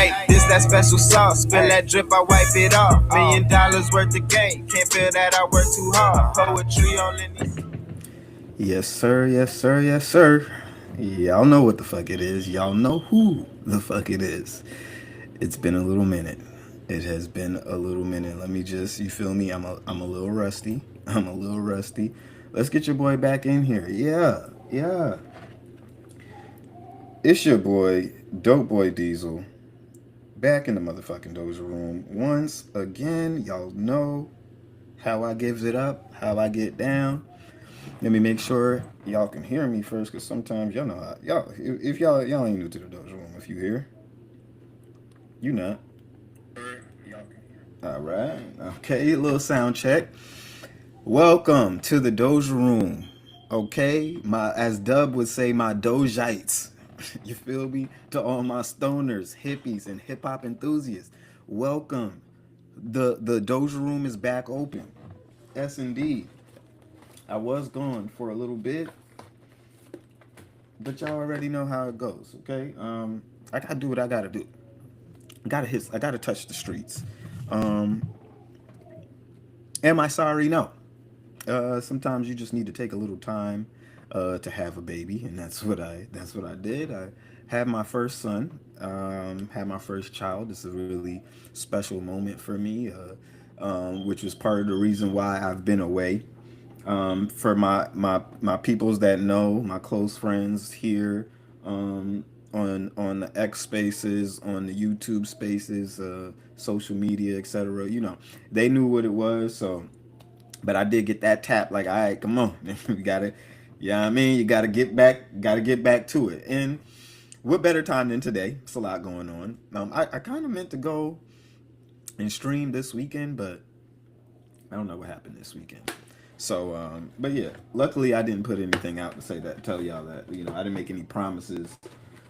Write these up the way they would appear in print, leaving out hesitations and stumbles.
Ayy, this that special sauce. Spill that drip, I wipe it off. $1 million worth of game. Can't feel that I work too hard. Poetry only needs. Yes, sir. Yes, sir. Yes, sir. Y'all know what the fuck it is. Y'all know who the fuck it is. It's been a little minute. It has been a little minute. Let me just, you feel me? I'm a little rusty. I'm a little rusty. Let's get your boy back in here. Yeah, yeah. It's your boy, Dope Boy Diesel, back in the motherfucking Doja Room once again. Y'all know how I gives it up, how I get down. Let me make sure y'all can hear me first, cause sometimes y'all know how y'all. If y'all ain't new to the Doja Room, if you here, you not. All right. Okay, a little sound check. Welcome to the Doja Room. Okay, my as Dub would say, my Dojites. You feel me? To all my stoners, hippies, and hip hop enthusiasts. Welcome. The Doja Room is back open. Yes, indeed. I was gone for a little bit, but y'all already know how it goes. Okay. I gotta do what I gotta do. I gotta touch the streets. Um, am I sorry? No. Sometimes you just need to take a little time to have a baby, and that's what I did. I had my first son, had my first child. This is a really special moment for me, which was part of the reason why I've been away. For my peoples that know, my close friends here, on the X spaces, on the YouTube spaces, social media, etc. You know, they knew what it was. So, but I did get that tap. Like, all right, come on, you gotta, yeah, I mean, you gotta get back to it. And what better time than today? It's a lot going on. I kind of meant to go and stream this weekend, but I don't know what happened this weekend. So, but yeah, luckily I didn't put anything out to say that, tell y'all that, you know, I didn't make any promises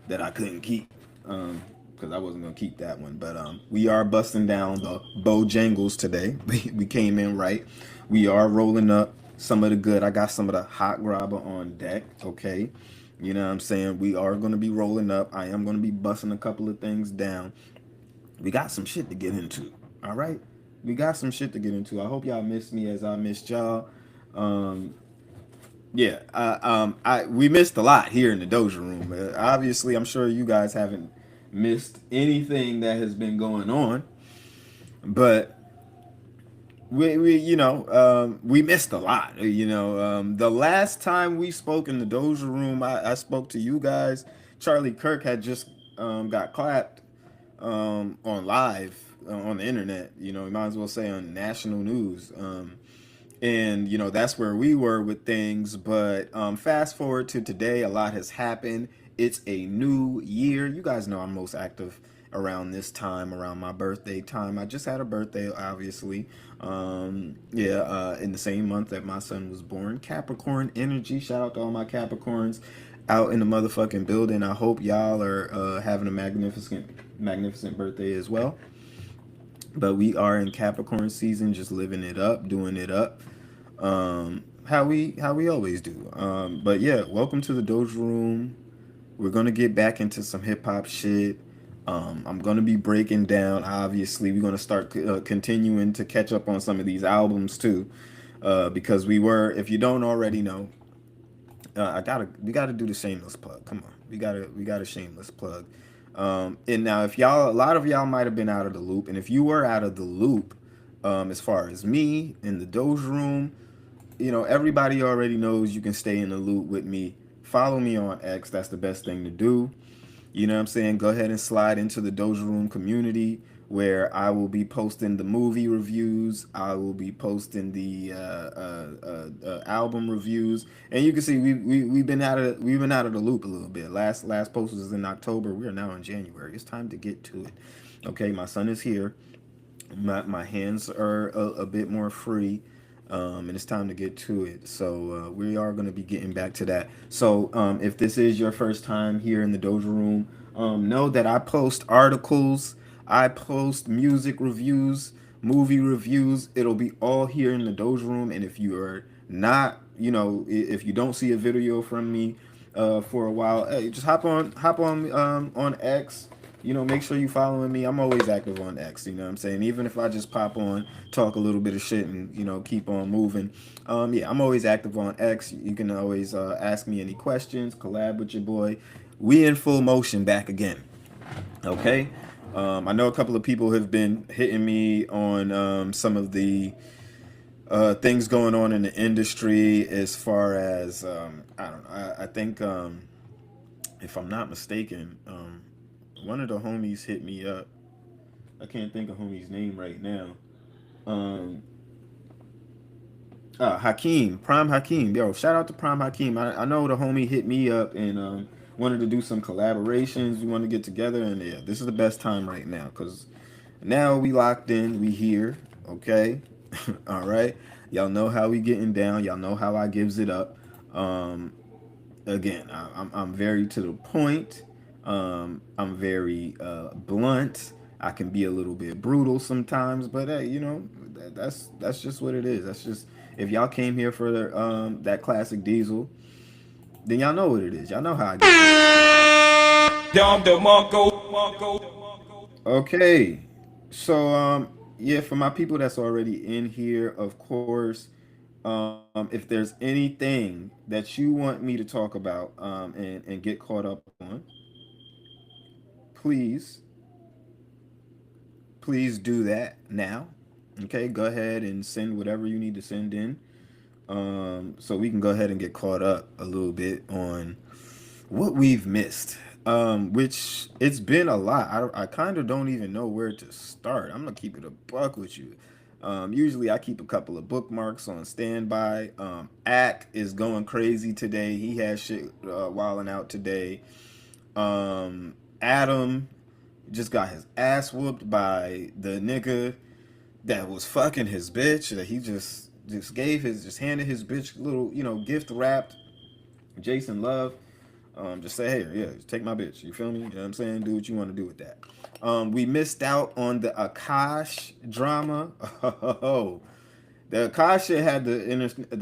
that I couldn't keep, because I wasn't gonna keep that one. But we are busting down the Bojangles today. We came in right. We are rolling up some of the good. I got some of the hot grabber on deck. Okay, you know what I'm saying. We are gonna be rolling up. I am gonna be busting a couple of things down. We got some shit to get into. All right, we got some shit to get into. I hope y'all missed me as I missed y'all. Um, yeah, we missed a lot here in the Doja Room. Obviously, I'm sure you guys haven't missed anything that has been going on, but we missed a lot. The last time we spoke in the Doja Room, I spoke to you guys. Charlie Kirk had just got clapped on live on the internet. You know, you might as well say on national news. And that's where we were with things. But fast forward to today, a lot has happened. It's a new year. You guys know I'm most active around this time, around my birthday time. I just had a birthday, obviously. In the same month that my son was born. Capricorn energy. Shout out to all my Capricorns out in the motherfucking building. I hope y'all are having a magnificent birthday as well. But we are in Capricorn season, just living it up, doing it up, how we always do. But yeah, welcome to the Doja Room. We're gonna get back into some hip hop shit. I'm gonna be breaking down. Obviously, we're gonna start continuing to catch up on some of these albums too, because if you don't already know, we gotta do the shameless plug. Come on, we got a shameless plug. And now, if a lot of y'all might have been out of the loop, and if you were out of the loop, as far as me in the Doja Room, everybody already knows you can stay in the loop with me. Follow me on X. That's the best thing to do. You know what I'm saying? Go ahead and slide into the Doja Room community, where I will be posting the movie reviews. I will be posting the album reviews, and you can see we've been out of the loop a little bit. Last post was in October. We are now in January. It's time to get to it. Okay, my son is here. My hands are a bit more free. And it's time to get to it. So we are going to be getting back to that. So if this is your first time here in the Doja Room, know that I post articles, I post music reviews, movie reviews. It'll be all here in the Doja Room. And if you are not, if you don't see a video from me for a while, hey, just hop on X. make sure you following me. I'm always active on X. You know what I'm saying? Even if I just pop on, talk a little bit of shit, and keep on moving. Yeah, I'm always active on X. You can always ask me any questions, collab with your boy. We in full motion back again. Okay. I know a couple of people have been hitting me on some of the things going on in the industry as far as I don't know. I think if I'm not mistaken, one of the homies hit me up. I can't think of homie's name right now. Um, Hakeem, Prime Hakeem. Yo, shout out to Prime Hakeem. I know the homie hit me up and wanted to do some collaborations. We want to get together, and yeah, this is the best time right now because now we locked in. We here. Okay. All right. Y'all know how we getting down. Y'all know how I gives it up. Um, Again, I'm very to the point. I'm very blunt. I can be a little bit brutal sometimes, but hey, that's just what it is. That's just if y'all came here for that classic diesel, then y'all know what it is. Y'all know how I get down. Okay, so yeah, for my people that's already in here, of course, if there's anything that you want me to talk about and get caught up on, please, please do that now. Okay, go ahead and send whatever you need to send in so we can go ahead and get caught up a little bit on what we've missed. Which it's been a lot. I kind of don't even know where to start. I'm gonna keep it a buck with you. Usually I keep a couple of bookmarks on standby. Ack is going crazy today. He has shit wilding out today. Adam just got his ass whooped by the nigga that was fucking his bitch. That he just handed his bitch little gift wrapped Jason Love. Just say, hey, yeah, just take my bitch. You feel me? You know what I'm saying? Do what you want to do with that. We missed out on the Akash drama. Oh, the Akash shit had the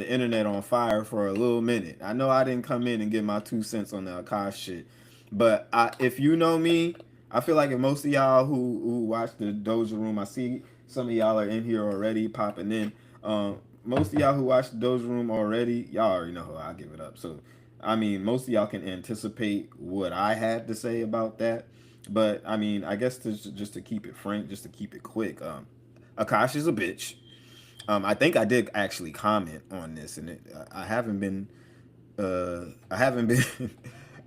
internet on fire for a little minute. I know I didn't come in and give my 2 cents on the Akash shit, but if you know me, I feel like if most of y'all who watch the Doja Room, I see some of y'all are in here already popping in. Most of y'all who watch the Doja Room already, y'all already know how I give it up. So, I mean, most of y'all can anticipate what I had to say about that. But I mean, I guess just to keep it frank, just to keep it quick, Akash is a bitch. I think I did actually comment on this, and I haven't been, I haven't been,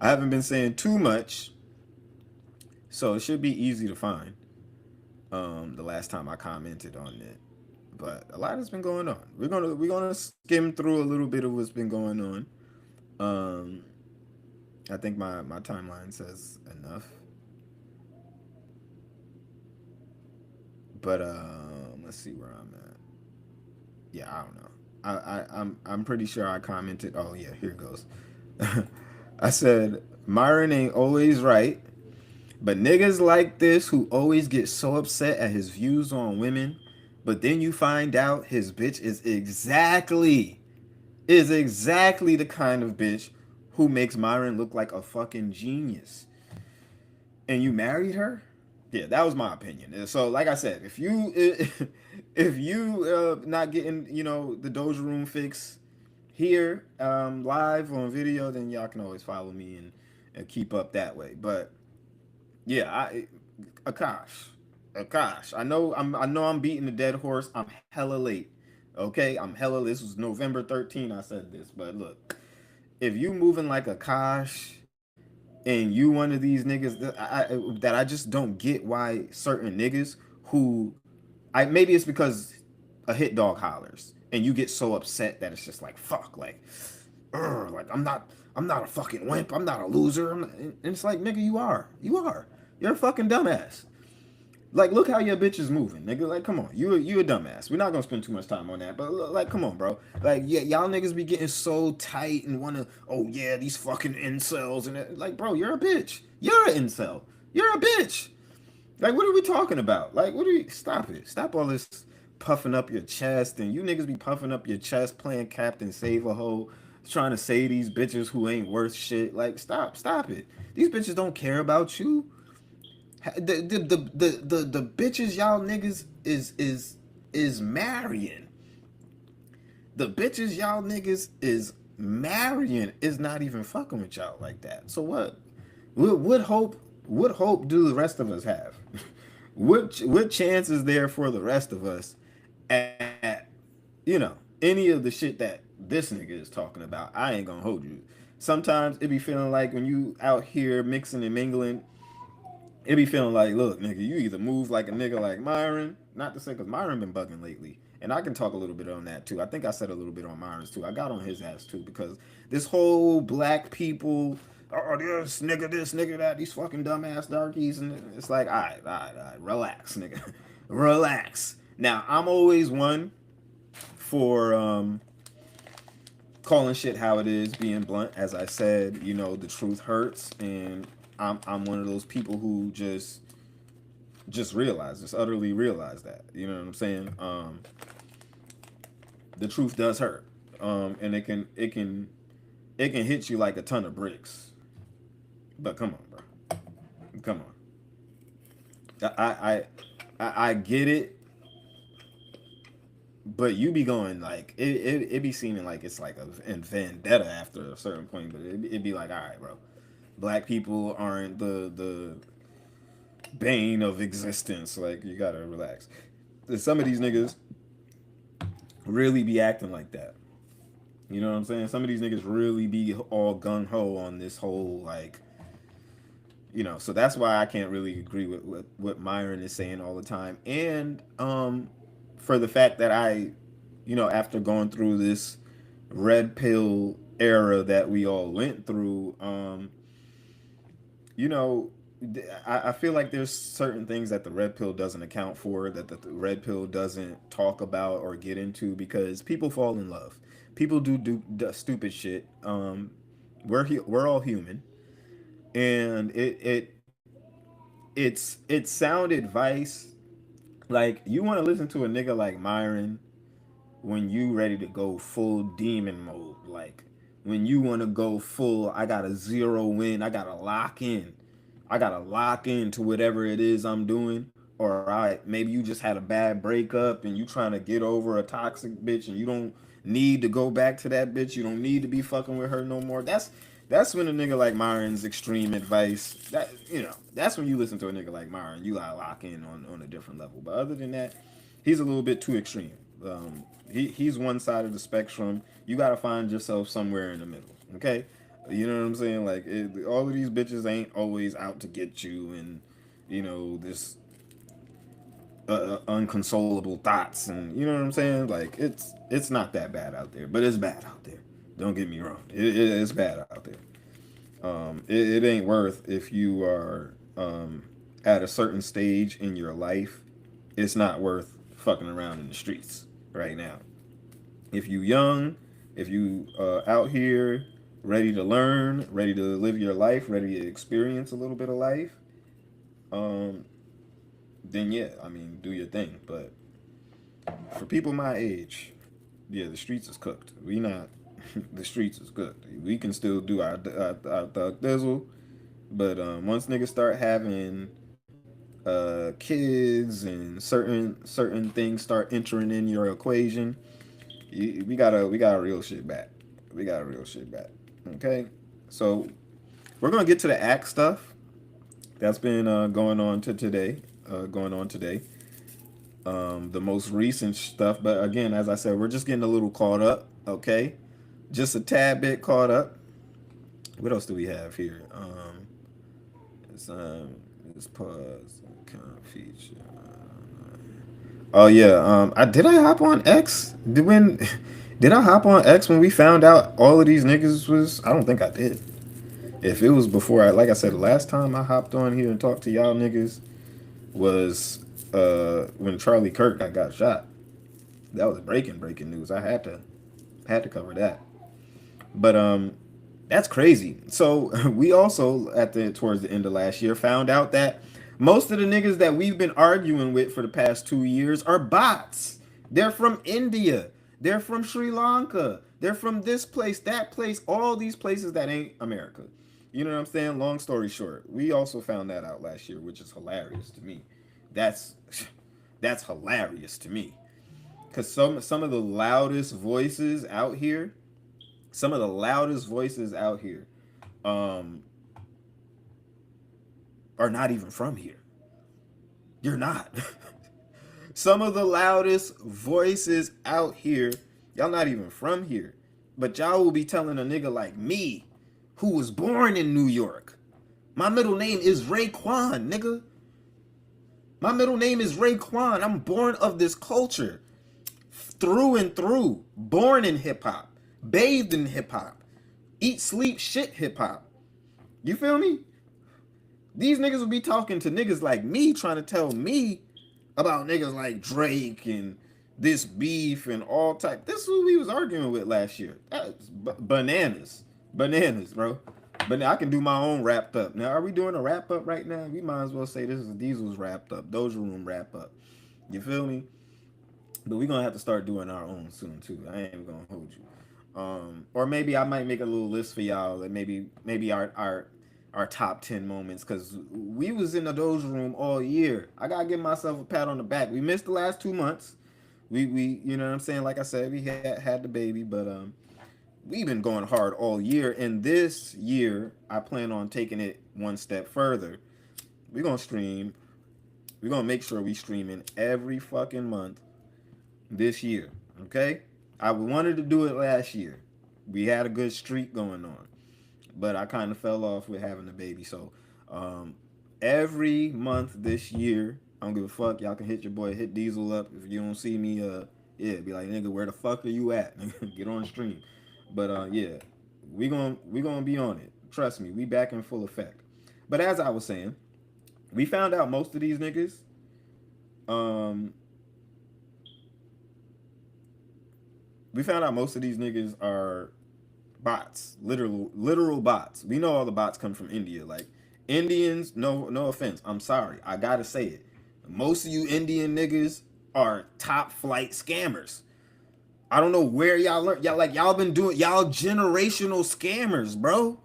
I haven't been saying too much, so it should be easy to find. The last time I commented on it, but a lot has been going on. We're gonna skim through a little bit of what's been going on. Um, I think my timeline says enough, but let's see where I'm at. Yeah, I don't know. I'm pretty sure I commented. Oh yeah, here it goes. I said Myron ain't always right, but niggas like this who always get so upset at his views on women, but then you find out his bitch is exactly the kind of bitch who makes Myron look like a fucking genius. And you married her? Yeah, that was my opinion. So, like I said, if you if you not getting the Doja Room fix here live on video, then y'all can always follow me and keep up that way. But yeah, Akash, Akash. I know I'm beating the dead horse. I'm hella late. Okay, I'm hella. This was November 13. I said this, but look, if you moving like Akash and you one of these niggas that I just don't get why certain niggas who I maybe it's because a hit dog hollers and you get so upset that it's just like fuck like I'm not a fucking wimp, I'm not a loser, and it's like nigga you are you're a fucking dumbass. Like, look how your bitch is moving, nigga. Like, come on, you a dumbass. We're not gonna spend too much time on that, but like, come on, bro. Like, yeah, y'all niggas be getting so tight and wanna, oh yeah, these fucking incels and like, bro, you're a bitch. You're an incel. You're a bitch. Like, what are we talking about? Like, what are you? Stop it. Stop all this puffing up your chest, and you niggas be puffing up your chest playing Captain Save a Hoe, trying to say these bitches who ain't worth shit. Like, stop it. These bitches don't care about you. The bitches y'all niggas is marrying. The bitches y'all niggas is marrying is not even fucking with y'all like that. So what? What hope? What hope do the rest of us have? What chance is there for the rest of us at any of the shit that this nigga is talking about? I ain't gonna hold you. Sometimes it be feeling like when you out here mixing and mingling, it be feeling like, look, nigga, you either move like a nigga like Myron, not to say because Myron been bugging lately, and I can talk a little bit on that too. I think I said a little bit on Myron's too. I got on his ass too because this whole black people, oh this nigga that, these fucking dumbass darkies, and it's like, all right, relax, nigga, relax. Now I'm always one for calling shit how it is, being blunt. As I said, the truth hurts, and I'm one of those people who just utterly realize that. You know what I'm saying? The truth does hurt, and it can hit you like a ton of bricks. But come on, bro, come on. I get it, but you be going like it be seeming like it's like a vendetta after a certain point. But it be like, all right, bro, black people aren't the bane of existence. Like, you gotta relax. Some of these niggas really be acting like that. You know what I'm saying? Some of these niggas really be all gung ho on this whole, like, so that's why I can't really agree with what Myron is saying all the time. And for the fact that after going through this red pill era that we all went through, you know, I feel like there's certain things that the red pill doesn't account for, that the red pill doesn't talk about or get into, because people fall in love. People do stupid shit. We're all human, and it's sound advice. Like, you want to listen to a nigga like Myron when you ready to go full demon mode, like when you want to go full, I gotta zero in, I gotta lock into whatever it is I'm doing. Or maybe you just had a bad breakup and you trying to get over a toxic bitch, and you don't need to go back to that bitch, you don't need to be fucking with her no more. That's when a nigga like Myron's extreme advice, that's when you listen to a nigga like Myron, you gotta lock in on a different level. But other than that, he's a little bit too extreme. He's one side of the spectrum. You gotta find yourself somewhere in the middle. Okay, you know what I'm saying? Like, all of these bitches ain't always out to get you, and this unconsolable thoughts, and you know what I'm saying? Like, it's not that bad out there, but it's bad out there. Don't get me wrong. It's bad out there. It ain't worth, if you are at a certain stage in your life, it's not worth fucking around in the streets right now. If you young, if you out here ready to learn, ready to live your life, ready to experience a little bit of life, um, then yeah, I mean, do your thing. But for people my age, yeah, the streets is cooked. We not the streets is cooked. We can still do our thug thizzle, but once niggas start having kids and certain things start entering in your equation, we got a real shit back. We got a real shit back. Okay, so we're gonna get to the act stuff that's been going on today. The most recent stuff, but again, as I said, we're just getting a little caught up. Okay, just a tad bit caught up. What else do we have here? It's this pause kind of feature. Oh yeah, I did I hop on X? Did I hop on X when we found out all of these niggas was? I don't think I did. If it was before, like I said, the last time I hopped on here and talked to y'all niggas was when Charlie Kirk got shot. That was breaking news. I had to cover that. But that's crazy. So we also towards the end of last year found out that most of the niggas that we've been arguing with for the past 2 years are bots. They're from India. They're from Sri Lanka. They're from this place, that place, all these places that ain't America. You know what I'm saying? Long story short, we also found that out last year, which is hilarious to me. That's that's hilarious to me. Cause some of the loudest voices out here, some of the loudest voices out here, um, are not even from here. You're not. Some of the loudest voices out here, y'all not even from here. But y'all will be telling a nigga like me, who was born in New York. My middle name is Raekwon, nigga. My middle name is Raekwon. I'm born of this culture. Through and through. Born in hip hop. Bathed in hip hop. Eat, sleep, shit hip hop. You feel me? These niggas will be talking to niggas like me, trying to tell me about niggas like Drake and this beef and all type. This is who we was arguing with last year. That's bananas. Bananas, bro. But now I can do my own wrapped up. Now, are we doing a wrap up right now? We might as well say this is Diesel's wrapped up. Doja Room wrap up. You feel me? But we're gonna have to start doing our own soon too. I ain't even gonna hold you. Or maybe I might make a little list for y'all, and maybe our top 10 moments, because we was in the Doja Room all year. I gotta give myself a pat on the back. We missed the last 2 months. We you know what I'm saying? Like I said, we had the baby, but we've been going hard all year. And this year, I plan on taking it one step further. We're gonna stream. We're gonna make sure we streaming every fucking month this year. Okay? I wanted to do it last year. We had a good streak going on, but I kind of fell off with having a baby. So every month this year, I don't give a fuck. Y'all can hit your boy, hit Diesel up if you don't see me. Yeah, be like, nigga, where the fuck are you at? Get on the stream. But yeah, we gonna be on it. Trust me, we back in full effect. But as I was saying, we found out most of these niggas, um, we found out most of these niggas are bots, literal bots. We know all the bots come from India. Like Indians, no offense, I'm sorry, I gotta say it. Most of you Indian niggas are top flight scammers. I don't know where y'all learned. Y'all been doing y'all generational scammers, bro.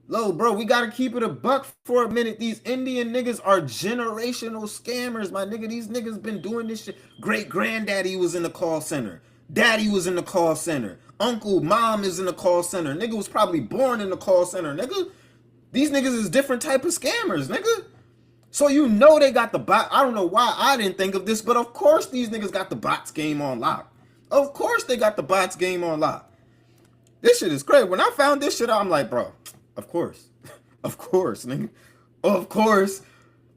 Lo, bro, we gotta keep it a buck for a minute. These Indian niggas are generational scammers, my nigga. These niggas been doing this shit. Great granddaddy was in the call center. Daddy was in the call center. Uncle, mom is in the call center. Nigga was probably born in the call center, nigga. These niggas is different type of scammers, nigga. So you know they got the bot. I don't know why I didn't think of this, but of course these niggas got the bots game on lock. Of course they got the bots game on lock. This shit is crazy. When I found this shit out, I'm like, bro, of course. Of course, nigga. Of course.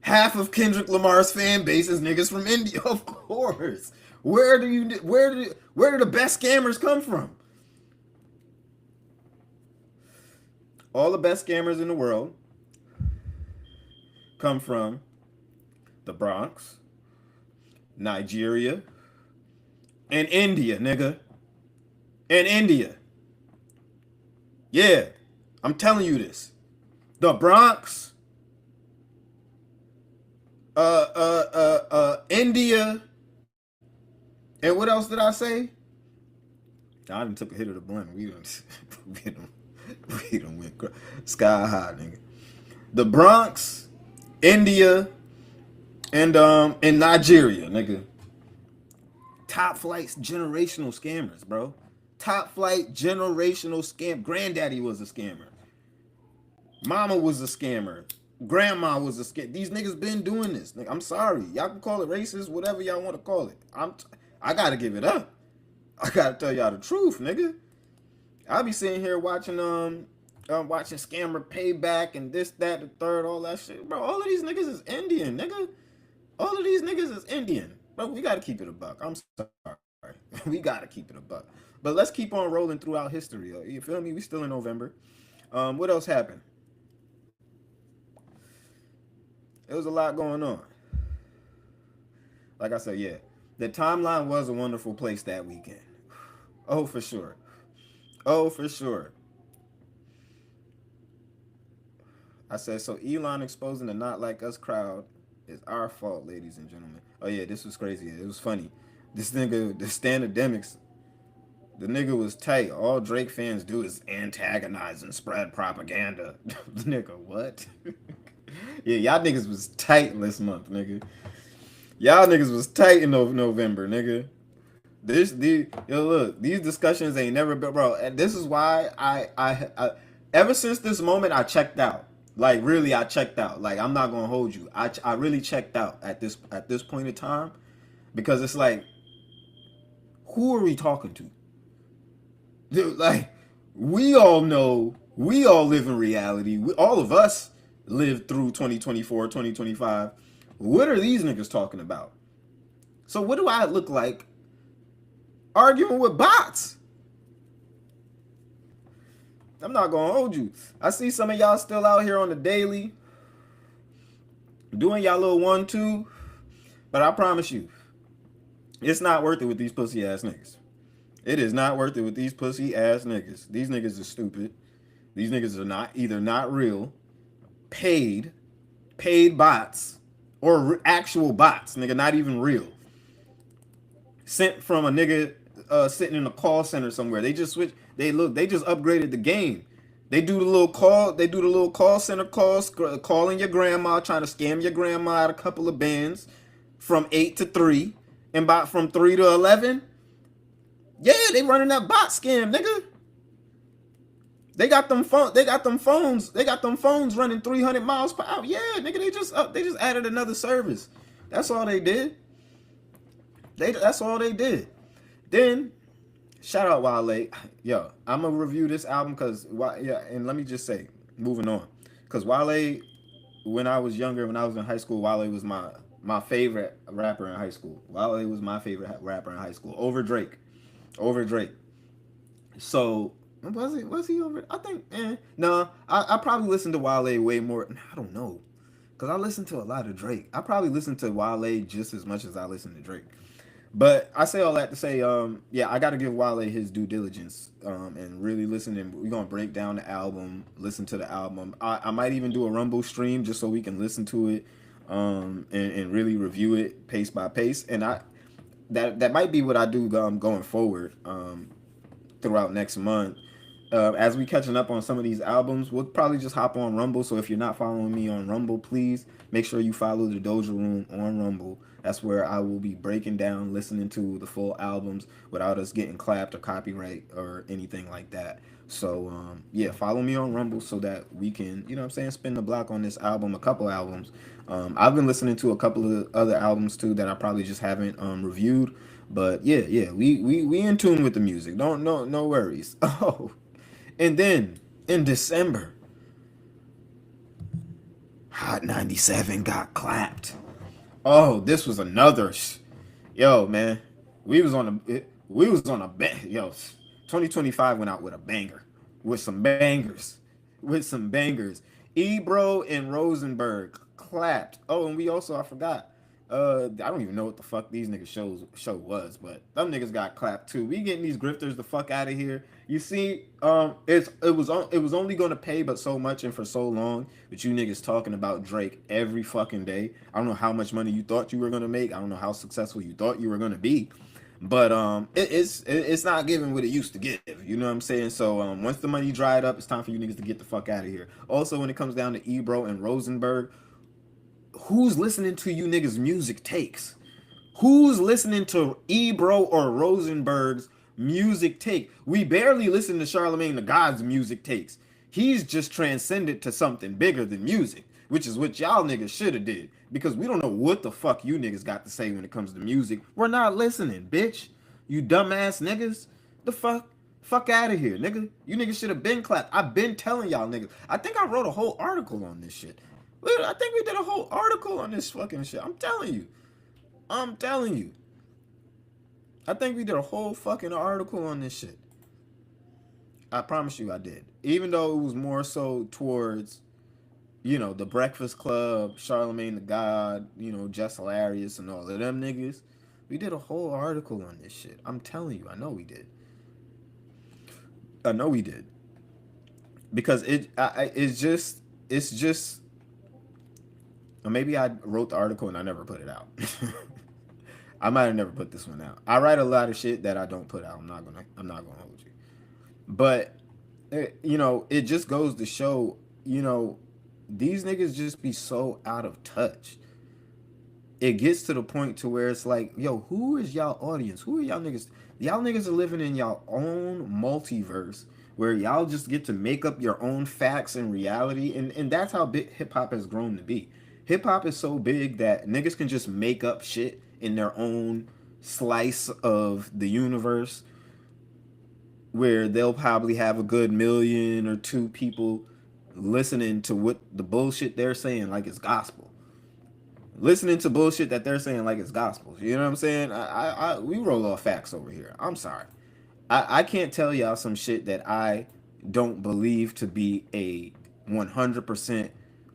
Half of Kendrick Lamar's fan base is niggas from India. Of course. Where do the best scammers come from? All the best scammers in the world come from the Bronx, Nigeria, and India, nigga. And India. Yeah, I'm telling you this. The Bronx, India, and what else did I say? I done took a hit of the blunt. We done went sky high, nigga. The Bronx, India, and Nigeria, nigga. Top flight generational scammers, bro. Top flight generational scam. Granddaddy was a scammer. Mama was a scammer. Grandma was a scam. These niggas been doing this. I'm sorry. Y'all can call it racist, whatever y'all want to call it. I gotta give it up. I gotta tell y'all the truth, nigga. I be sitting here watching scammer payback and this, that, the third, all that shit. Bro, all of these niggas is Indian, nigga. All of these niggas is Indian. Bro, we gotta keep it a buck. I'm sorry. We gotta keep it a buck. But let's keep on rolling throughout history. You feel me? We still in November. What else happened? There was a lot going on. Like I said, yeah. The timeline was a wonderful place that weekend. Oh, for sure. Oh, for sure. I said, so Elon exposing the not like us crowd is our fault, ladies and gentlemen. Oh, yeah, this was crazy. It was funny. This nigga, the The nigga was tight. All Drake fans do is antagonize and spread propaganda. Nigga, what? Yeah, y'all niggas was tight this month, nigga. Y'all niggas was tight in November, nigga. Yo, look, these discussions ain't never been, bro. And this is why ever since this moment, I checked out. Like, really, I checked out. Like, I'm not gonna hold you. I really checked out at this point in time because it's like, who are we talking to? Dude, like, we all know, we all live in reality. All of us lived through 2024, 2025. What are these niggas talking about? So, what do I look like arguing with bots? I'm not gonna hold you. I see some of y'all still out here on the daily doing y'all little 1-2, but I promise you, it's not worth it with these pussy ass niggas. It is not worth it with these pussy ass niggas. These niggas are stupid. These niggas are not either not real, paid, paid bots, or actual bots, nigga, not even real. Sent from a nigga sitting in a call center somewhere. They just switch. They just upgraded the game. They do the little call. They do the little call center calls, calling your grandma, trying to scam your grandma out a couple of bands from 8 to 3, and from 3 to 11. Yeah, they running that bot scam, nigga. They got them phone. They got them phones. They got them phones running 300 miles per hour. Yeah, nigga. They just added another service. That's all they did. That's all they did. Then shout out Wale. Yo, I'm gonna review this album because yeah, and let me just say, moving on, because Wale, when I was younger, when I was in high school, Wale was my favorite rapper in high school. Wale was my favorite rapper in high school over Drake, over Drake. So was he over? I think no. I probably listened to Wale way more. I don't know, because I listened to a lot of Drake. I probably listened to Wale just as much as I listened to Drake. But I say all that to say, yeah, I got to give Wale his due diligence and really listen. And we're gonna break down the album, listen to the album. I might even do a Rumble stream just so we can listen to it and really review it pace by pace. And that might be what I do going forward throughout next month. As we catching up on some of these albums, we'll probably just hop on Rumble. So if you're not following me on Rumble, please make sure you follow the Doja Room on Rumble. That's where I will be breaking down, listening to the full albums without us getting clapped or copyright or anything like that. So yeah, follow me on Rumble so that we can, you know what I'm saying, spin the block on this album, a couple albums. I've been listening to a couple of other albums too that I probably just haven't reviewed. But yeah, we in tune with the music. Don't no worries. Oh, and then in December, Hot 97 got clapped. Oh, this was another. Yo, man, we was on a yo. 2025 went out with a banger, with some bangers, with some bangers. Ebro and Rosenberg clapped. Oh, and we also I forgot. I don't even know what the fuck these niggas show was, but them niggas got clapped too. We getting these grifters the fuck out of here. You see, it was only gonna pay but so much and for so long. But you niggas talking about Drake every fucking day. I don't know how much money you thought you were gonna make. I don't know how successful you thought you were gonna be. But it's not giving what it used to give. You know what I'm saying? So once the money dried up, it's time for you niggas to get the fuck out of here. Also, when it comes down to Ebro and Rosenberg, who's listening to you niggas music takes? Who's listening to Ebro or Rosenberg's music take? We barely listen to Charlemagne the God's music takes. He's just transcended to something bigger than music, which is what y'all niggas should have did. Because we don't know what the fuck you niggas got to say when it comes to music. We're not listening, bitch. You dumbass niggas. The fuck? Fuck out of here, nigga. You niggas should have been clapped. I've been telling y'all niggas. I think I wrote a whole article on this shit. I think we did a whole article on this fucking shit. I'm telling you. I'm telling you. I think we did a whole fucking article on this shit. I promise you I did. Even though it was more so towards, you know, the Breakfast Club, Charlemagne the God, you know, Jess Hilarious and all of them niggas. We did a whole article on this shit. I'm telling you, I know we did. I know we did. Because it's just, or maybe I wrote the article and I never put it out. I might have never put this one out. I write a lot of shit that I don't put out. I'm not gonna hold you. But it just goes to show, these niggas just be so out of touch. It gets to the point to where it's like, yo, who is y'all audience? Who are y'all niggas? Y'all niggas are living in y'all own multiverse where y'all just get to make up your own facts and reality, and that's how big hip hop has grown to be. Hip hop is so big that niggas can just make up shit in their own slice of the universe, where they'll probably have a good million or two people listening to what the bullshit they're saying like it's gospel, listening to bullshit that they're saying like it's gospel. You know what I'm saying? We roll off facts over here. I'm sorry. I can't tell y'all some shit that I don't believe to be a 100%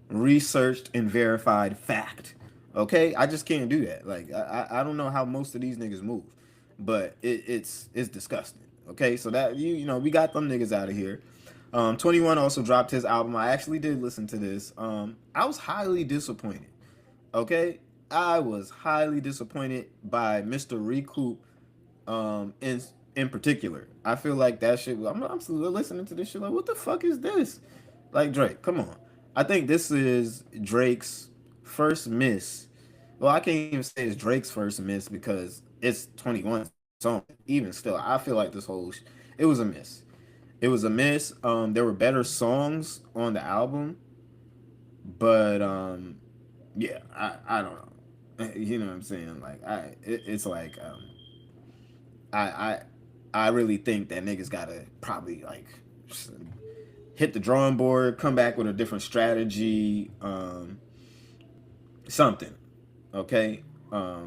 researched and verified fact. Okay, I just can't do that. Like I don't know how most of these niggas move, but it's disgusting. Okay, so that we got them niggas out of here. 21 also dropped his album. I actually did listen to this. I was highly disappointed. Okay, I was highly disappointed by Mr. Recoup. In particular, I feel like that shit. I'm still listening to this shit. Like, what the fuck is this? Like, Drake, come on. I think this is Drake's first miss. Well, I can't even say it's Drake's first miss because it's 21 song. Even still, I feel like it was a miss. It was a miss. There were better songs on the album, but yeah, I don't know. You know what I'm saying? Like, it's like I I I really think that niggas gotta probably like hit the drawing board, come back with a different strategy, something. Okay,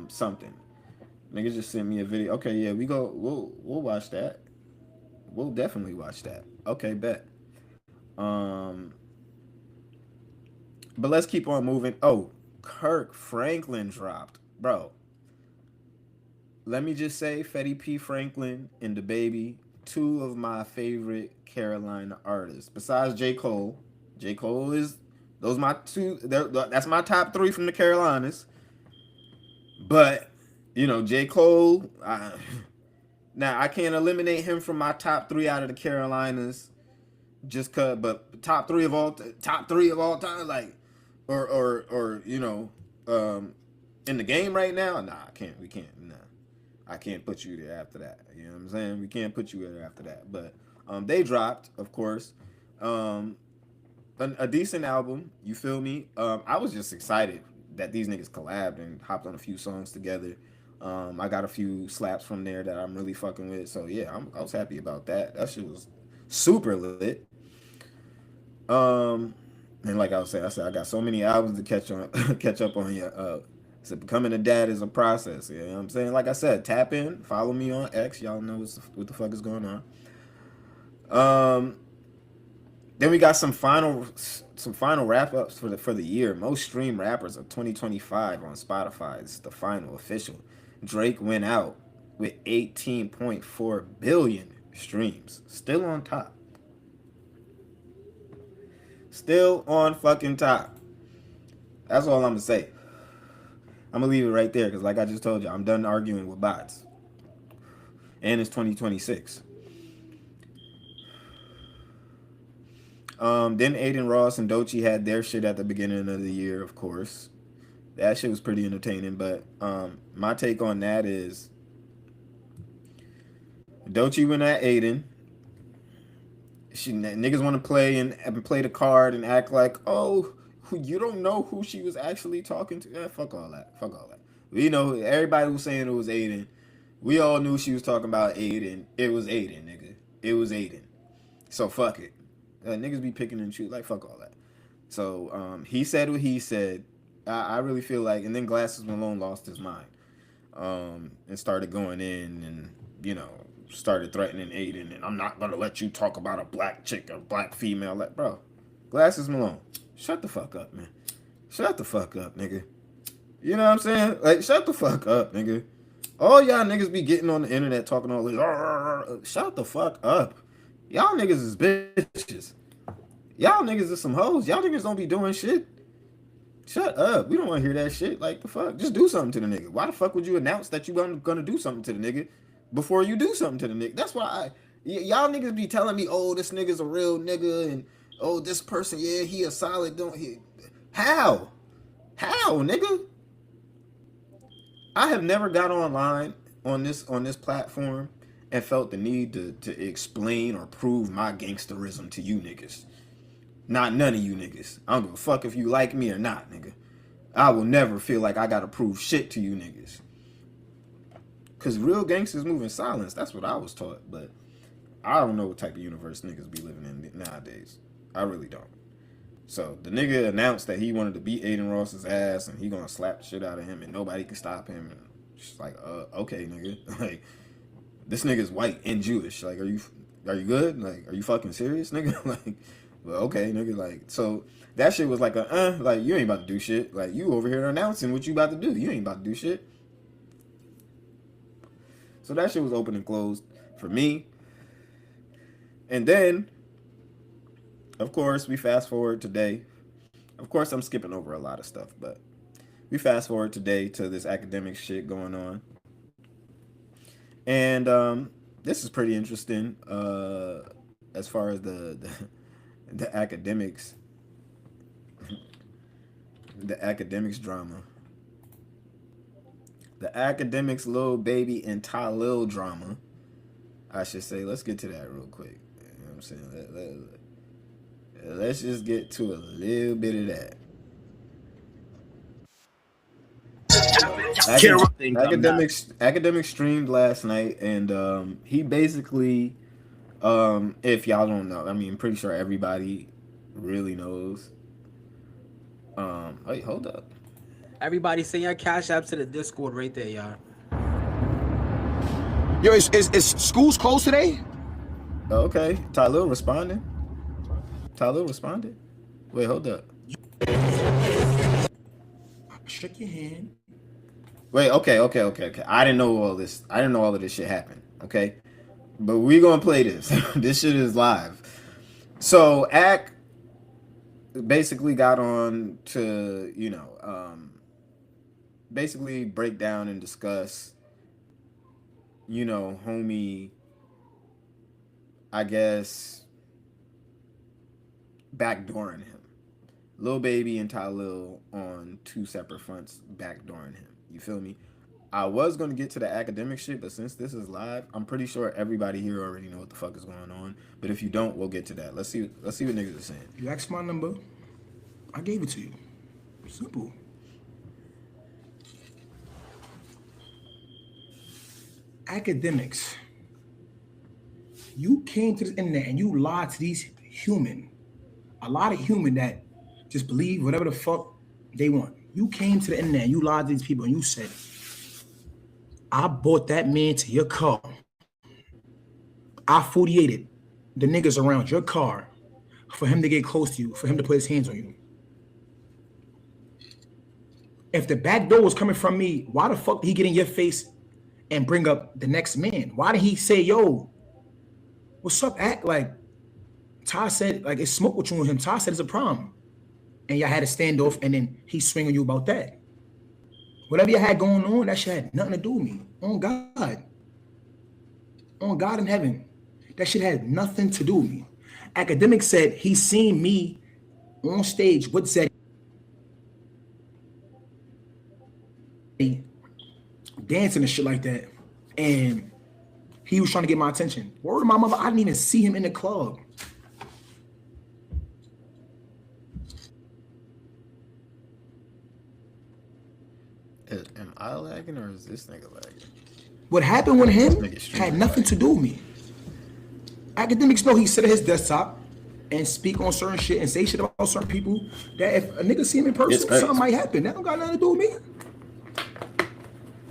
something. Niggas just sent me a video. Okay, yeah, we'll watch that. We'll definitely watch that. Okay, bet. Um, but let's keep on moving. Oh, Kirk Franklin dropped, bro. Let me just say, Fetty P. Franklin and the Baby, two of my favorite Carolina artists. Besides J. Cole, J. Cole is those my two. That's my top three from the Carolinas. But J. Cole. Now I can't eliminate him from my top three out of the Carolinas, just cause. But top three of all time, like, or in the game right now. Nah, I can't. We can't. Nah. I can't put you there after that. You know what I'm saying? We can't put you there after that. But they dropped, of course, a decent album. You feel me? I was just excited that these niggas collabed and hopped on a few songs together. I got a few slaps from there that I'm really fucking with. So yeah, I was happy about that. That shit was super lit. Um, and like I said I got so many albums to catch up on. Yeah, so becoming a dad is a process. You know what I'm saying? Like I said, tap in, follow me on X. Y'all know what the fuck is going on. Um, then we got some final wrap ups for the year. Most streamed rappers of 2025 on Spotify. It's the final official. Drake went out with 18.4 billion streams. Still on top. Still on fucking top. That's all I'm gonna say. I'm gonna leave it right there because, like I just told you, I'm done arguing with bots. And it's 2026. Then Aiden Ross and Doechii had their shit at the beginning of the year, of course. That shit was pretty entertaining. But my take on that is Doechii went at Aiden. Niggas want to play and play the card and act like, oh, you don't know who she was actually talking to. Fuck all that. Fuck all that. We know everybody was saying it was Aiden. We all knew she was talking about Aiden. It was Aiden, nigga. It was Aiden. So fuck it. Niggas be picking and choosing. Like, fuck all that. So he said what he said. I really feel like, and then Glasses Malone lost his mind, and started going in and started threatening Aiden, and I'm not gonna let you talk about a black chick or black female. Like, bro, Glasses Malone, shut the fuck up, man. Shut the fuck up, nigga. You know what I'm saying? Like, shut the fuck up, nigga. All y'all niggas be getting on the internet talking all this. Shut the fuck up. Y'all niggas is bitches. Y'all niggas is some hoes. Y'all niggas don't be doing shit. Shut up. We don't want to hear that shit. Like, the fuck? Just do something to the nigga. Why the fuck would you announce that you gonna do something to the nigga before you do something to the nigga? That's why y'all niggas be telling me, oh, this nigga's a real nigga, and oh, this person, yeah, he a solid. Don't he? How? How, nigga? I have never got online on this platform and felt the need to explain or prove my gangsterism to you niggas. Not none of you niggas. I don't give a fuck if you like me or not, nigga. I will never feel like I gotta prove shit to you niggas. Cause real gangsters move in silence. That's what I was taught. But I don't know what type of universe niggas be living in nowadays. I really don't. So the nigga announced that he wanted to beat Aiden Ross's ass and he gonna slap the shit out of him and nobody can stop him. And just like, okay, nigga. Like, this nigga's white and Jewish. Like, are you good? Like, are you fucking serious, nigga? Like, well, okay, nigga. Like, so that shit was like like, you ain't about to do shit. Like, you over here announcing what you about to do. You ain't about to do shit. So that shit was open and closed for me. And then, of course, we fast forward today. Of course, I'm skipping over a lot of stuff, but we fast forward today to this academic shit going on. And this is pretty interesting as far as the academics, the academics drama. The academics Lil Baby and Ty Lil drama, I should say. Let's get to that real quick. You know what I'm saying? Let's just get to a little bit of that. Academic streamed last night, and he basically, if y'all don't know, I mean, I'm pretty sure everybody really knows. Wait, hold up. Everybody send your cash apps to the Discord right there, y'all. Yo, is schools closed today? Okay, Tyler responded. Wait, hold up. Shake your hand. Wait, okay. I didn't know all this. I didn't know all of this shit happened. Okay, but we gonna play this. This shit is live. So Ak basically got on to, you know, basically break down and discuss, you know, homie, I guess, backdooring him. Lil Baby and Ty Lil on two separate fronts backdooring him. You feel me? I was going to get to the academic shit, but since this is live, I'm pretty sure everybody here already know what the fuck is going on. But if you don't, we'll get to that. Let's see what niggas are saying. You asked my number, I gave it to you. Simple. Academics. You came to the internet and you lied to these human. A lot of human that just believe whatever the fuck they want. You came to the internet and you lied to these people and you said, I bought that man to your car. I 48'd the niggas around your car for him to get close to you, for him to put his hands on you. If the back door was coming from me, why the fuck did he get in your face and bring up the next man? Why did he say, yo, what's up, Act? Like, Ty said, like, it's smoke with you and him. Ty said it's a problem. And y'all had a standoff, and then he swinging you about that. Whatever you had going on, that shit had nothing to do with me. On God. On God in heaven. That shit had nothing to do with me. Academic said he seen me on stage with Zeddy dancing and shit like that. And he was trying to get my attention. Word to my mother, I didn't even see him in the club. Am I lagging or is this nigga lagging? What happened with him had nothing to do with me. Academics know he sit at his desktop and speak on certain shit and say shit about certain people that if a nigga see him in person, something might happen. That don't got nothing to do with me.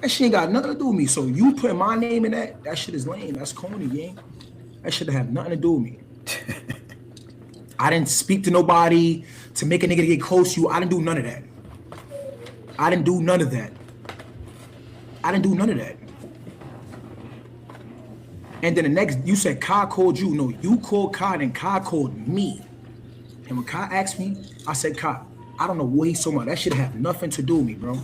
That shit ain't got nothing to do with me. So you putting my name in that shit is lame. That's corny, gang. That shit have nothing to do with me. I didn't speak to nobody to make a nigga get close to you. I didn't do none of that. I didn't do none of that. And then the next, you said Kai called you. No, you called Kai and Kai called me. And when Kai asked me, I said, Kai, I don't know what he's talking about. That shit have nothing to do with me, bro.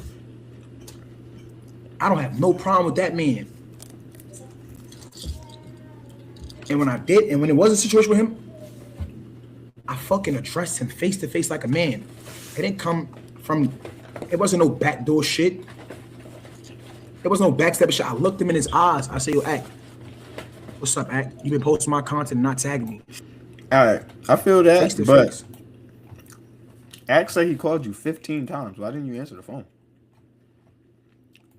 I don't have no problem with that man. And when I did, and when it was a situation with him, I fucking addressed him face to face like a man. It didn't come from, it wasn't no backdoor shit. There was no backstab shit. I looked him in his eyes. I say, yo, Act, what's up, Act? You been posting my content and not tagging me. All right, I feel that, Face to but face. Act said he called you 15 times. Why didn't you answer the phone?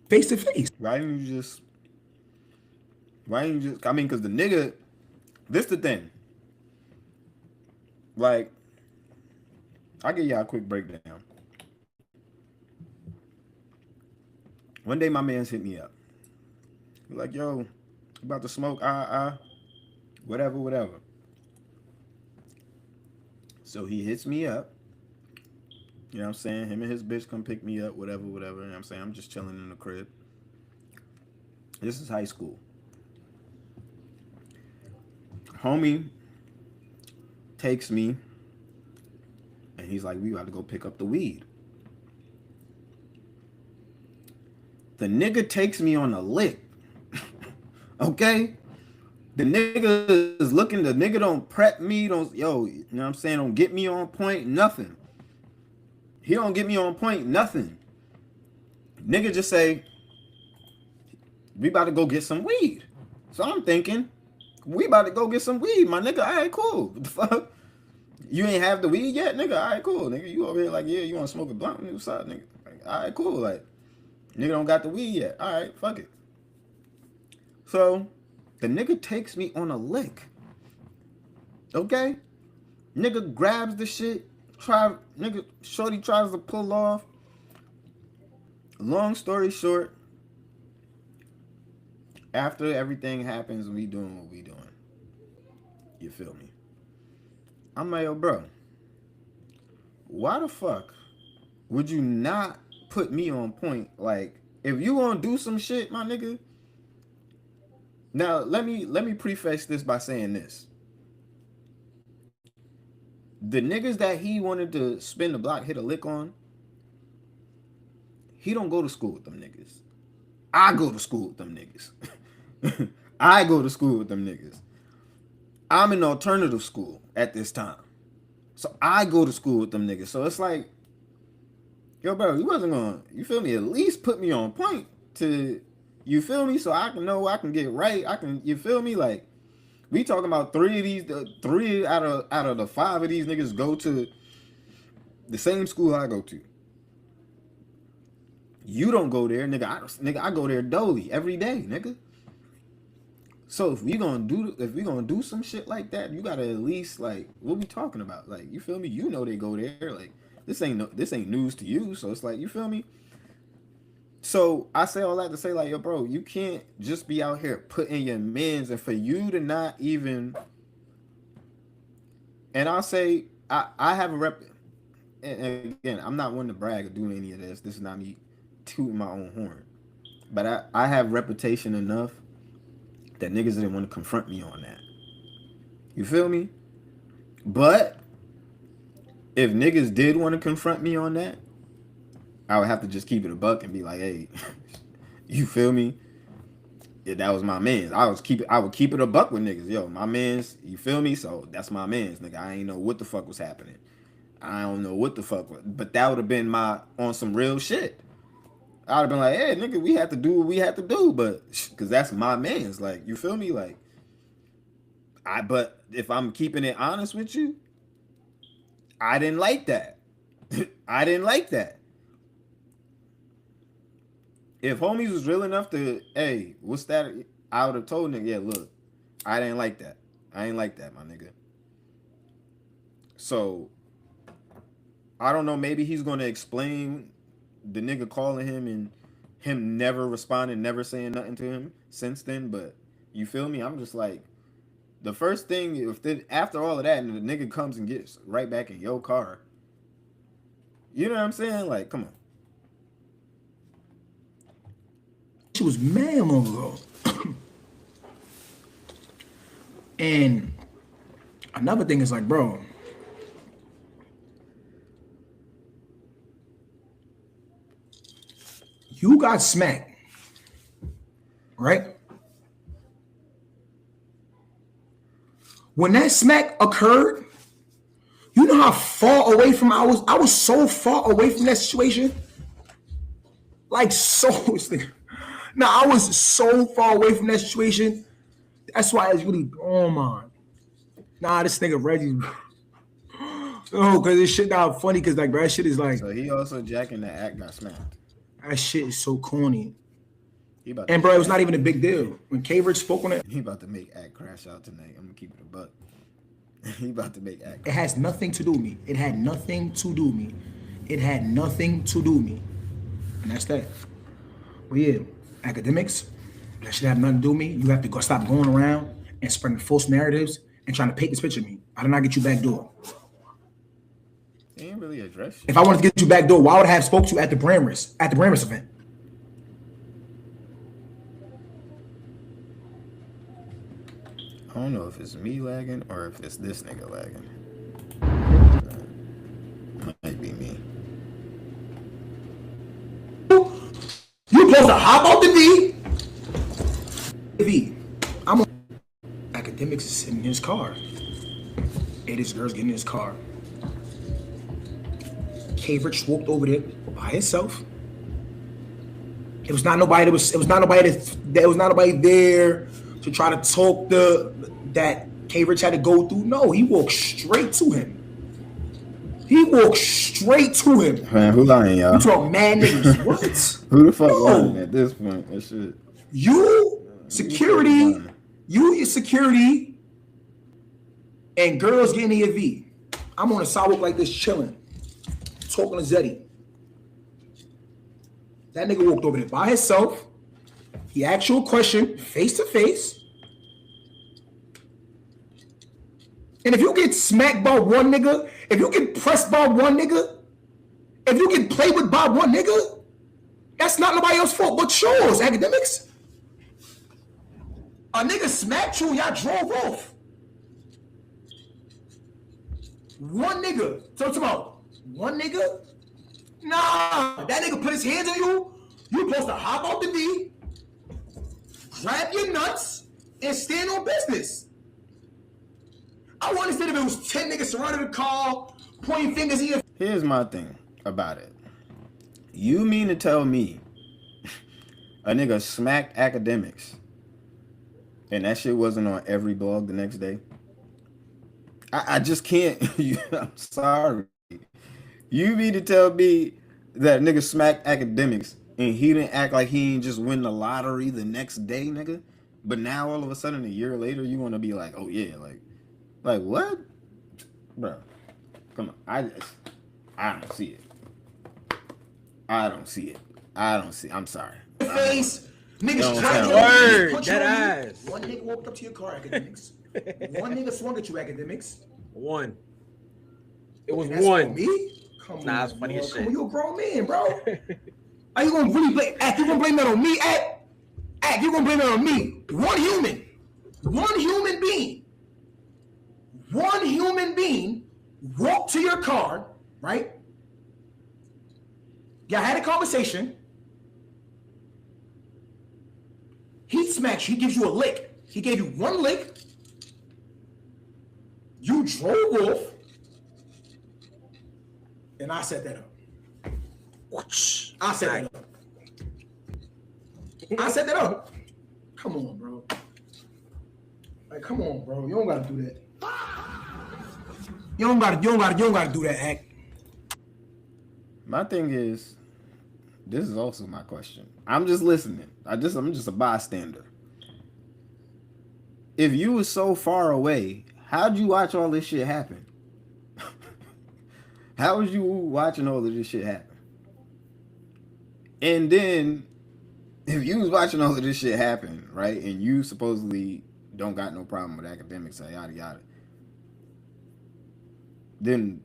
Face to face. Why didn't you just? I mean, because the nigga, this the thing. Like, I'll give y'all a quick breakdown. One day my man's hit me up. He's like, yo, you about to smoke? Whatever. So he hits me up. You know what I'm saying? Him and his bitch come pick me up, whatever. You know what I'm saying? I'm just chilling in the crib. This is high school. Homie takes me and he's like, we got to go pick up the weed. The nigga takes me on a lick. Okay? The nigga is looking, the nigga don't prep me, you know what I'm saying? Don't get me on point, nothing. He don't get me on point, nothing. Nigga just say, we about to go get some weed. So I'm thinking, we about to go get some weed, my nigga. All right, cool. What the fuck? You ain't have the weed yet, nigga? All right, cool. Nigga, you over here like, yeah, you want to smoke a blunt? What's up, nigga? Like, all right, cool. Like, nigga don't got the weed yet. All right, fuck it. So, the nigga takes me on a lick. Okay? Nigga grabs the shit. Shorty tries to pull off. Long story short, after everything happens, we doing what we doing. You feel me? I'm like, yo, bro, why the fuck would you not put me on point? Like, if you gonna do some shit, my nigga. Now, let me preface this by saying this. The niggas that he wanted to spin the block, hit a lick on, he don't go to school with them niggas. I go to school with them niggas. I go to school with them niggas. I'm in alternative school at this time. So I go to school with them niggas. So it's like, yo, bro, you wasn't gonna, you feel me, at least put me on point to, you feel me, so I can know I can get right. I can, you feel me? Like, we talking about three out of the 5 of these niggas go to the same school I go to. You don't go there, nigga. I go there dolly every day, nigga. So if we gonna do some shit like that, you gotta at least, like, what we talking about? Like, you feel me? You know they go there. Like, this ain't news to you. So it's like, you feel me? So I say all that to say, like, yo, bro, you can't just be out here putting your mans, and for you to not even. And I'll say I have a rep. And again, I'm not one to brag or do any of this. This is not me tooting my own horn. But I have reputation enough that niggas didn't want to confront me on that. You feel me? But if niggas did want to confront me on that, I would have to just keep it a buck and be like, hey, you feel me? Yeah, that was my mans. I would keep it a buck with niggas. Yo, my mans, you feel me? So that's my mans, nigga. I ain't know what the fuck was happening. I don't know what the fuck was, but that would have been on some real shit. I'd have been like, hey, nigga, we had to do what we had to do, but because that's my man's, like, you feel me? Like, but if I'm keeping it honest with you, I didn't like that. I didn't like that. If homies was real enough to, hey, what's that? I would have told nigga, yeah, look, I didn't like that. I ain't like that, my nigga. So, I don't know, maybe he's going to explain the nigga calling him and him never responding, never saying nothing to him since then, but you feel me? I'm just like, the first thing, after all of that, and the nigga comes and gets right back in your car, you know what I'm saying? Like, come on. She was mad long ago. And another thing is like, bro, You got smacked, right? When that smack occurred, you know how far away from I was. I was so far away from that situation, like so. No, I was so far away from that situation. That's why it's really oh man. Nah, this nigga Reggie. Oh, because this shit not funny. Because like, bro, that shit is like So he also jacking the act got smacked. that shit is so corny. He about to And bro, make it was not act. even a big deal when K Rich spoke on it. He about to make act crash out tonight. I'm gonna keep it a buck. He about to make act. It has nothing to do with me. It had nothing to do with me. It had nothing to do with me, and that's that. But yeah, academics, that should have nothing to do with me. You have to go stop going around and spreading false narratives and trying to paint this picture of me. I did not get you back door. He ain't really addressed you. If I wanted to get you back door, why would I have spoke to you at the Bramers event? I don't know if it's me lagging or if it's this nigga lagging. Might be me. You supposed to hop out the V. I'm on academics is sitting in his car. Hey, this girl's getting in his car. K Rich walked over there by himself. It was not nobody there to try to talk that K Rich had to go through. No, he walked straight to him. Man, who lying, y'all? You talk mad niggas. What? Who the fuck lying at this point? That shit. You security, your security, and girls getting in your V. I'm on a sidewalk like this chilling, talking to Zeddy. That nigga walked over there by himself. He asked you a question face to face. And if you get smacked by one nigga, if you get pressed by one nigga, if you get played with by one nigga, that's not nobody else's fault but yours, academics. A nigga smacked you and y'all drove off. One nigga. So tomorrow, one nigga? Nah, that nigga put his hands on you. You supposed to hop out the V, grab your nuts, and stand on business. I want to say if it was 10 niggas surrounding the car, pointing fingers in your... Here's my thing about it. You mean to tell me a nigga smacked academics and that shit wasn't on every blog the next day? I just can't. I'm sorry. You mean to tell me that nigga smacked academics and he didn't act like he ain't just win the lottery the next day, nigga? But now all of a sudden a year later you want to be like, oh yeah, like what? Bro, come on. I don't see it. I'm sorry. Face, niggas Word, that ass. One nigga walked up to your car, academics. One nigga swung at you, academics. One. It was That's one. Me? Come Nah, on, it's funny bro. as shit. Come on, you a grown man, bro. Are you gonna really blame? Act, you gonna blame that on me? Act, you gonna blame that on me? One human being walked to your car, right? Y'all had a conversation. He smacks you. He gives you a lick. He gave you one lick. You drove off. And I set that up. I set that up. Come on, bro. Like, come on, bro. You don't gotta do that. You don't gotta do that, act. My thing is, this is also my question. I'm just listening. I'm just a bystander. If you was so far away, how'd you watch all this shit happen? How was you watching all of this shit happen? And then, if you was watching all of this shit happen, right, and you supposedly don't got no problem with academics, yada yada, then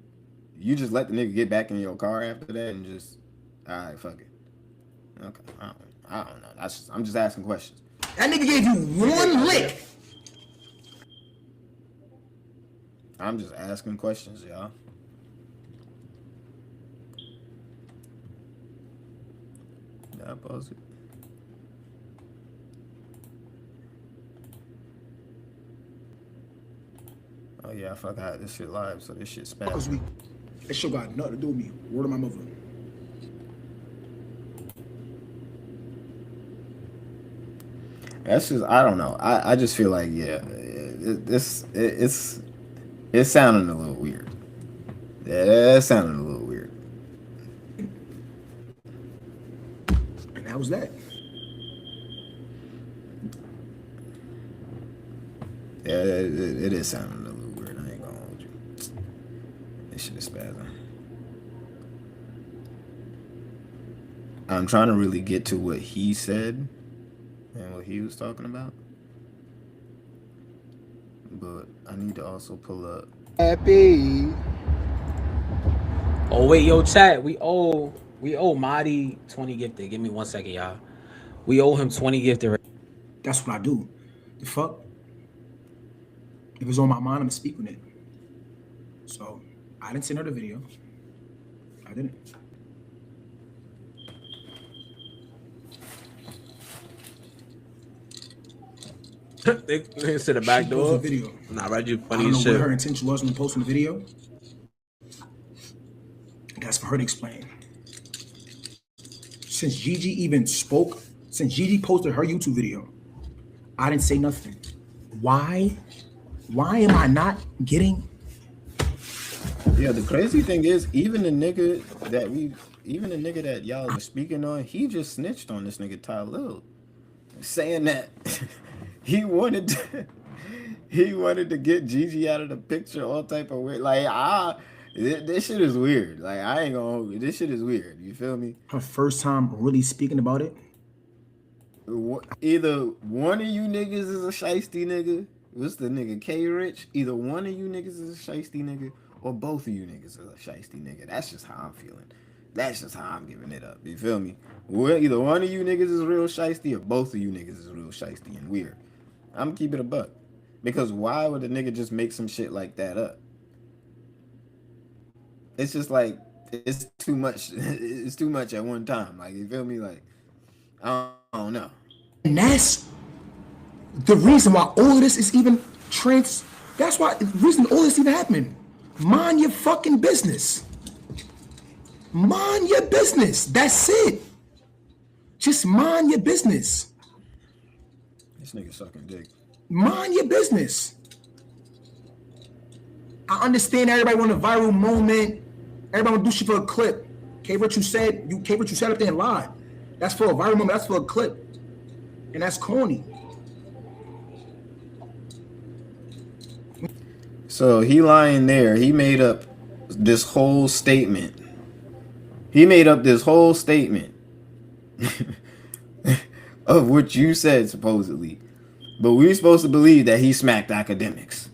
you just let the nigga get back in your car after that and just, all right, fuck it. Okay, I don't know. I'm just asking questions. That nigga gave you one lick. I'm just asking questions, y'all. I pause it? Oh yeah, I forgot this shit live, so this shit Because spazzing. that shit got nothing to do with me. Word of my mother. That's just I don't know. I just feel like yeah, it's sounding a little weird. Yeah, it's sounding a little weird. And that was that. Yeah, it is sounding a little weird. I ain't gonna hold you. This shit is spazzing. I'm trying to really get to what he said and what he was talking about, but I need to also pull up. Happy. Oh wait, yo, chat. We owe Marty 20 gifted. Give me 1 second, y'all. We owe him 20 gifted. That's what I do. The fuck? If it's on my mind, I'm gonna speak on it. So I didn't send her the video. I didn't. They said the back She posted door. the video. Nah, Reggie, I funny don't know as what shit. her intention was when posting the video. That's for her to explain. Since Gigi even spoke, since Gigi posted her YouTube video, I didn't say nothing. Why? Why am I not getting? Yeah, the crazy thing is, even the nigga that y'all was speaking on, he just snitched on this nigga Ty Lil, saying that he wanted to, he wanted to get Gigi out of the picture, all type of weird. Like this shit is weird. Like I ain't gonna hold you. This shit is weird. You feel me? Her first time really speaking about it. Either one of you niggas is a shiesty nigga. What's the nigga K Rich? Either one of you niggas is a shiesty nigga, or both of you niggas is a shiesty nigga. That's just how I'm feeling. That's just how I'm giving it up. You feel me? Well, either one of you niggas is real shiesty, or both of you niggas is real shiesty and weird. I'm keeping it a buck. Because why would a nigga just make some shit like that up? It's just like it's too much. It's too much at one time. Like you feel me? Like I don't know. And that's the reason why all of this is even trans. That's why the reason all this even happened. Mind your fucking business. Mind your business. That's it. Just mind your business. This nigga sucking dick. Mind your business. I understand everybody want a viral moment. Everybody want to do shit for a clip. K. What you said, what you said up there and lied. That's for a viral moment. That's for a clip. And that's corny. So he lying there. He made up this whole statement. He made up this whole statement of what you said supposedly. But we're supposed to believe that he smacked academics.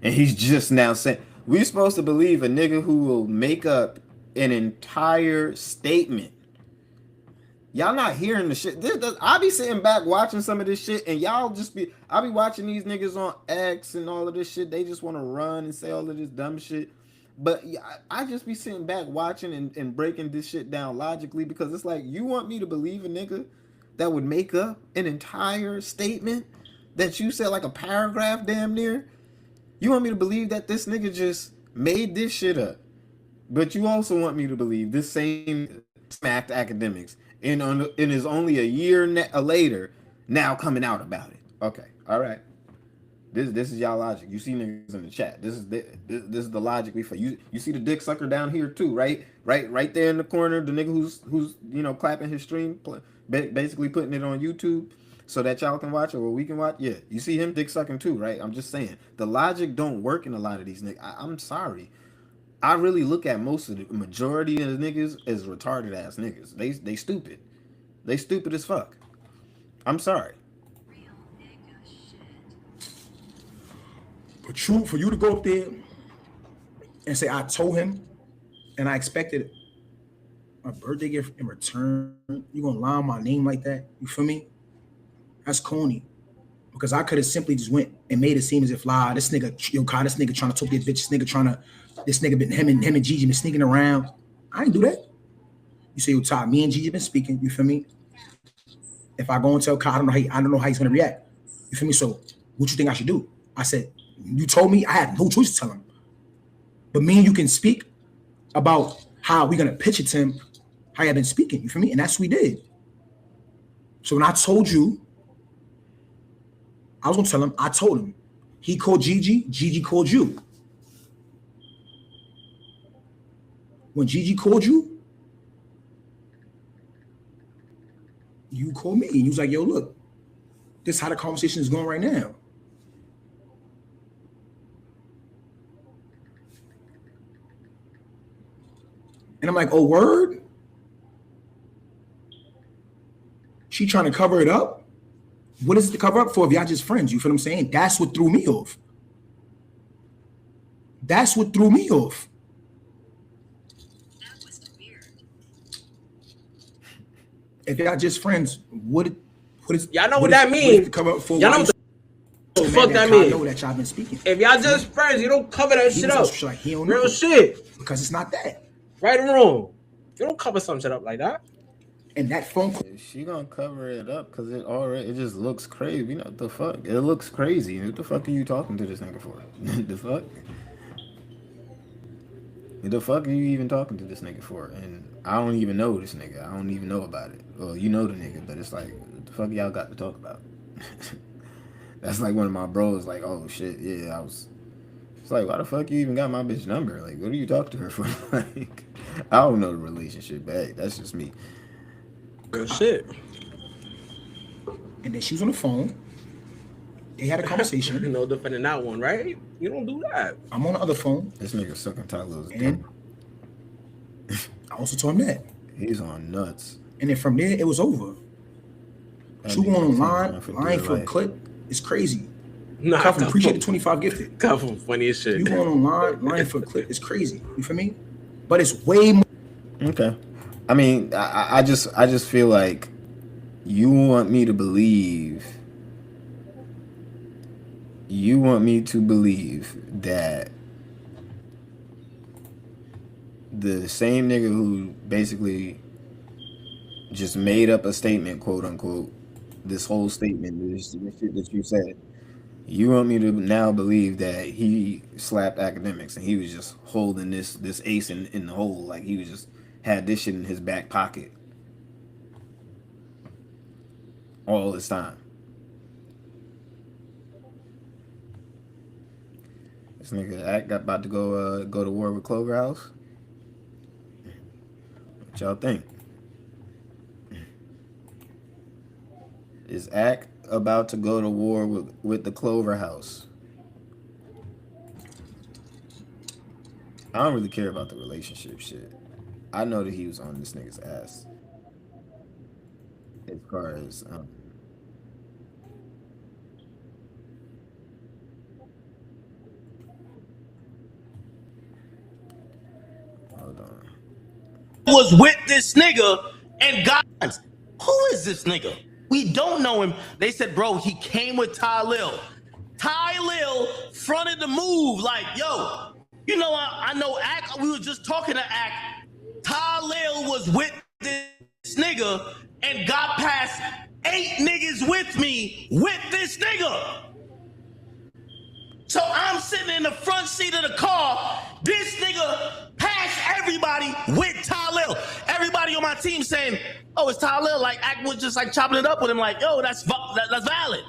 And he's just now saying we're supposed to believe a nigga who will make up an entire statement. Y'all not hearing the shit. I be sitting back watching some of this shit, and y'all just be. I be watching these niggas on X and all of this shit. They just want to run and say all of this dumb shit. But I just be sitting back watching and breaking this shit down logically because it's like you want me to believe a nigga that would make up an entire statement that you said like a paragraph damn near. You want me to believe that this nigga just made this shit up, but you also want me to believe this same smacked academics and is only a year later now coming out about it. Okay, all right. This is y'all logic. You see niggas in the chat. This is the logic we for you. You see the dick sucker down here too, right? Right there in the corner. The nigga who's clapping his stream, basically putting it on YouTube so that y'all can watch it or we can watch. Yeah, you see him dick sucking too, right? I'm just saying the logic don't work in a lot of these niggas. I'm sorry. I really look at most of the majority of the niggas as retarded ass niggas. They stupid. They stupid as fuck. I'm sorry. But for you to go up there and say, I told him and I expected a birthday gift in return, you gonna lie on my name like that? You feel me? That's corny. Because I could have simply just went and made it seem as if, this nigga trying to talk this bitch, this nigga been him and Gigi been sneaking around. I ain't do that. You say, Ty, me and Gigi been speaking, you feel me? if I go and tell Kai, I don't know how he's gonna react. You feel me? So what you think I should do? I said, you told me I had no choice to tell him. But me and you can speak about how we're gonna pitch it to him, how you been speaking, you feel me? And that's what we did. So when I told you, I was gonna tell him, I told him. He called Gigi, Gigi called you. When Gigi called you, you called me and you was like, yo, look, this is how the conversation is going right now. And I'm like, oh, word? She trying to cover it up? What is it to cover up for if y'all just friends? You feel what I'm saying? That's what threw me off. That's what threw me off. That was weird. If y'all just friends, what is y'all know what that means? To cover up for y'all know what the fuck that means? I know that y'all been speaking. If y'all just friends, you don't cover that shit up. Like, he don't Real know. shit. Because it's not that. Right or wrong? You don't cover some shit up like that. And that phone call. She gonna cover it up because it just looks crazy. You know what the fuck? It looks crazy. What the fuck are you talking to this nigga for? The fuck? What the fuck are you even talking to this nigga for? And I don't even know this nigga. I don't even know about it. Well, you know the nigga, but it's like, what the fuck y'all got to talk about? That's like one of my bros, like, oh shit, yeah, it's like, why the fuck you even got my bitch number? Like, what are you talking to her for? Like, I don't know the relationship, but hey, that's just me. Real shit. And then she was on the phone. They had a conversation. No defending that one, right? You don't do that. I'm on the other phone. This nigga sucking Tyler's dick. And I also told him that. He's on nuts. And then from there, it was over. She going online, lying for a clip. It's crazy. Nah, Cuffin, appreciate the 25 gifted. Cuffin, funny as shit. You going online, lying for a clip. It's crazy. You feel me? But it's way more. Okay. I mean, I just feel like you want me to believe that the same nigga who basically just made up a statement, quote unquote, this whole statement, this shit that you said, you want me to now believe that he slapped academics and he was just holding this ace in the hole, like he was just had this shit in his back pocket all this time. This nigga Act about to go to war with Cloverhouse. What y'all think? Is Act about to go to war with the Cloverhouse? I don't really care about the relationship shit. I know that he was on this nigga's ass. As far as hold on. Was with this nigga and got. Who is this nigga? We don't know him. They said, bro, he came with Ty Lil. Ty Lil fronted the move like, yo, you know, I know Act. We were just talking to Act. Ty Lil was with this nigga and got past 8 niggas with me with this nigga. So I'm sitting in the front seat of the car. This nigga passed everybody with Ty Lil. Everybody on my team saying, oh, it's Ty Lil. Like, Act was just like chopping it up with him like, yo, that's valid.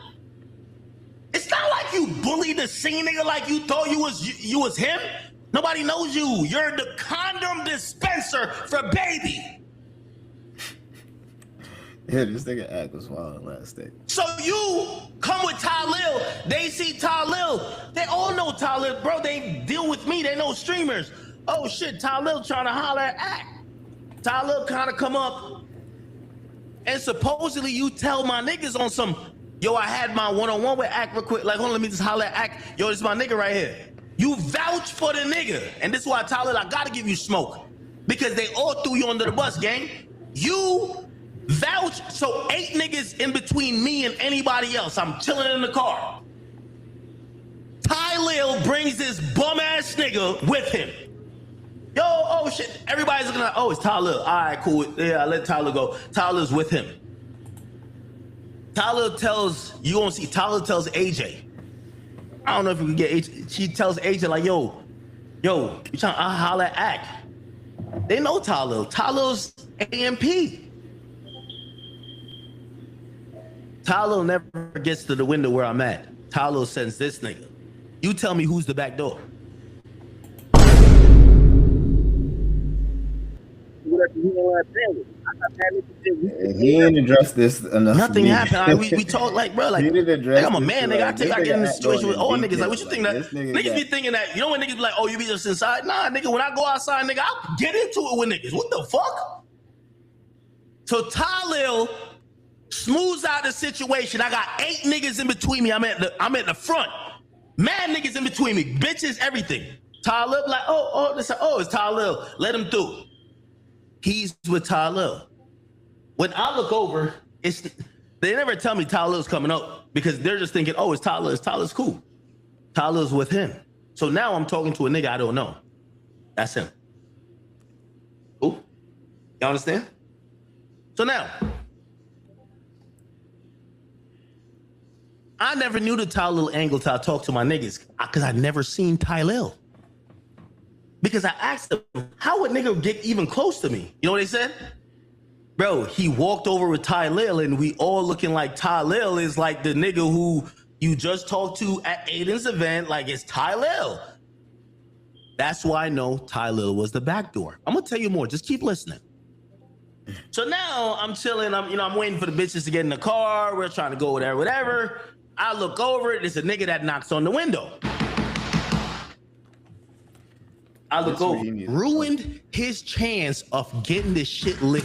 It's not like you bullied the singing nigga like you thought you was him. Nobody knows you. You're the condom dispenser for baby. Yeah, this nigga Act was wild last day. So you come with Ty Lil. They see Ty Lil. They all know Ty Lil, bro. They deal with me. They know streamers. Oh shit, Ty Lil trying to holler at Act. Ty Lil kind of come up, and supposedly you tell my niggas on some, yo, I had my one-on-one with Act real quick. Like, hold on, let me just holler at Act. Yo, this is my nigga right here. You vouch for the nigga. And this is why, Ty Lil, I gotta give you smoke. Because they all threw you under the bus, gang. You vouch, so 8 niggas in between me and anybody else. I'm chilling in the car. Ty Lil brings this bum-ass nigga with him. Yo, oh shit, everybody's looking like, oh, it's Ty Lil. All right, cool. Yeah, I let Ty Lil go. Ty Lil's with him. Tyler tells AJ. I don't know if we can get AJ. She tells AJ like, yo, you trying to holler at Ack. They know Tyler. Tyler's AMP. Tyler never gets to the window where I'm at. Tyler sends this nigga. You tell me who's the back door. He didn't address this enough. Nothing happened. We talk like, bro, like, like I'm a man, nigga. I get in this situation with all niggas. Like, what you think that niggas be thinking that? You know when niggas be like, oh, you be just inside? Nah, nigga. When I go outside, nigga, I'll get into it with niggas. What the fuck? So Tyler smooths out the situation. I got 8 niggas in between me. I'm at the front. Mad niggas in between me. Bitches, everything. Tyler like, it's Tyler. Let him through. He's with Tyler. When I look over, they never tell me Tyler's coming up because they're just thinking, oh, it's Tyler. Tyler's cool. Tyler's with him. So now I'm talking to a nigga I don't know. That's him. Cool? You understand? So now, I never knew the Tyler angle till I talked to my niggas because I never seen Tyler. Because I asked them, how would nigga get even close to me? You know what they said? Bro, he walked over with Tyler and we all looking like Tyler is like the nigga who you just talked to at Aiden's event, like it's Tyler. That's why I know Tyler was the back door. I'm gonna tell you more, just keep listening. So now I'm chilling, I'm waiting for the bitches to get in the car, we're trying to go there, whatever. I look over, there's a nigga that knocks on the window. I look over, ruined his chance of getting this shit lit.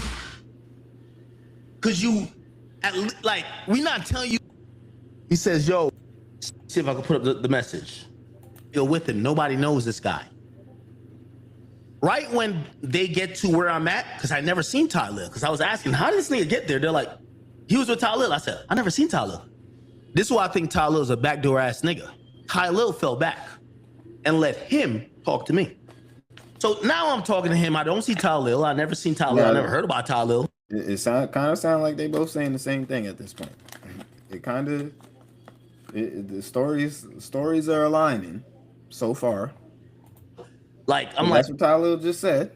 Cause we not telling you. He says, yo, see if I can put up the message. You're with him, nobody knows this guy. Right when they get to where I'm at, because I never seen Tyler, because I was asking, how did this nigga get there? They're like, he was with Tyler. I said, I never seen Tyler. This is why I think Tyler is a backdoor ass nigga. Tyler fell back and let him talk to me. So now I'm talking to him. I don't see Tyler. I never seen Tyler. I never heard about Tyler. It kind of sound like they both saying the same thing at this point. The stories are aligning so far. Like that's what Tyler just said.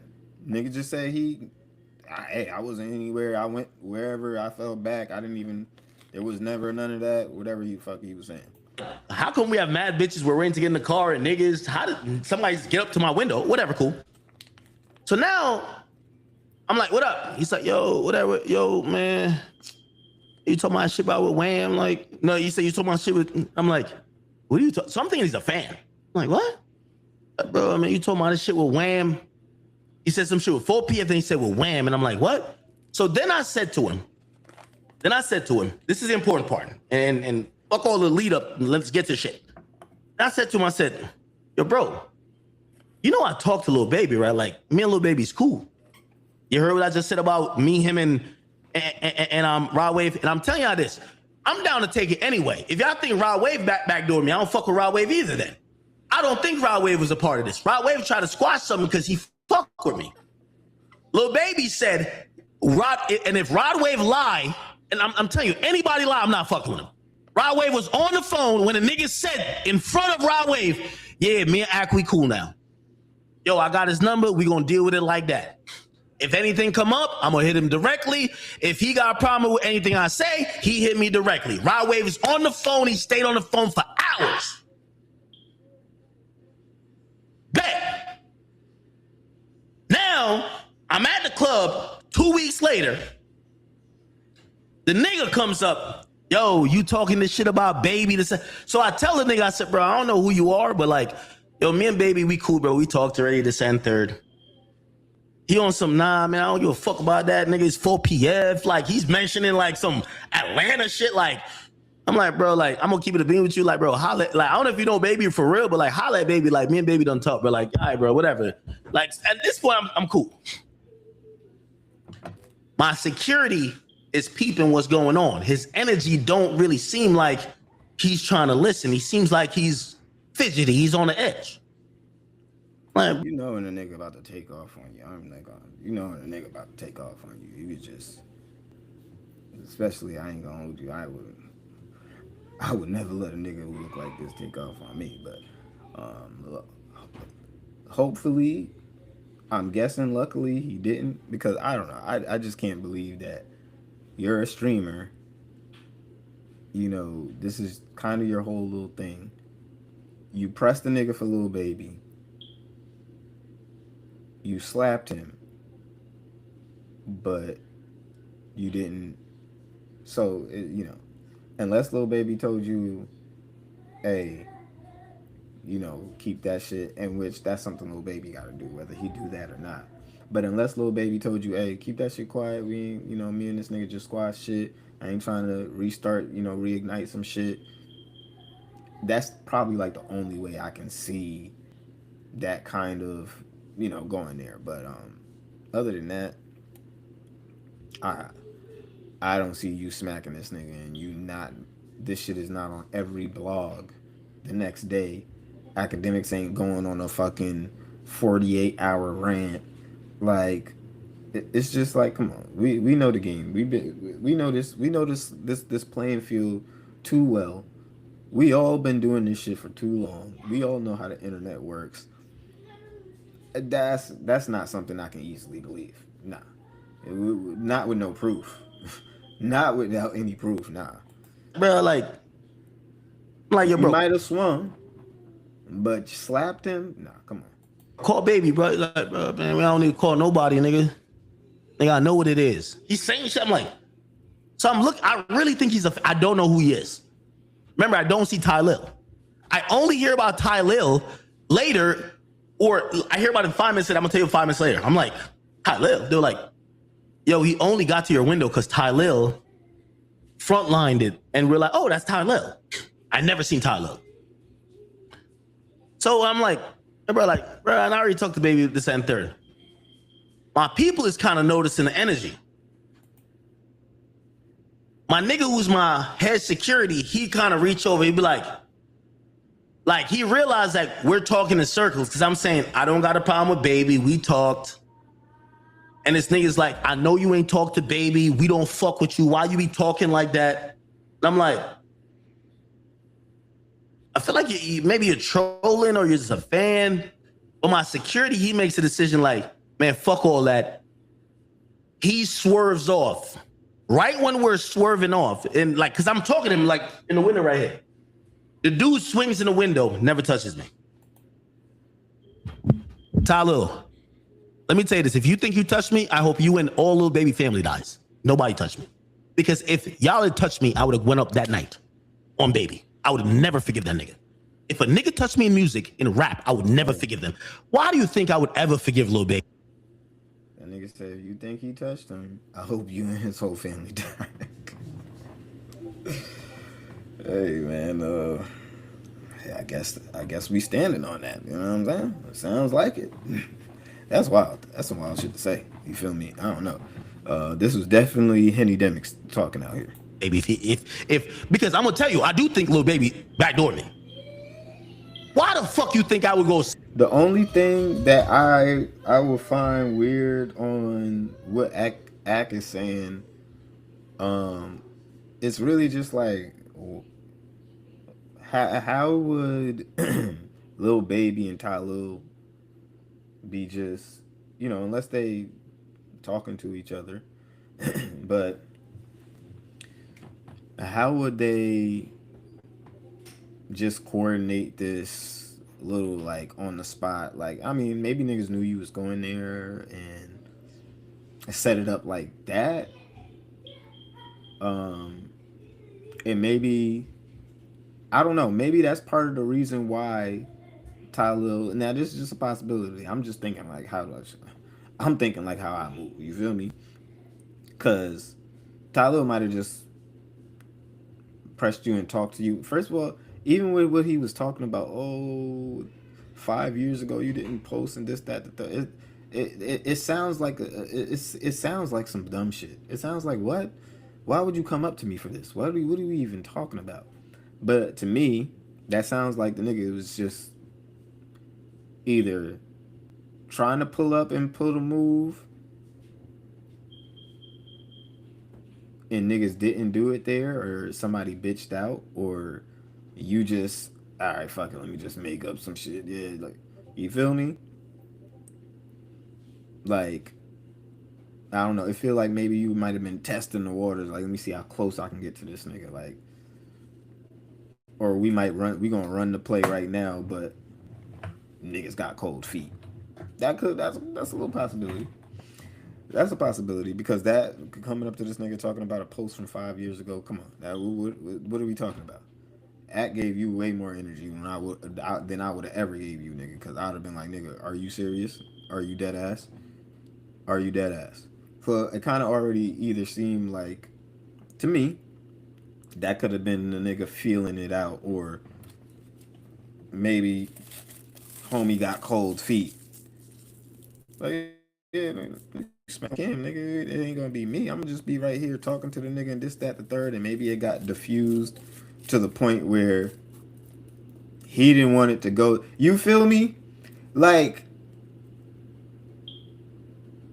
Nigga just said I wasn't anywhere. I went wherever I fell back. There was never none of that. Whatever he was saying. How come we have mad bitches we're waiting to get in the car and niggas? How did somebody get up to my window? Whatever, cool. So now I'm like, what up? He's like, yo, whatever, yo, man. You talking about shit about with Wham? Like, no, you said you talking about shit with. I'm like, what are you talking? So I'm thinking he's a fan. I'm like, what? Bro, I mean, you talking about this shit with Wham? He said some shit with 4PF, then he said with Wham, and I'm like, what? So then I said to him, this is the important part, and fuck all the lead up, let's get to shit. And I said to him, I said, yo, bro, you know I talked to Lil Baby, right? Like, me and Lil Baby's cool. You heard what I just said about me, him, and Rod Wave? And I'm telling y'all this, I'm down to take it anyway. If y'all think Rod Wave backdoor me, I don't fuck with Rod Wave either then. I don't think Rod Wave was a part of this. Rod Wave tried to squash something because he fucked with me. Lil Baby said, and if Rod Wave lie, and I'm telling you, anybody lie, I'm not fucking with him. Rod Wave was on the phone when a nigga said in front of Rod Wave, yeah, me and Ack, we cool now. Yo, I got his number. We gonna deal with it like that. If anything come up, I'm gonna hit him directly. If he got a problem with anything I say, he hit me directly. Rod Wave is on the phone. He stayed on the phone for hours. Bet. Now, I'm at the club 2 weeks later. The nigga comes up, yo, you talking this shit about Baby? So I tell the nigga, I said, bro, I don't know who you are, but like, yo, me and Baby, we cool, bro. We talked already this and third. He on some, nah, man, I don't give a fuck about that. Nigga, it's 4PF. Like, he's mentioning like some Atlanta shit. Like, I'm like, bro, like, I'm gonna keep it a bean with you. Like, bro, holla, like, I don't know if you know Baby for real, but like, holla at Baby. Like, me and Baby done talk, bro. Like, all right, bro, whatever. Like, at this point, I'm cool. My security is peeping what's going on. His energy don't really seem like he's trying to listen. He seems like he's fidgety. He's on the edge. Like, you know when a nigga about to take off on you. You know when a nigga about to take off on you. You just especially I ain't gonna hold you. I would never let a nigga who look like this take off on me. But look, hopefully, I'm guessing. Luckily, he didn't because I don't know. I just can't believe that you're a streamer. You know, this is kind of your whole little thing. You pressed the nigga for Lil Baby. You slapped him, but you didn't. So you know, unless Lil Baby told you, "Hey, you know, keep that shit," in which that's something Lil Baby got to do, whether he do that or not. But unless Lil Baby told you, "Hey, keep that shit quiet," we, ain't, you know, me and this nigga just squash shit. I ain't trying to restart, you know, reignite some shit. That's probably like the only way I can see that kind of, you know, going there. But other than that, I I don't see you smacking this nigga and you not. This shit is not on every blog the next day. Academics ain't going on a fucking 48-hour rant. Like it's just like, come on, we know the game. We know this playing field too well. We all been doing this shit for too long. We all know how the internet works. That's not something I can easily believe. Nah, not with no proof. Not without any proof. Nah, Bro, like yo, you bro, might have swung, but you slapped him. Nah, come on. call baby, bro. Like, bro, man, we don't need to call nobody, nigga. Nigga, I know what it is. He's saying shit. I'm like, so I really think I don't know who he is. Remember, I don't see Ty Lil. I only hear about Ty Lil later, or I hear about it in 5 minutes, and I'm gonna tell you 5 minutes later. I'm like, Ty Lil. They're like, yo, he only got to your window because Ty Lil frontlined it, and we're like, oh, that's Ty Lil. I never seen Ty Lil. So I'm like, bro, and I already talked to baby this and third. My people is kind of noticing the energy. My nigga who's my head security, he kind of reach over, he'd be like he realized that we're talking in circles because I'm saying, I don't got a problem with baby. We talked. And this nigga's like, I know you ain't talked to baby. We don't fuck with you. Why you be talking like that? And I'm like, I feel like maybe you're trolling or you're just a fan. But my security, he makes a decision like, man, fuck all that. He swerves off. Right when we're swerving off. And like, cause I'm talking to him like in the window right here. The dude swings in the window, never touches me. Tyler, let me tell you this. If you think you touched me, I hope you and all Lil Baby family dies. Nobody touched me. Because if y'all had touched me, I would have went up that night on baby. I would have never forgive that nigga. If a nigga touched me in music, in rap, I would never forgive them. Why do you think I would ever forgive Lil Baby? That nigga said, if you think he touched him, I hope you and his whole family die. Hey man, I guess we standing on that. You know what I'm saying? It sounds like it. That's wild. That's some wild shit to say. You feel me? I don't know. This was definitely Henny Demics talking out here. Baby, if because I'm gonna tell you, I do think Lil Baby backdoored me. Why the fuck you think I would go? The only thing that I will find weird on what Ak is saying, it's really just like, how would Lil Baby and Ty Lil be just, you know, unless they talking to each other, but how would they just coordinate this little like on the spot? Like, I mean, maybe niggas knew you was going there and set it up like that. And maybe, I don't know, maybe that's part of the reason why Ty Lil, now this is just a possibility. I'm just thinking like I'm thinking like how I move, you feel me? Cause Ty Lil might have just pressed you and talked to you. First of all, even with what he was talking about, 5 years ago you didn't post and this, that, the third. It sounds like it sounds like some dumb shit. It sounds like, what? Why would you come up to me for this? What are we even talking about? But to me, that sounds like the nigga was just either trying to pull up and pull the move, and niggas didn't do it there, or somebody bitched out, or you just, all right, fuck it, let me just make up some shit. Yeah, like, you feel me? Like, I don't know. It feel like maybe you might have been testing the waters. Like, let me see how close I can get to this nigga. Like, or we might run. We gonna run the play right now, but niggas got cold feet. That's a little possibility. That's a possibility because that coming up to this nigga talking about a post from 5 years ago. Come on, that what are we talking about? Act gave you way more energy than I would have ever gave you, nigga. Because I'd have been like, nigga, are you serious? Are you dead ass? Are you dead ass? So it kind of already either seemed like to me that could have been the nigga feeling it out, or maybe homie got cold feet. Like, yeah, man, smack him, nigga. It ain't gonna be me. I'm gonna just be right here talking to the nigga and this, that, the third, and maybe it got diffused to the point where he didn't want it to go. You feel me? Like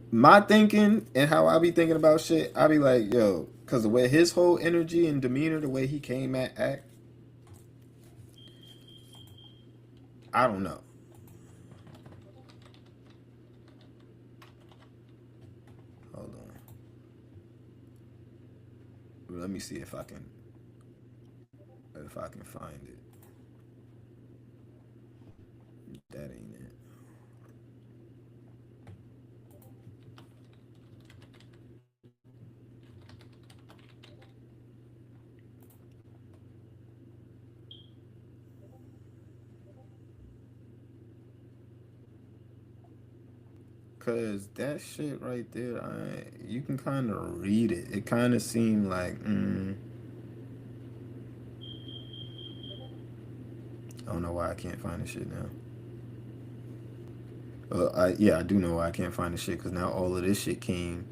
my thinking and how I be thinking about shit, I be like, yo, because the way his whole energy and demeanor, the way he came at act, I don't know. Hold on. Let me see if I can find it. That ain't it. Cause that shit right there, you can kind of read it. It kind of seemed like, I don't know why I can't find the shit now. Yeah, I do know why I can't find the shit. Cause now all of this shit came,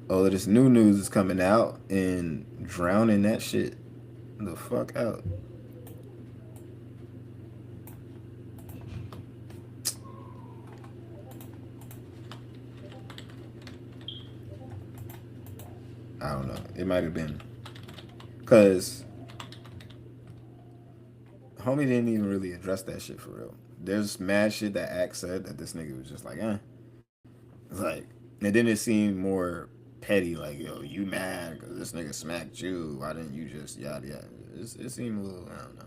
all of this new news is coming out and drowning that shit the fuck out. I don't know. It might have been, cause homie didn't even really address that shit for real. There's mad shit that Axe said that this nigga was just like, eh. It's like, and then it seemed more petty, like, yo, you mad because this nigga smacked you. Why didn't you just yada yada? It seemed a little, I don't know.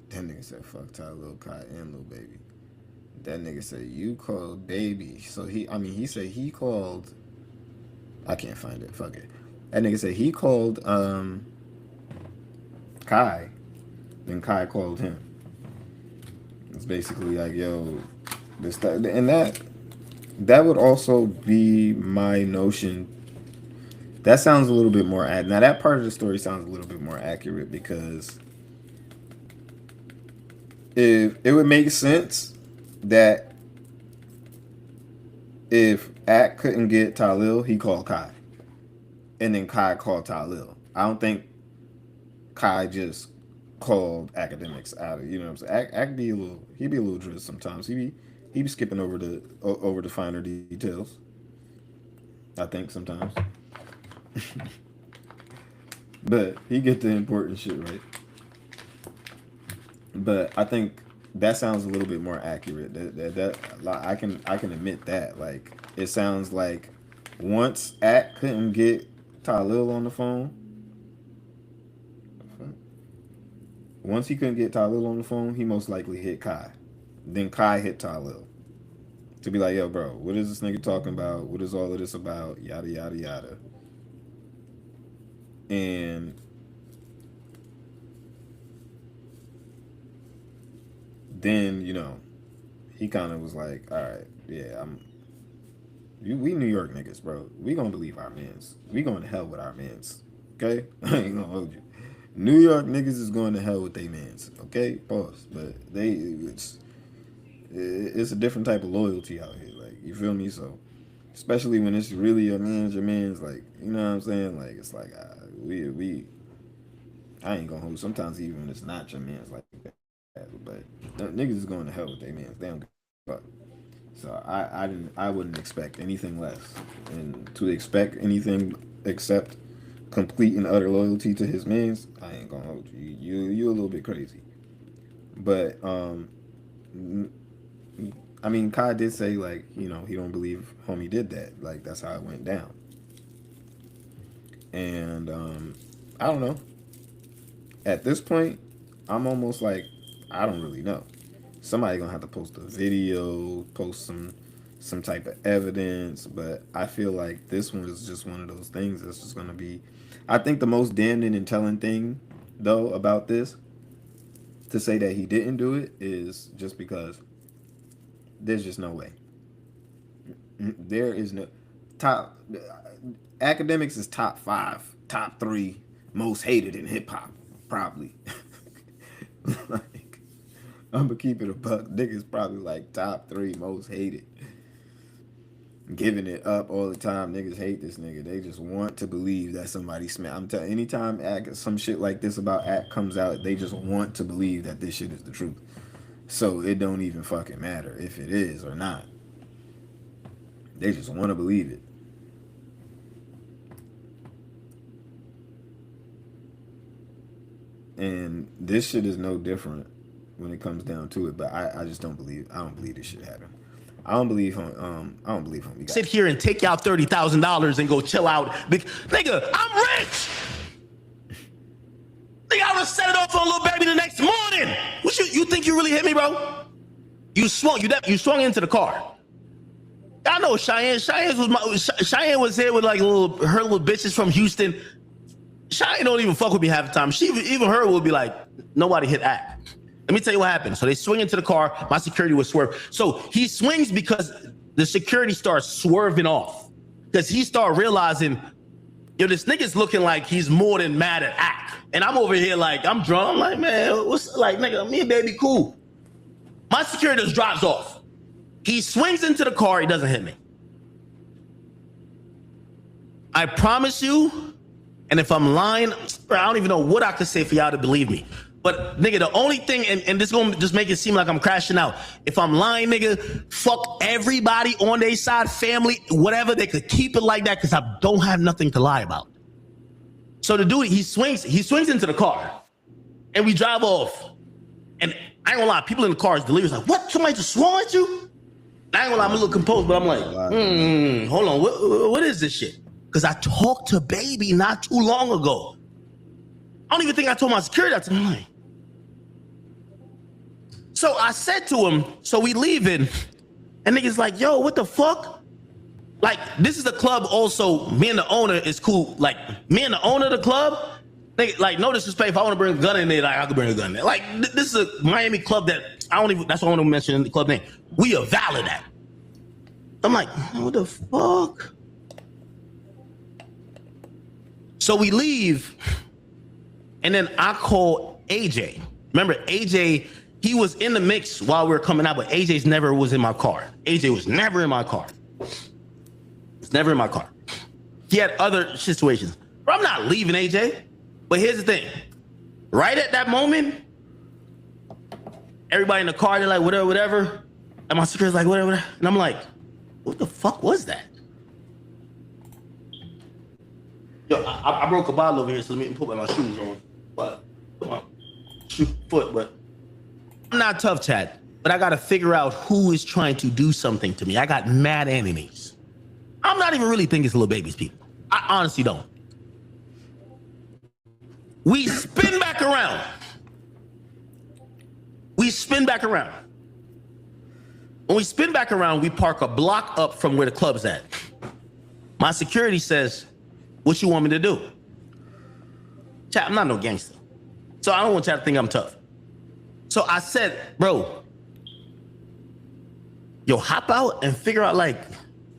That nigga said, fuck Ty, Lil Kai, and Lil Baby. That nigga said, you called Baby. So he said he called, I can't find it, fuck it. That nigga said he called Kai, then Kai called him. It's basically like, yo, this, that, and that would also be my notion. That sounds a little bit more now that part of the story sounds a little bit more accurate because if it would make sense that if Act couldn't get Talil, he called Kai, and then Kai called Talil. I don't think Kai just called academics out of, you know what I'm saying. Act be a little, he be a little drizzle sometimes. He be skipping over the finer details. I think sometimes, but he get the important shit right. But I think that sounds a little bit more accurate. Like, I can admit that. Like it sounds like once Act couldn't get Talil on the phone, once he couldn't get Talil on the phone, he most likely hit Kai. Then Kai hit Talil to be like, yo, bro, what is this nigga talking about? What is all of this about? Yada yada yada. And then he kind of was like, all right, yeah, we New York niggas, bro. We gonna believe our mans. We going to hell with our mans. Okay, I ain't gonna hold you. New York niggas is going to hell with they mans. Okay, pause. But it's a different type of loyalty out here. Like you feel me? So especially when it's really your man's. Like you know what I'm saying? Like it's like we I ain't gonna hold. Sometimes even when it's not your man's like that. but niggas is going to hell with their mans. They don't give a fuck. So I wouldn't expect anything less, and to expect anything except complete and utter loyalty to his mans, I ain't gonna hold you. You a little bit crazy, but I mean, Kai did say like he don't believe homie did that. Like that's how it went down, and I don't know. At this point, I'm almost like I don't really know. Somebody gonna have to post a video, post some type of evidence, but I feel like this one is just one of those things that's just gonna be. I think the most damning and telling thing though about this to say that he didn't do it is just because there's just no way. There is no top academics is top 5, top 3 most hated in hip hop, probably. Like, I'm gonna keep it a buck. Niggas probably like top 3 most hated. Giving it up all the time. Niggas hate this nigga. They just want to believe that somebody I'm telling. Anytime some shit like this about Act comes out, they just want to believe that this shit is the truth. So it don't even fucking matter if it is or not. They just want to believe it. And this shit is no different when it comes down to it. But I just don't believe. I don't believe this shit happened. I don't believe him. I don't believe him. Sit here and take y'all $30,000 and go chill out. Nigga, I'm rich. Nigga, I would set it off on little baby the next morning. What you think you really hit me, bro? You swung into the car. I know Cheyenne. Cheyenne was here with like her little bitches from Houston. Cheyenne don't even fuck with me half the time. Even her would be like, nobody hit Act. Let me tell you what happened. So they swing into the car. My security was swerve. So he swings because the security starts swerving off. Because he started realizing, yo, this nigga's looking like he's more than mad at Act. And I'm over here like, I'm drunk. I'm like, man, what's like, nigga, me and baby cool. My security just drops off. He swings into the car. He doesn't hit me. I promise you, and if I'm lying, I don't even know what I could say for y'all to believe me. But nigga, the only thing, and this gonna just make it seem like I'm crashing out. If I'm lying, nigga, fuck everybody on their side, family, whatever. They could keep it like that because I don't have nothing to lie about. So the dude, he swings into the car, and we drive off. And I ain't gonna lie, people in the car is delirious. Like, what? Somebody just swung at you? I ain't gonna lie, I'm a little composed, but I'm like, hold on, what is this shit? Because I talked to baby not too long ago. I don't even think I told my security that time. I'm like, so I said to him, so we leaving, and niggas like, yo, what the fuck? Like, this is the club also, me and the owner is cool. Like, me and the owner of the club, nigga, like, no disrespect, if I want to bring a gun in there, like, I could bring a gun in there. Like, this is a Miami club that that's why I want to mention the club name. We are valid at. I'm like, what the fuck? So we leave, and then I call AJ. Remember, AJ, he was in the mix while we were coming out, but AJ's never was in my car. AJ was never in my car. It's never in my car. He had other situations. Bro, I'm not leaving AJ. But here's the thing. Right at that moment, everybody in the car, they're like, whatever. And my security's like, whatever. And I'm like, what the fuck was that? Yo, I broke a bottle over here, so let me put my shoes on. But I'm not tough, Chad. But I gotta figure out who is trying to do something to me. I got mad enemies. I'm not even really thinking it's little babies, people. I honestly don't. We spin back around. When we spin back around, we park a block up from where the club's at. My security says, what you want me to do? Chat, I'm not no gangster. So I don't want y'all to think I'm tough. So I said, bro, yo, hop out and figure out like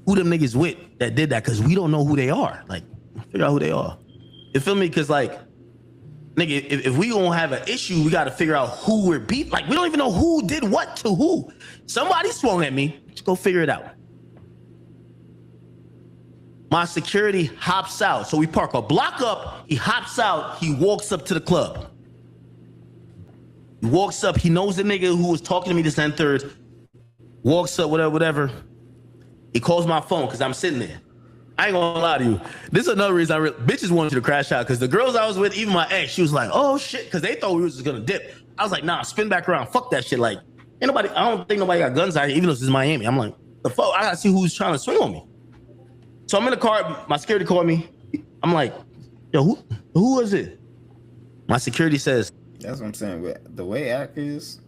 who them niggas with that did that, because we don't know who they are. Like, figure out who they are. You feel me? Because like, nigga, if we gonna have an issue, we gotta figure out who we're beat. Like, we don't even know who did what to who. Somebody swung at me. Let's go figure it out. My security hops out. So we park a block up. He hops out. He walks up to the club. He walks up. He knows the nigga who was talking to me this and third. Walks up, whatever. He calls my phone because I'm sitting there. I ain't gonna lie to you. This is another reason bitches wanted you to crash out, because the girls I was with, even my ex, she was like, oh shit, because they thought we was just gonna dip. I was like, nah, spin back around. Fuck that shit. Like, ain't nobody, I don't think nobody got guns out here, even though this is Miami. I'm like, the fuck, I gotta see who's trying to swing on me. So I'm in the car, my security called me. I'm like, yo, who was it? My security says, That's what I'm saying. The way Act is,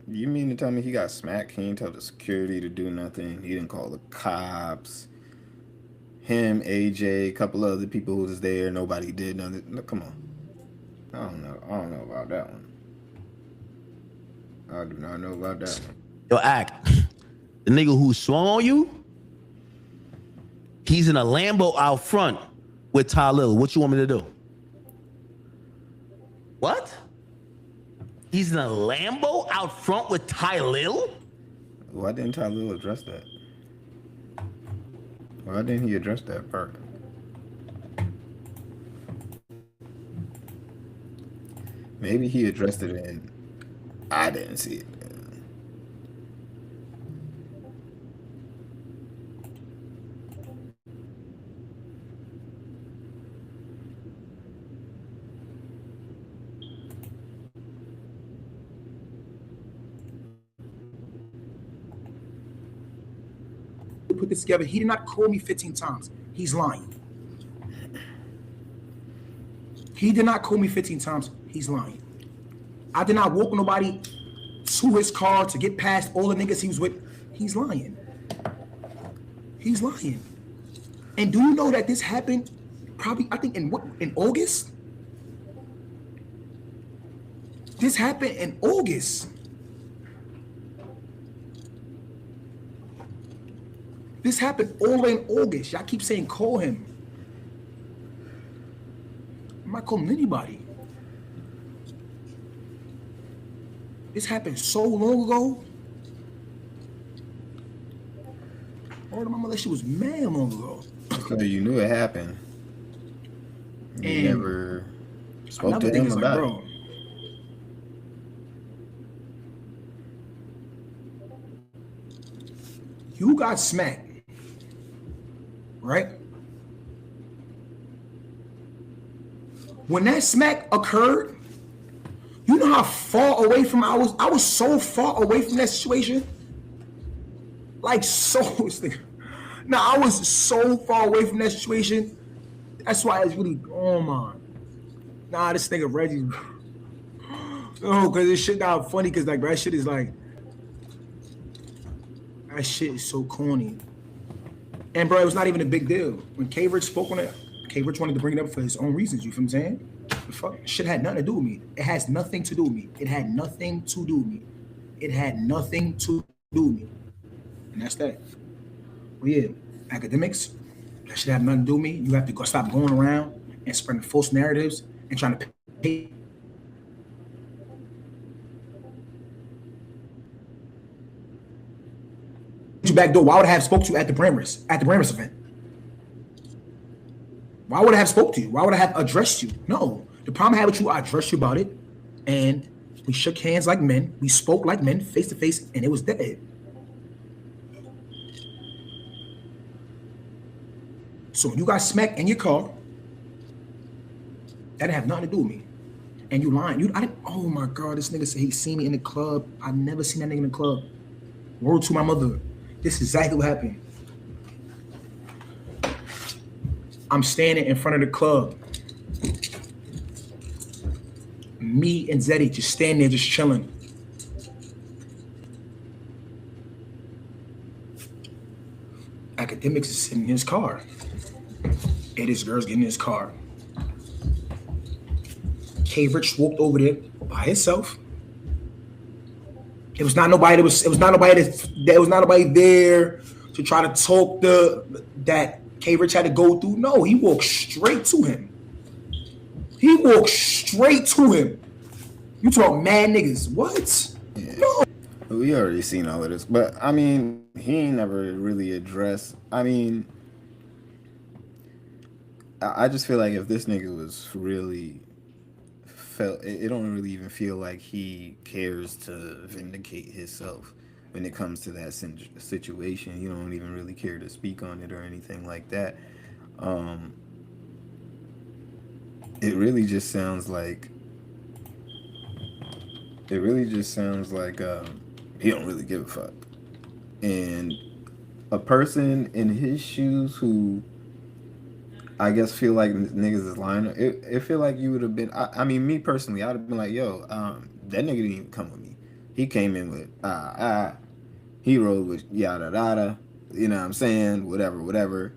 you mean to tell me he got smacked? He didn't tell the security to do nothing. He didn't call the cops. Him, AJ, a couple of other people who was there, nobody did nothing. No, come on. I don't know about that one. I do not know about that one. yo, Act, the nigga who swung on you, he's in a Lambo out front with Ty Lil. What you want me to do? What? He's in a Lambo out front with Ty Lil? Why didn't Ty Lil address that? Why didn't he address that part? Maybe he addressed it and I didn't see it. Put this together. He did not call me 15 times. He's lying. He did not call me 15 times. He's lying. I did not walk nobody to his car to get past all the niggas he was with. He's lying. He's lying. And do you know that this happened probably, I think, in August? This happened in August. This happened all the way in August. Y'all keep saying call him. I'm not calling anybody. This happened so long ago. Oh, my mother, she was mad long ago. So you knew it happened. You And never spoke to another thing him is like, about it. bro, you got smacked, right? When that smack occurred, you know how far away from I was so far away from that situation. Like so now I was so far away from that situation. That's why it's really, oh my. Nah, this nigga Reggie. No, because this shit not funny, because like that shit is like, that shit is so corny. And bro, it was not even a big deal. When K-Rich spoke on it, K-Rich wanted to bring it up for his own reasons, you feel what I'm saying? The fuck, shit had nothing to do with me. It has nothing to do with me. It had nothing to do with me. It had nothing to do with me. And that's that. Well, yeah, academics, that should have nothing to do with me. You have to go stop going around and spreading false narratives and trying to pay. You back door. Why would I have spoke to you at the Bramers event? Why would I have spoke to you? Why would I have addressed you? No. The problem I had with you, I addressed you about it, and we shook hands like men. We spoke like men, face to face, and it was dead. So when you got smacked in your car, that didn't have nothing to do with me. And you lying. Oh my God, this nigga said he seen me in the club. I never seen that nigga in the club. Word to my mother. This is exactly what happened. I'm standing in front of the club. Me and Zeddy just standing there, just chilling. Academics is sitting in his car. And this girl's getting in his car. K-Rich walked over there by himself. It was not nobody there to try to talk that K-Rich had to go through. No, he walked straight to him. You talk mad niggas. What? Yeah. No. We already seen all of this, but I mean, he ain't never really addressed. I mean, I just feel like if this nigga was really felt it don't really even feel like he cares to vindicate himself when it comes to that situation. He don't even really care to speak on it or anything like that. Um, it really just sounds like it really just sounds like he don't really give a fuck. And a person in his shoes who I guess feel like niggas is lying. It feel like you would have been. I mean, me personally, I'd have been like, yo, that nigga didn't even come with me. He came in with he rode with yada yada. You know what I'm saying? Whatever, whatever.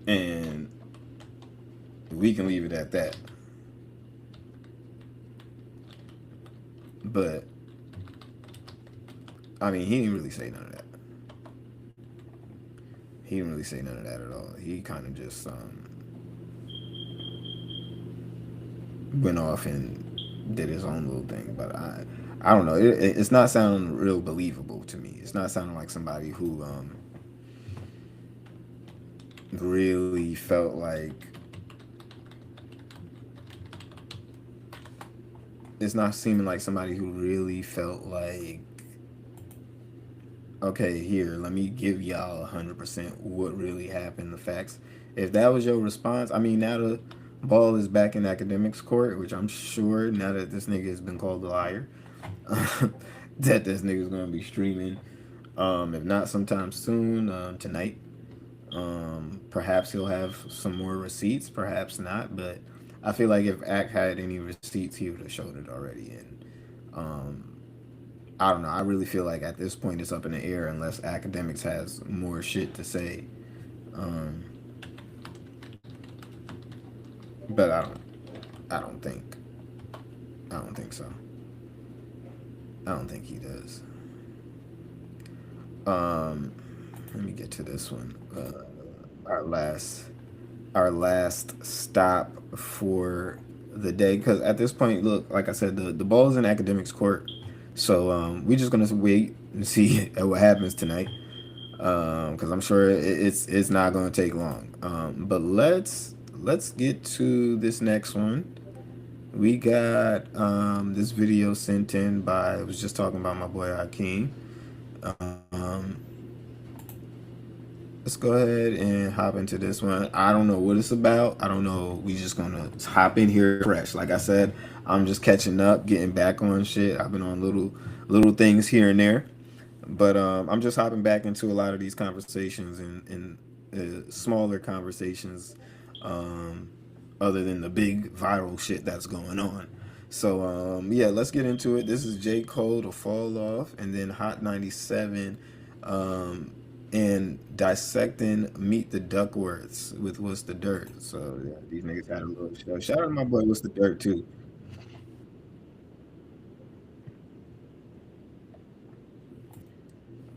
And we can leave it at that. But I mean, he didn't really say none of that. He didn't really say none of that at all. He kind of just went off and did his own little thing. But I don't know. It's not sounding real believable to me. It's not sounding like somebody who really felt like it's not seeming like somebody who really felt like, okay, here, let me give y'all 100% what really happened, the facts. If that was your response, I mean, now the ball is back in academics court, which I'm sure now that this nigga has been called a liar, that this nigga's gonna be streaming. If not sometime soon, tonight. Perhaps he'll have some more receipts, perhaps not, but I feel like if Ack had any receipts, he would have showed it already. And I don't know. I really feel like at this point it's up in the air unless academics has more shit to say. Um, but I don't think. I don't think so. I don't think he does. Um, Let me get to this one. Our last, our last stop for the day. Because at this point, look, like I said, the ball is in academics court, so we're just gonna wait and see what happens tonight. Because I'm sure it's not gonna take long. But let's get to this next one. We got this video sent in by I was just talking about my boy Hakeem. Um, let's go ahead and hop into this one. I don't know what it's about. I don't know. We just gonna hop in here fresh. Like I said, I'm just catching up, getting back on shit. I've been on little things here and there, but I'm just hopping back into a lot of these conversations and smaller conversations, um, other than the big viral shit that's going on. So yeah, let's get into it. This is J. Cole to Fall Off, and then Hot 97. Um, and dissecting Meet the Duckworths with What's the Dirt. So yeah, these niggas had a little show. Shout out to my boy What's the Dirt too.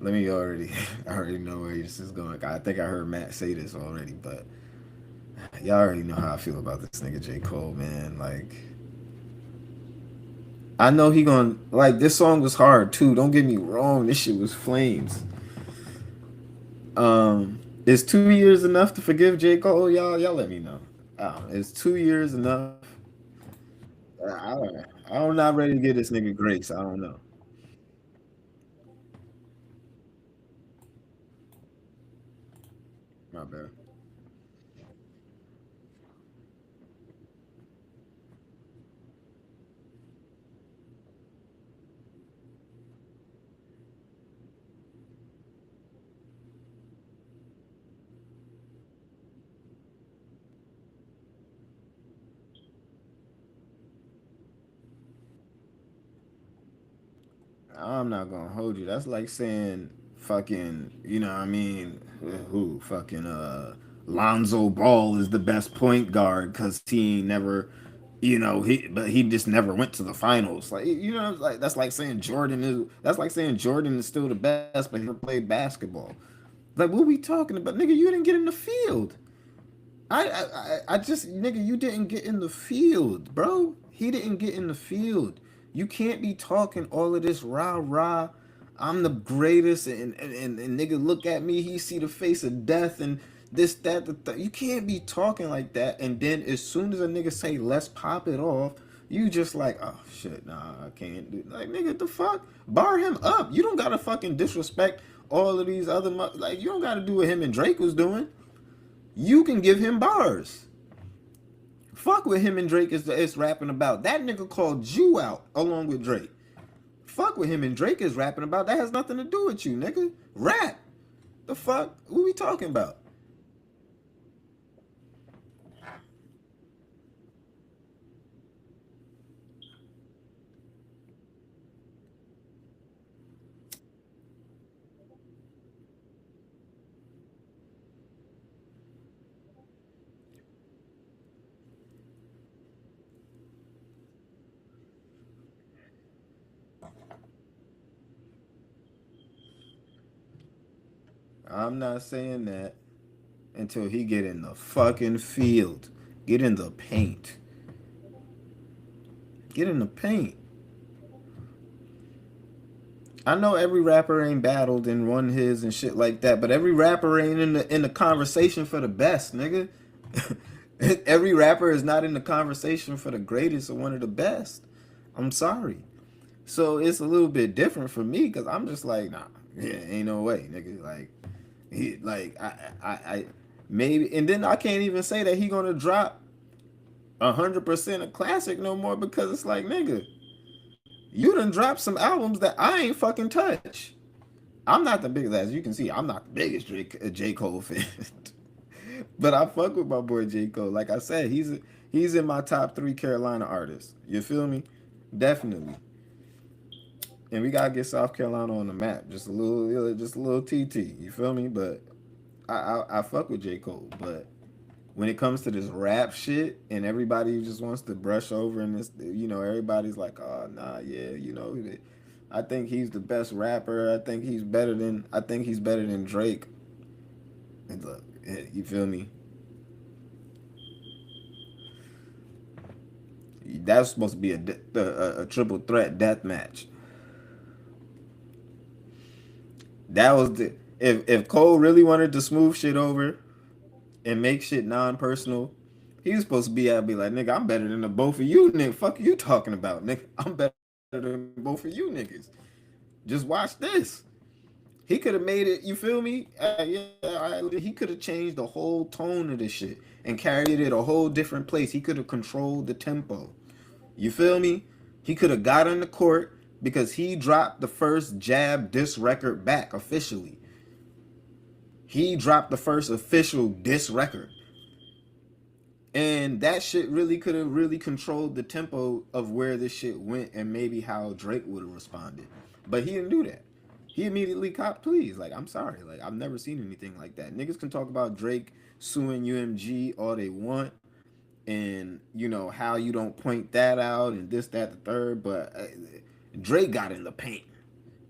Let me already I already know where this is going. I think I heard Matt say this already, but y'all already know how I feel about this nigga J. Cole, man. Like I know he gonna like this song was hard too. Don't get me wrong, this shit was flames. Is 2 years enough to forgive J. Cole? Y'all let me know. Is 2 years enough? I'm not ready to give this nigga grace. I don't know. My bad. I'm not gonna hold you. That's like saying fucking, you know what I mean? Who? Fucking Lonzo Ball is the best point guard because he ain't never, but he just never went to the finals. Like, like that's like saying that's like saying Jordan is still the best, but he never played basketball. Like, what we talking about? Nigga, you didn't get in the field. I just nigga, you didn't get in the field, bro. He didn't get in the field. You can't be talking all of this rah rah. I'm the greatest, and nigga, look at me. He see the face of death and this that the you can't be talking like that. And then as soon as a nigga say let's pop it off, You just like, oh shit, nah, I can't do. Like, nigga, the fuck, bar him up. You don't gotta fucking disrespect all of these other like. You don't gotta do what him and Drake was doing. You can give him bars. Fuck what him and Drake is rapping about. That nigga called you out along with Drake. Fuck what him and Drake is rapping about. That has nothing to do with you, nigga. Rap. The fuck? Who we talking about? I'm not saying that until he get in the fucking field. Get in the paint. Get in the paint. I know every rapper ain't battled and won his and shit like that, but every rapper ain't in the conversation for the best, nigga. Every rapper is not in the conversation for the greatest or one of the best. I'm sorry. So it's a little bit different for me because I'm just like, nah, yeah, ain't no way, nigga. Like, I maybe, and then I can't even say that he gonna drop 100% a classic no more because it's like, nigga, you done dropped some albums that I ain't fucking touch. I'm not the biggest, as you can see, I'm not the biggest J. Cole fan. But I fuck with my boy J. Cole. Like I said, he's in my top 3 Carolina artists. You feel me? Definitely. And we gotta get South Carolina on the map. Just a little TT. You feel me? But I fuck with J. Cole. But when it comes to this rap shit and everybody just wants to brush over and this, everybody's like, oh nah, yeah, I think he's the best rapper. I think he's better than Drake. And look, you feel me? That's supposed to be a triple threat death match. That was the if Cole really wanted to smooth shit over and make shit non-personal, he was supposed to be like, nigga, I'm better than the both of you, nigga. Fuck you talking about, nigga. I'm better than both of you niggas. Just watch this. He could have made it. You feel me? He could have changed the whole tone of this shit and carried it a whole different place. He could have controlled the tempo. You feel me? He could have got on the court because he dropped the first jab diss record back officially. He dropped the first official diss record. And that shit really could have really controlled the tempo of where this shit went and maybe how Drake would have responded. But he didn't do that. He immediately copped pleas. Like, I'm sorry. Like, I've never seen anything like that. Niggas can talk about Drake suing UMG all they want and, how you don't point that out and this, that, the third. But Drake got in the paint.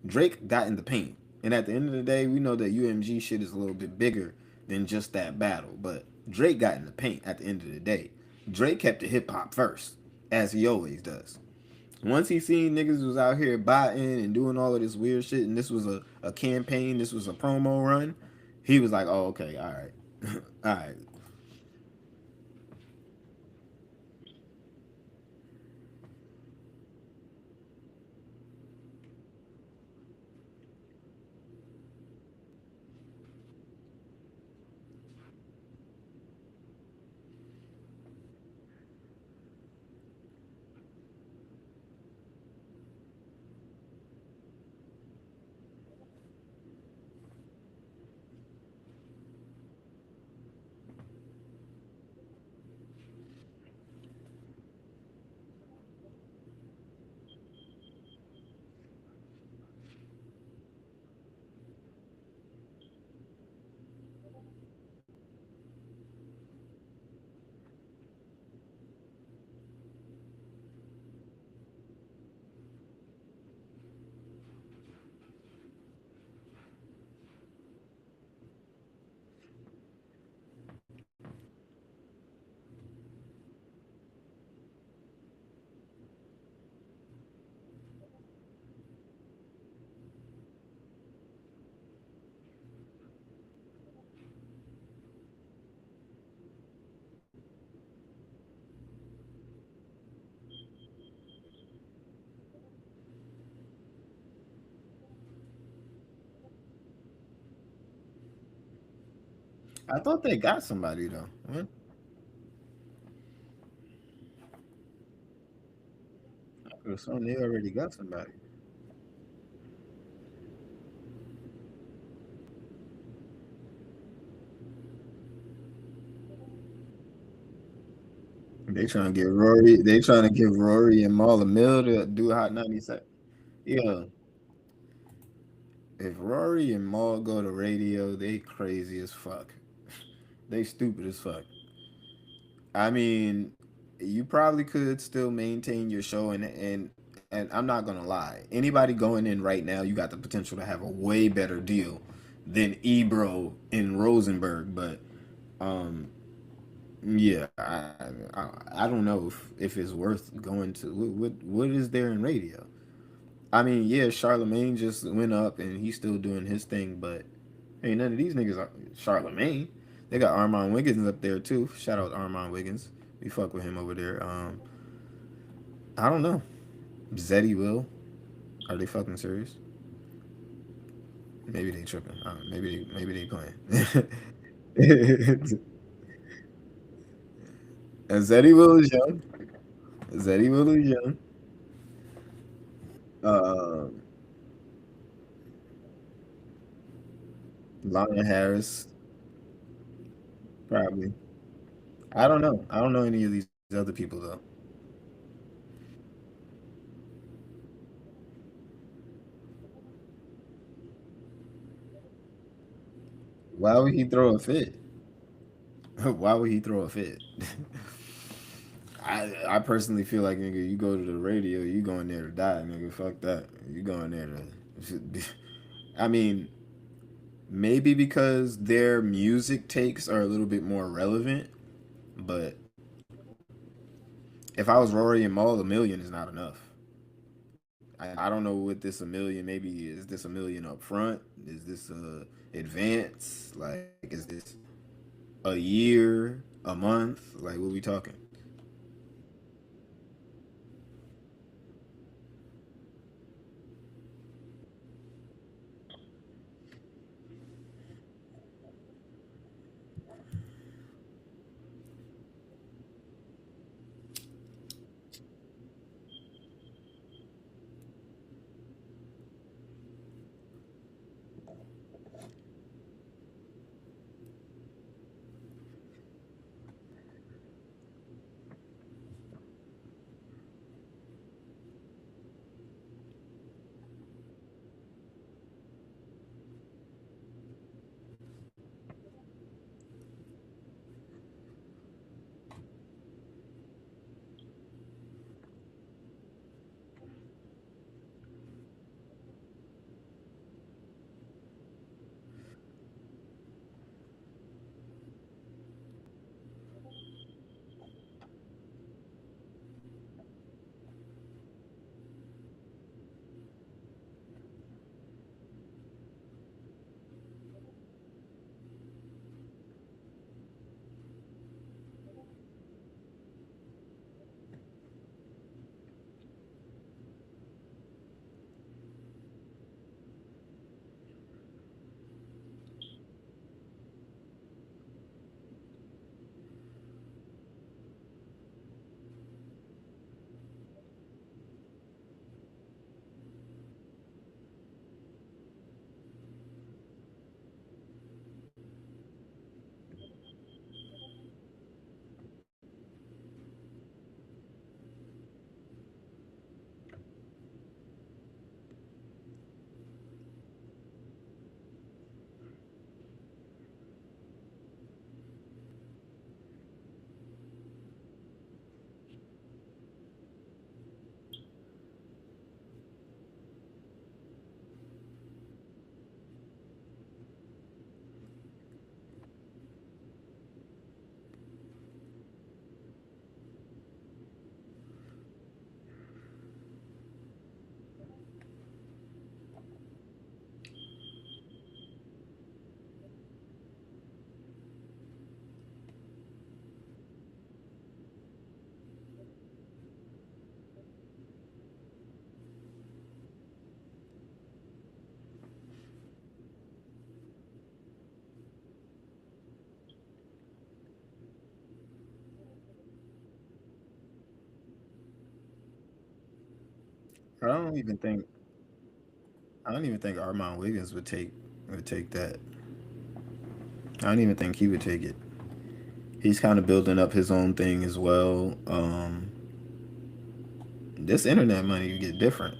Drake got in the paint. And at the end of the day, we know that UMG shit is a little bit bigger than just that battle. But Drake got in the paint at the end of the day. Drake kept the hip hop first, as he always does. Once he seen niggas was out here buying and doing all of this weird shit, and this was a campaign, this was a promo run, he was like, oh, okay, all right. All right. I thought they got somebody though. What? I could have sworn they already got somebody. They trying to get Rory. They trying to give Rory and Maul a mill to do Hot 97. Yeah, if Rory and Maul go to radio, they crazy as fuck. They stupid as fuck. I mean, you probably could still maintain your show, and I'm not gonna lie. Anybody going in right now, you got the potential to have a way better deal than Ebro in Rosenberg. But um, yeah, I don't know if it's worth going to. What is there in radio? I mean, yeah, Charlemagne just went up and he's still doing his thing, but hey, none of these niggas are Charlemagne. They got Armand Wiggins up there too. Shout out Armand Wiggins. We fuck with him over there. I don't know. Zeddy will. Are they fucking serious? Maybe they tripping. Maybe they playing. And Zeddy Will is young. Zeddy Will is young. Uh, Lana Harris probably. I don't know. I don't know any of these other people though. Why would he throw a fit? Why would he throw a fit? I personally feel like nigga, you go to the radio, you going there to die, nigga. Fuck that. You going there to. I mean, maybe because their music takes are a little bit more relevant, but if I was Rory and Maul, a million is not enough. I don't know what this a million. Maybe is this a million up front? Is this a advance? Like, is this a year, a month? Like, what we talking? I don't even think I don't even think Armand Wiggins would take that. I don't even think he would take it. He's kind of building up his own thing as well. This internet money get different.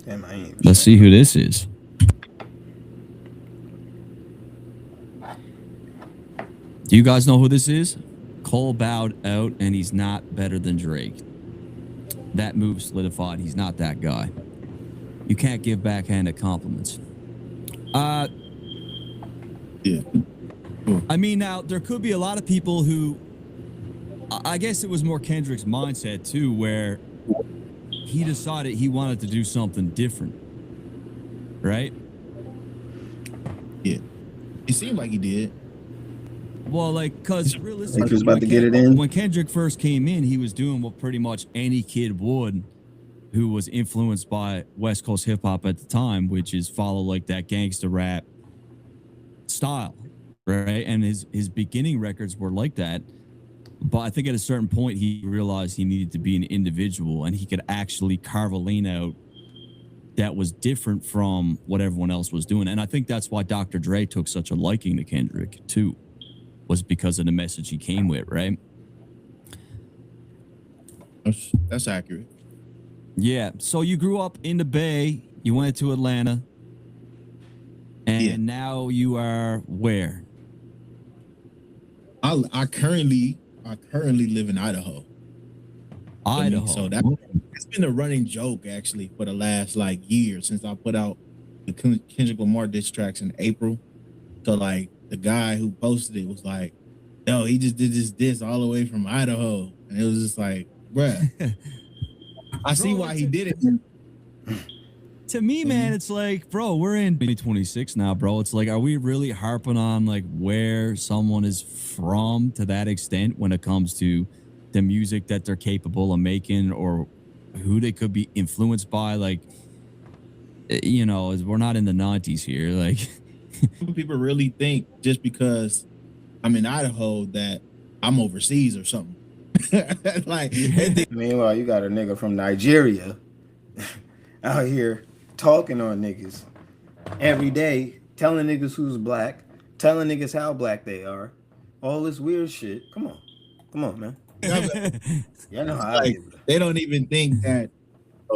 Damn, I ain't even Let's checked see out. who this is. Do you guys know who this is? Cole bowed out, and he's not better than Drake. That move solidified. He's not that guy. You can't give backhanded compliments. Yeah. I mean, now there could be a lot of people who, I guess it was more Kendrick's mindset too, where he decided he wanted to do something different, right? Yeah. It seemed like he did. Well, like, because realistically, Like he was about to get it in. when Kendrick first came in, he was doing what pretty much any kid would who was influenced by West Coast hip hop at the time, which is follow like that gangster rap style, right? And his beginning records were like that. But I think at a certain point, he realized he needed to be an individual and he could actually carve a lane out that was different from what everyone else was doing. And I think that's why Dr. Dre took such a liking to Kendrick, too, was because of the message he came with, right? That's accurate. Yeah. So you grew up in the Bay, you went to Atlanta, and now you are where? I currently live in Idaho. Idaho. So it's been a running joke actually for the last like year since I put out the Kendrick Lamar diss tracks in April. So like the guy who posted it was like, "Yo, he just did this diss all the way from Idaho," and it was just like, "Bruh, I see why he did it." To me, man, it's like, bro, we're in 2026 now, bro. It's like, are we really harping on like where someone is from to that extent when it comes to the music that they're capable of making or who they could be influenced by? Like, you know, we're not in the 90s here. Like, People really think just because I'm in Idaho that I'm overseas or something. Like, they think Meanwhile, you got a nigga from Nigeria out here talking on niggas every day, telling niggas who's black, telling niggas how black they are, all this weird shit. Come on, man. Y'all know how I like, get. they don't even think that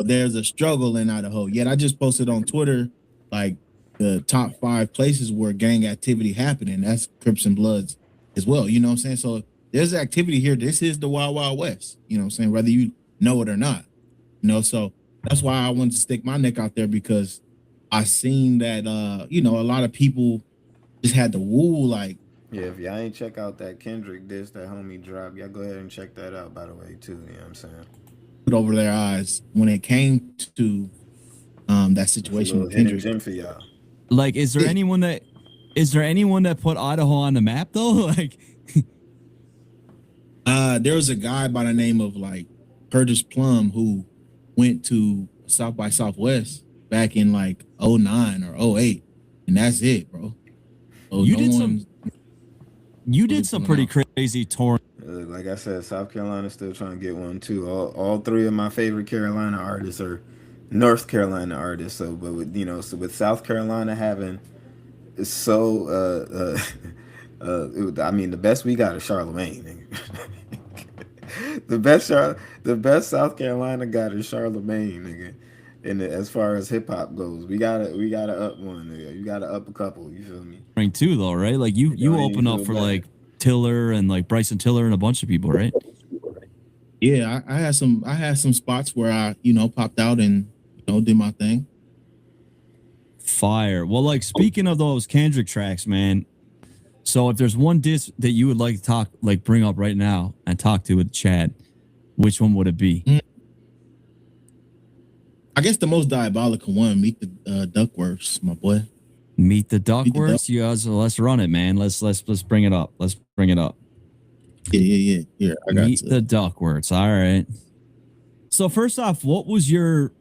there's a struggle in Idaho. Yet I just posted on Twitter like the top 5 places where gang activity happening. That's Crips and Bloods as well. You know what I'm saying? So there's activity here. This is the Wild Wild West. You know what I'm saying? Whether you know it or not. You know, so that's why I wanted to stick my neck out there because I seen that a lot of people just had to woo like. Yeah, if y'all ain't check out that Kendrick diss that homie dropped, y'all go ahead and check that out, by the way, too. You know what I'm saying? Put over their eyes when it came to that situation with Kendrick. Gym for y'all. like, is there anyone that put Idaho on the map though? Like, there was a guy by the name of like Curtis Plum who went to South by Southwest back in like 09 or 08, and that's it, bro. So you did some pretty crazy touring. Like I said, South Carolina's still trying to get one too. All 3 of my favorite Carolina artists are North Carolina artists. So, but with South Carolina having I mean, the best we got is Charlemagne. The best South Carolina got is Charlemagne, nigga. And as far as hip hop goes, we gotta up one, nigga. You gotta up a couple. You feel me? Right too, though, right? Like you Don't even open up feel for better. like Tiller and like Bryson Tiller and a bunch of people, right? Yeah, I had some spots where I, popped out and did my thing. Fire. Well, like speaking of those Kendrick tracks, man. So if there's one disc that you would like to bring up right now and talk to with Chad, which one would it be? I guess the most diabolical one, Meet the Duckworths, my boy. Meet the Meet the Duckworths. You guys, let's run it, man. Let's bring it up. Let's bring it up. Yeah. Here, I got Meet the Duckworths. All right. So first off, what was your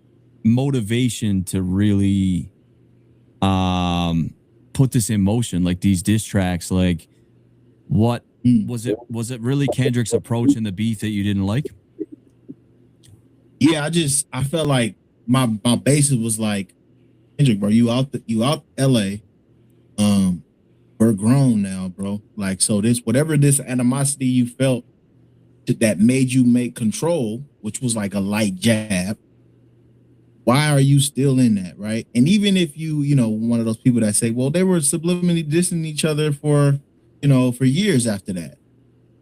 motivation to really put this in motion, like these diss tracks? Like, what was it? Was it really Kendrick's approach in the beef that you didn't like? Yeah, I felt like my basis was like, Kendrick, bro, you out LA. We're grown now, bro. Like, so whatever this animosity you felt that made you make Control, which was like a light jab, why are you still in that, right? And even if one of those people that say, well, they were subliminally dissing each other for years after that.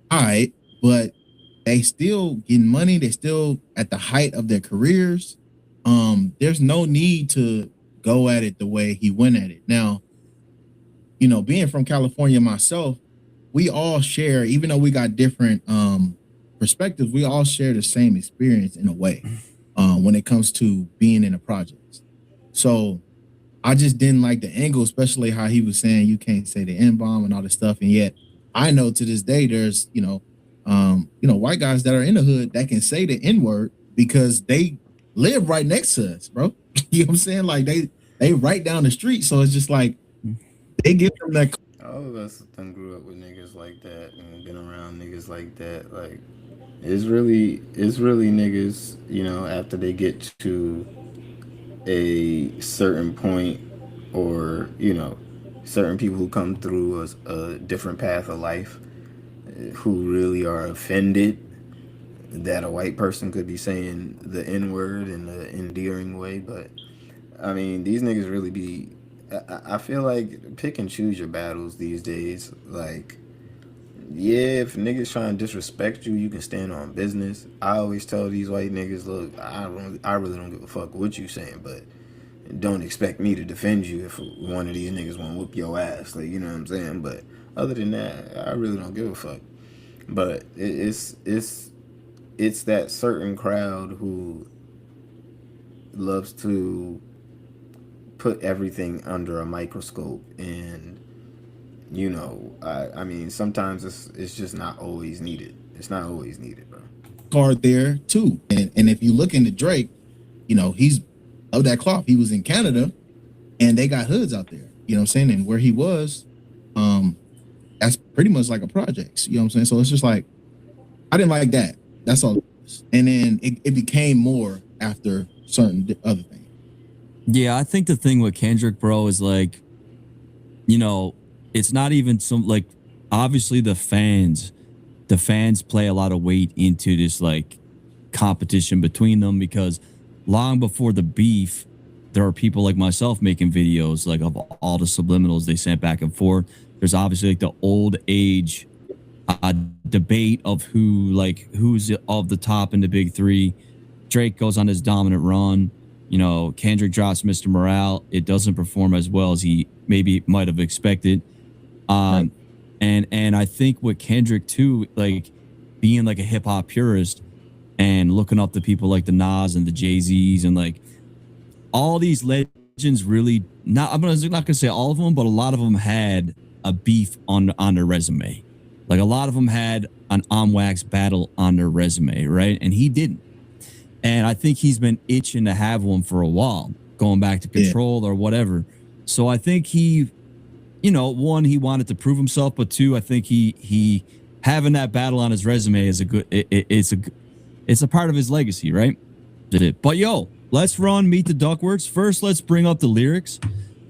All right, but they still getting money. They still at the height of their careers. There's no need to go at it the way he went at it. Now, being from California myself, we all share, even though we got different perspectives, we all share the same experience in a way when it comes to being in a project. So I just didn't like the angle, especially how he was saying you can't say the N-bomb and all this stuff. And yet I know to this day there's, white guys that are in the hood that can say the N-word because they live right next to us, bro. You know what I'm saying? Like they right down the street. So it's just like they give them that. All of us done grew up with niggas like that and been around niggas like that. Like, it's really niggas, after they get to a certain point, or certain people who come through a different path of life, who really are offended that a white person could be saying the N word in an endearing way. But I mean, these niggas really be. I feel like pick and choose your battles these days. Like, yeah, if niggas trying to disrespect you, you can stand on business. I always tell these white niggas, look, I really don't give a fuck what you saying, but don't expect me to defend you if one of these niggas want to whoop your ass. Like, you know what I'm saying? But other than that, I really don't give a fuck. But it's that certain crowd who loves to put everything under a microscope, and I mean, sometimes it's just not always needed. It's not always needed, bro. Card there too, and if you look into Drake, he's of that cloth. He was in Canada, and they got hoods out there. You know what I'm saying? And where he was, that's pretty much like a projects. You know what I'm saying? So it's just like I didn't like that. That's all. And then it became more after certain other things. Yeah, I think the thing with Kendrick, bro, is like, it's not even some like, obviously the fans play a lot of weight into this like competition between them, because long before the beef, there are people like myself making videos like of all the subliminals they sent back and forth. There's obviously like the old age debate of who's of the top in the big three. Drake goes on his dominant run. Kendrick drops Mr. Morale. It doesn't perform as well as he maybe might have expected. Right. And I think with Kendrick too, like being like a hip hop purist and looking up to people like the Nas and the Jay-Z's and like all these legends, really I'm not gonna say all of them, but a lot of them had a beef on their resume. Like a lot of them had an on wax battle on their resume, right? And he didn't. And I think he's been itching to have one for a while, going back to Control or whatever. So I think he, one, he wanted to prove himself, but two, I think he having that battle on his resume is it's a part of his legacy, right? But let's meet the Duckworths. First, let's bring up the lyrics,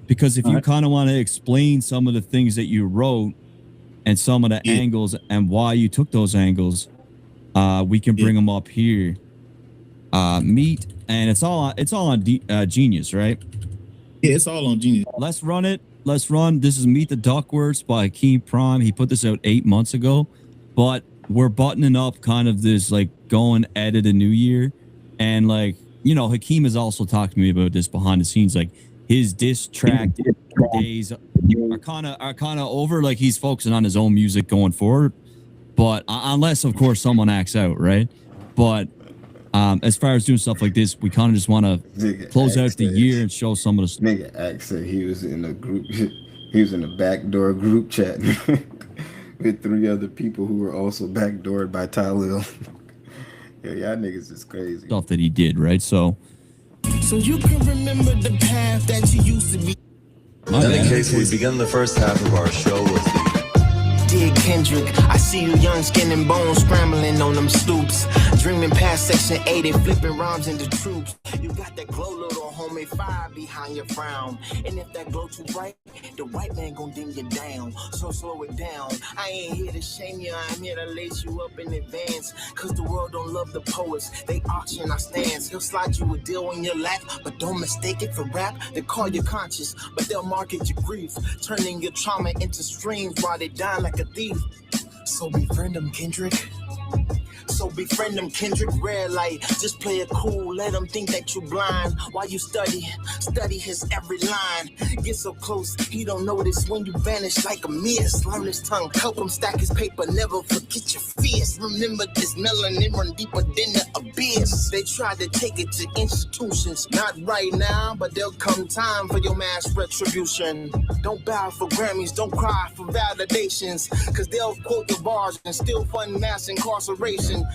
because if you kind of want to explain some of the things that you wrote and some of the angles and why you took those angles, We can bring them up here. Meet, and it's all on Genius, right? Yeah, it's all on Genius. Let's run it. Let's run. This is Meet the Duckworths by Hakeem Prime. He put this out 8 months ago, but we're buttoning up kind of this like going edit a new year. And like, you know, Hakeem has also talked to me about this behind the scenes. Like his diss track days are kind of over. Like he's focusing on his own music going forward. But unless of course someone acts out, right? But as far as doing stuff like this, we kind of just want to close out the year and show some of the nigga Axe said he was in a group. He was in a backdoor group chat with 3 other people who were also backdoored by Talil. Yeah, y'all niggas is crazy. stuff that he did, right? So you can remember the path that you used to be. In case we begin the first half of our show with the Dear Kendrick, I see you young skin and bones scrambling on them stoops, dreaming past section 80, flipping rhymes into troops. You got that glow, little homie, fire behind your frown, and if that glow too bright, the white man gon' dim you down. So slow it down. I ain't here to shame you, I'm here to lace you up in advance. Cause the world don't love the poets, they auction our stands. He'll slide you a deal in your lap, but don't mistake it for rap. They call you conscious, but they'll market your grief, turning your trauma into streams while they die like a thief. So befriend them, Kendrick. So befriend them, Kendrick. Red light, just play it cool. Let them think that you blind while you study his every line. Get so close, he don't notice when you vanish like a mist. Learn his tongue, help him stack his paper. Never forget your fears. Remember this melanin run deeper than the abyss. They tried to take it to institutions, not right now, but there'll come time for your mass retribution. Don't bow for Grammys, don't cry for validations, cause they'll quote the bars and still fund mass incarceration.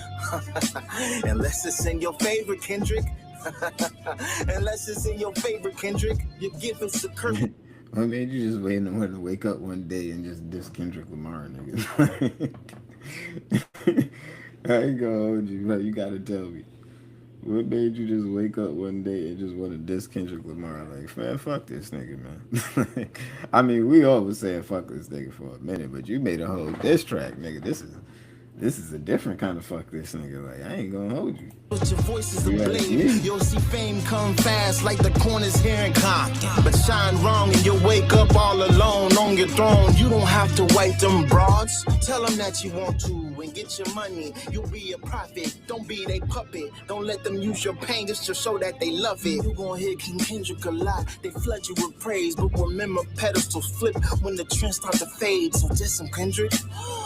Unless it's in your favorite, Kendrick. Unless it's in your favorite, Kendrick. Your gift is a curse. What made you just want to wake up one day and just diss Kendrick Lamar, nigga? I ain't gonna hold you, but you gotta tell me. What made you just wake up one day and just want to diss Kendrick Lamar? Like, man, fuck this nigga, man. I mean, we all was saying fuck this nigga for a minute, but you made a whole diss track, nigga. This is a different kind of fuck this nigga. Like, I ain't gonna hold you. But your voice is a blade. You'll see fame come fast like the corners here in Con. But shine wrong and you'll wake up all alone on your throne. You don't have to wipe them broads. Tell them that you want to and get your money. You'll be a prophet. Don't be they puppet. Don't let them use your pain just to show that they love it. You gon' hear King Kendrick a lot. They flood you with praise. But remember, pedestals flip when the trends start to fade. So diss some Kendrick.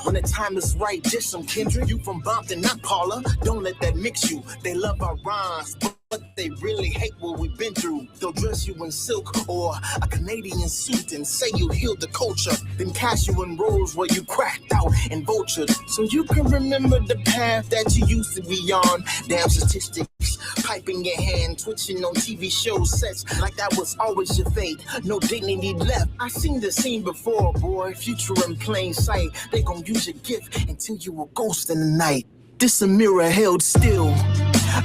When the time is right, diss some Kendrick. You from Bompton, not Paula. Don't let that mix you. They love our rhymes, but they really hate what we've been through. They'll dress you in silk or a Canadian suit and say you healed the culture, then cast you in roles where you cracked out and vultured. So you can remember the path that you used to be on. Damn statistics, pipe in your hand, twitching on TV show sets like that was always your fate. No dignity left. I seen the scene before, boy. Future in plain sight. They gon' use your gift until you a ghost in the night. This a mirror held still,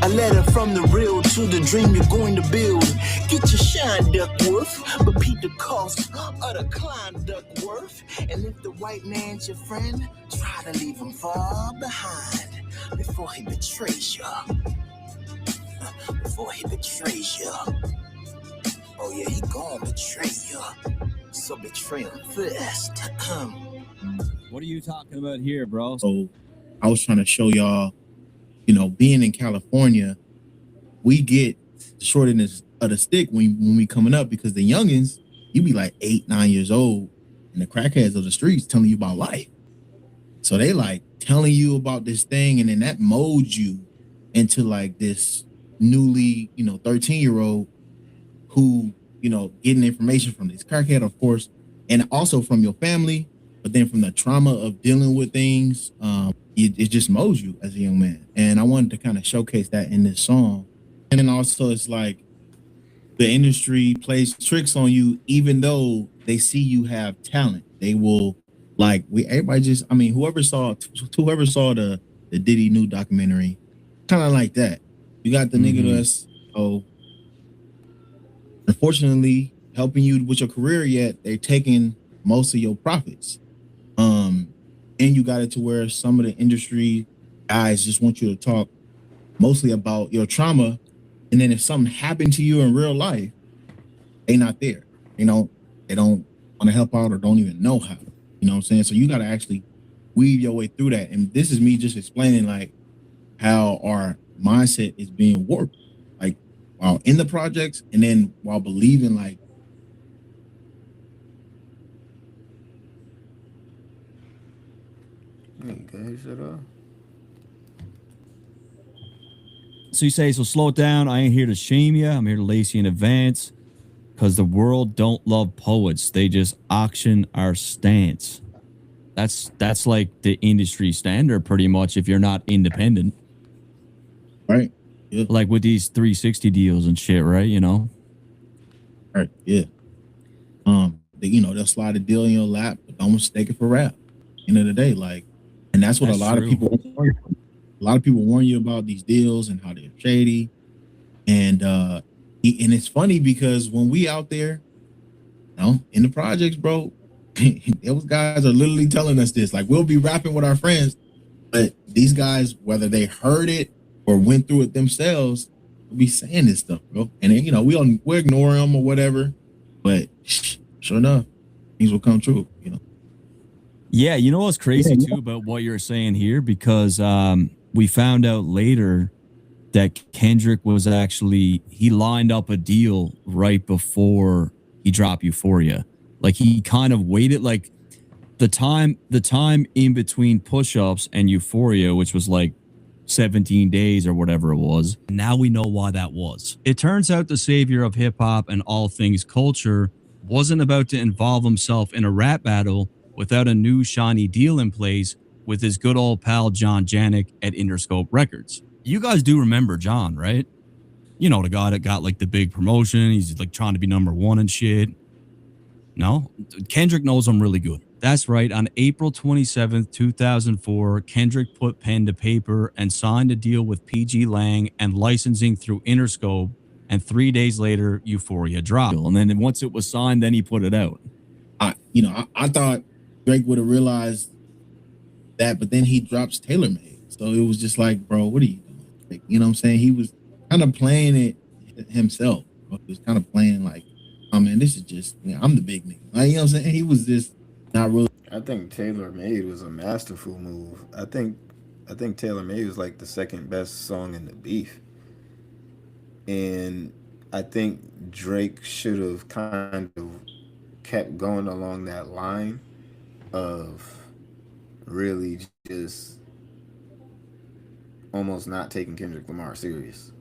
a letter from the real to the dream you're going to build. Get your shine, Duckworth, but peep the cost of the climb, Duckworth. And if the white man's your friend, try to leave him far behind before he betrays you. Before he betrays you. Oh yeah, he gonna betray you. So betray him first. what are you talking about here, bro? So I was trying to show y'all, you know, being in California, we get the short end of the stick when we coming up, because the youngins, you be like 8, 9 years old, and the crackheads of the streets telling you about life. So they like telling you about this thing, and then that molds you into like this newly, 13-year-old who, getting information from this crackhead, of course, and also from your family, but then from the trauma of dealing with things, it just molds you as a young man. And I wanted to kind of showcase that in this song. And then also it's like the industry plays tricks on you, even though they see you have talent. They will whoever saw the Diddy new documentary, kind of like that. You got the nigga that's unfortunately helping you with your career, yet they're taking most of your profits. And you got it to where some of the industry guys just want you to talk mostly about your trauma, and then if something happened to you in real life, they not there. They don't want to help out or don't even know how. You know what I'm saying? So you got to actually weave your way through that. And this is me just explaining like how our mindset is being warped, like while in the projects, and then while believing like. Hey, guys, shut up. So you say, so slow it down. I ain't here to shame you. I'm here to lace you in advance because the world don't love poets. They just auction our stance. That's like the industry standard pretty much if you're not independent. Right. Yeah. Like with these 360 deals and shit, right? You know? Right. Yeah. They'll slide a deal in your lap, but don't mistake it for rap. End of the day, like, and that's what That's a lot true. of people. A lot of people warn you about these deals and how they're shady, and and it's funny because when we out there, in the projects, bro, those guys are literally telling us this. Like, we'll be rapping with our friends, but these guys, whether they heard it or went through it themselves, will be saying this stuff, bro. And then, we ignore them or whatever, but sure enough, things will come true. Yeah, you know what's crazy too about what you're saying here? Because we found out later that Kendrick was he lined up a deal right before he dropped Euphoria. Like he kind of waited like the time in between push-ups and Euphoria, which was like 17 days or whatever it was. Now we know why that was. It turns out the savior of hip hop and all things culture wasn't about to involve himself in a rap battle without a new shiny deal in place with his good old pal John Janik at Interscope Records. You guys do remember John, right? You know, the guy that got like the big promotion. He's like trying to be #1 and shit. No? Kendrick knows him really good. That's right. On April 27th, 2004, Kendrick put pen to paper and signed a deal with PG Lang and licensing through Interscope. And 3 days later, Euphoria dropped. And then once it was signed, then he put it out. I thought Drake would have realized that, but then he drops Taylor Made. So it was just like, bro, what are you doing? Like, you know what I'm saying? He was kind of playing it himself. He was kind of playing like, oh man, this is just, I'm the big nigga. Like, you know what I'm saying? He was just not really. I think Taylor Made was a masterful move. I think Taylor Made was like the second best song in the beef. And I think Drake should have kind of kept going along that line of really just almost not taking Kendrick Lamar serious.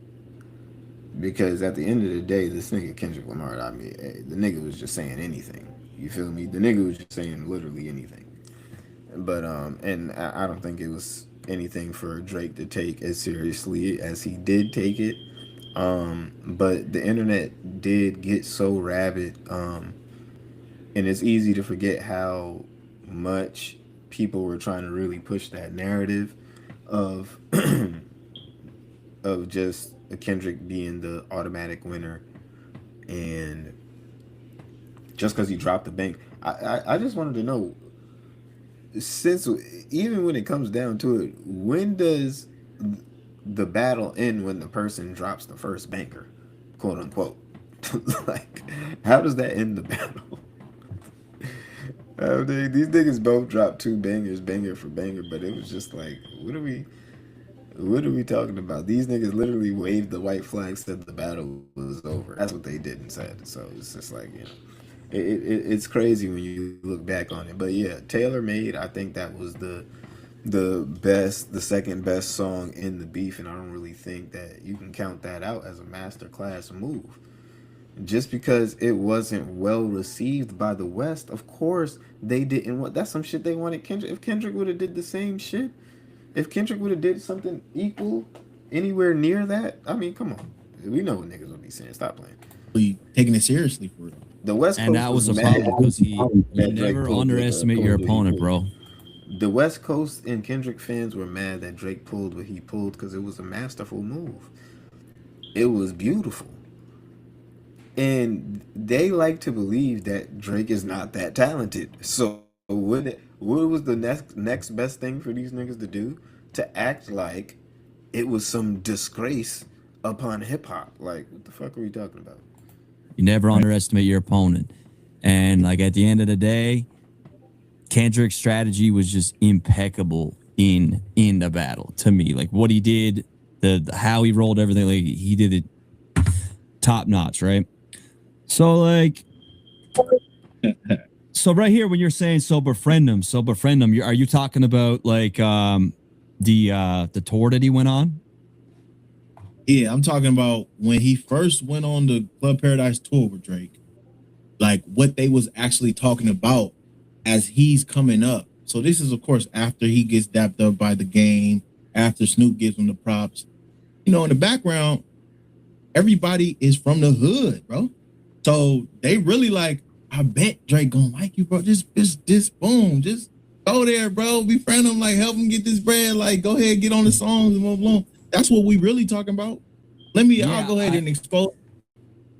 Because at the end of the day, this nigga Kendrick Lamar, I mean, the nigga was just saying anything. You feel me? The nigga was just saying literally anything. But and I don't think it was anything for Drake to take as seriously as he did take it. But the internet did get so rabid, and it's easy to forget how much people were trying to really push that narrative of of just Kendrick being the automatic winner, and just because he dropped the bank. I just wanted to know, since even when it comes down to it, when does the battle end when the person drops the first banker, quote unquote? Like, how does that end the battle? These niggas both dropped two bangers, banger for banger, but it was just like, what are we talking about? These niggas literally waved the white flag, said the battle was over. That's what they did and said. So it's just like, it's crazy when you look back on it. But yeah, Taylor Made, I think that was the second best song in the beef, and I don't really think that you can count that out as a masterclass move. Just because it wasn't well received by the West, of course they didn't want. That's some shit they wanted Kendrick. If Kendrick would have did the same shit, if Kendrick would have did something equal, anywhere near that, I mean, come on, we know what niggas would be saying. Stop playing. Really taking it seriously for real. The West Coast, and that was the problem because you never underestimate your opponent, bro. The West Coast and Kendrick fans were mad that Drake pulled what he pulled because it was a masterful move. It was beautiful. And they like to believe that Drake is not that talented. So what was the next best thing for these niggas to do? to act like it was some disgrace upon hip hop. Like, what the fuck are we talking about? You never underestimate your opponent. And like at the end of the day, Kendrick's strategy was just impeccable in the battle to me. Like what he did, the how he rolled everything, like he did it top notch, right? So like so right here when you're saying so befriend him, are you talking about like the tour that he went on? Yeah, I'm talking about when he first went on the Club Paradise tour with Drake, like what they was actually talking about as he's coming up. So this is of course after he gets dapped up by the game, after Snoop gives him the props. You know, in the background, everybody is from the hood, bro. So they really like, I bet Drake gonna like you, bro. Just boom, just go there, bro. Befriend him, like help him get this bread. Like, go ahead, get on the songs and blah, blah. That's what we really talking about. I'll go ahead and expose.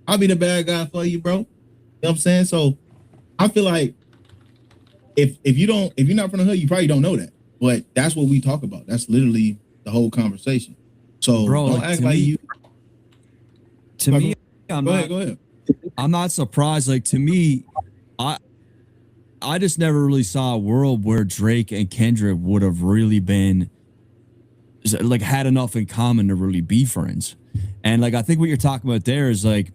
I'll be the bad guy for you, bro. You know what I'm saying? So I feel like if you're not from the hood, you probably don't know that. But that's what we talk about. That's literally the whole conversation. So Bro, don't like, act like you. To me, I'm Go not, ahead, go ahead. I'm not surprised. Like to me, I just never really saw a world where Drake and Kendrick would have really been like had enough in common to really be friends. And like I think what you're talking about there is like,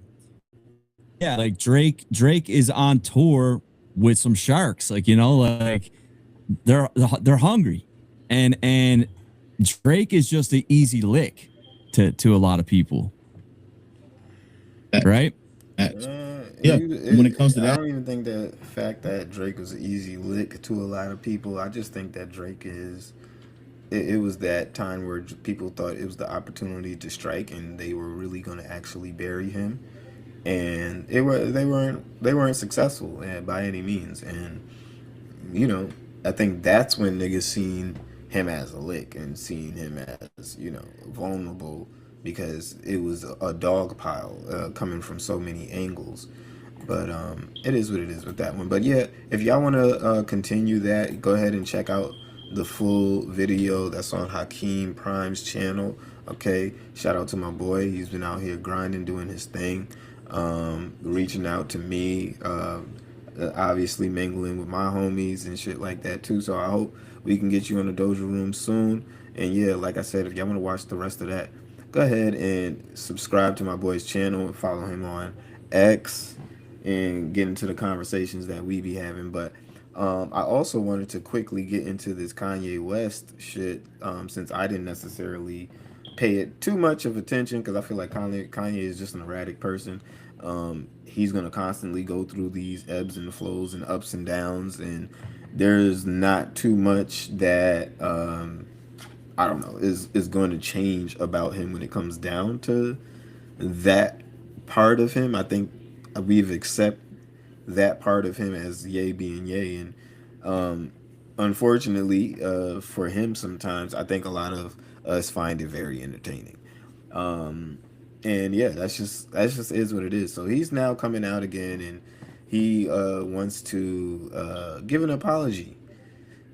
yeah, like Drake is on tour with some sharks, like you know, like they're hungry, and Drake is just an easy lick to a lot of people, right? Yeah. When it comes to I that, don't even think the fact that Drake was an easy lick to a lot of people. I just think that Drake is. It was that time where people thought it was the opportunity to strike, and they were really going to actually bury him, and they weren't successful by any means. And you know, I think that's when niggas seen him as a lick and seen him as, vulnerable because it was a dog pile coming from so many angles. But it is what it is with that one. But yeah, if y'all want to continue that, go ahead and check out the full video that's on Hakeem Prime's channel. Okay, shout out to my boy. He's been out here grinding, doing his thing, reaching out to me. Obviously mingling with my homies and shit like that too. So I hope we can get you on the Doja Room soon. And yeah, like I said, if y'all want to watch the rest of that, go ahead and subscribe to my boy's channel and follow him on X and get into the conversations that we be having. But I also wanted to quickly get into this Kanye West shit since I didn't necessarily pay it too much of attention because I feel like Kanye is just an erratic person. He's gonna constantly go through these ebbs and flows and ups and downs, and there's not too much that I don't know is going to change about him when it comes down to that part of him. I think we've accepted that part of him as Ye being Ye, and unfortunately for him, sometimes I think a lot of us find it very entertaining. And yeah, that's just is what it is. So he's now coming out again, and he wants to give an apology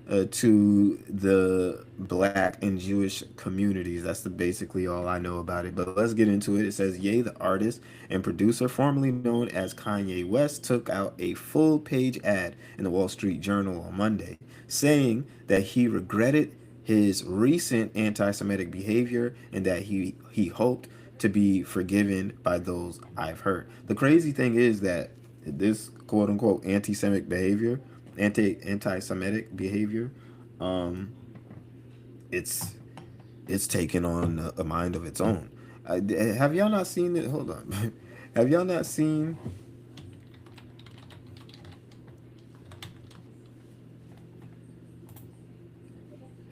to the black and Jewish communities. That's basically all I know about it. But let's get into it. It says, Ye, the artist and producer formerly known as Kanye West, took out a full-page ad in the Wall Street Journal on Monday, saying that he regretted his recent anti-Semitic behavior and that he hoped to be forgiven by those I've hurt. The crazy thing is that this quote-unquote anti-Semitic behavior, it's taken on a mind of its own. Have y'all not seen it? Hold on. Have y'all not seen?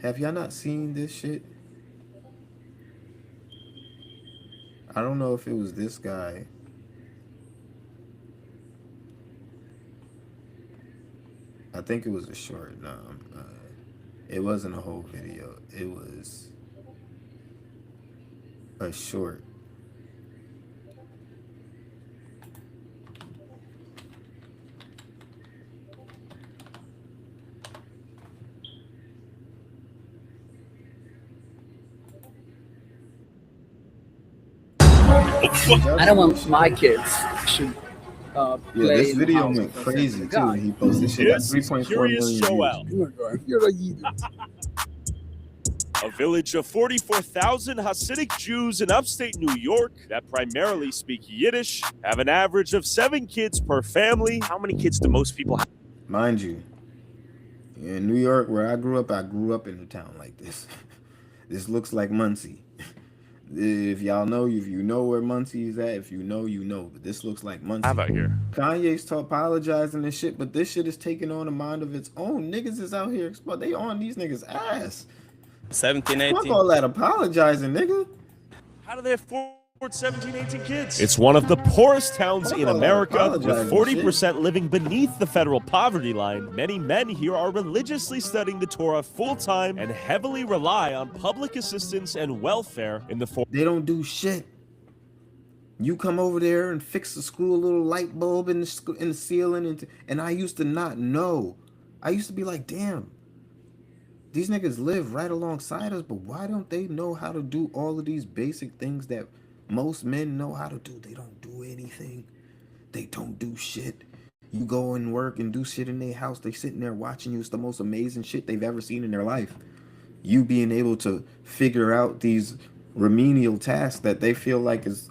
Have y'all not seen this shit? I don't know if it was this guy. I think it was a short. No, it wasn't a whole video. It was a short. I don't want my kids should Yeah, play this in the video house went because there's crazy a too guy. when he posted this shit. Got This is 3.4 Curious million Joel. views. Oh my God, you're a idiot. A village of 44,000 Hasidic Jews in upstate New York that primarily speak Yiddish have an average of 7 kids per family. How many kids do most people have? Mind you, in New York, where I grew up in a town like this. This looks like Muncie. If y'all know, if you know where Muncie is at, if you know, you know. But this looks like Muncie. Have out here. Kanye's apologizing and shit, but this shit is taking on a mind of its own. Niggas is out here, they on these niggas' ass. 17, 18. Fuck all that apologizing, nigga. How do they afford 17, 18 kids? It's one of the poorest towns in America, with 40% living beneath the federal poverty line. Many men here are religiously studying the Torah full-time and heavily rely on public assistance and welfare in the form. They don't do shit. You come over there and fix the screw a little light bulb in the ceiling, and I used to not know. I used to be like, damn. These niggas live right alongside us, but why don't they know how to do all of these basic things that most men know how to do? They don't do anything. They don't do shit. You go and work and do shit in their house. They sitting there watching you. It's the most amazing shit they've ever seen in their life. You being able to figure out these remedial tasks that they feel like is,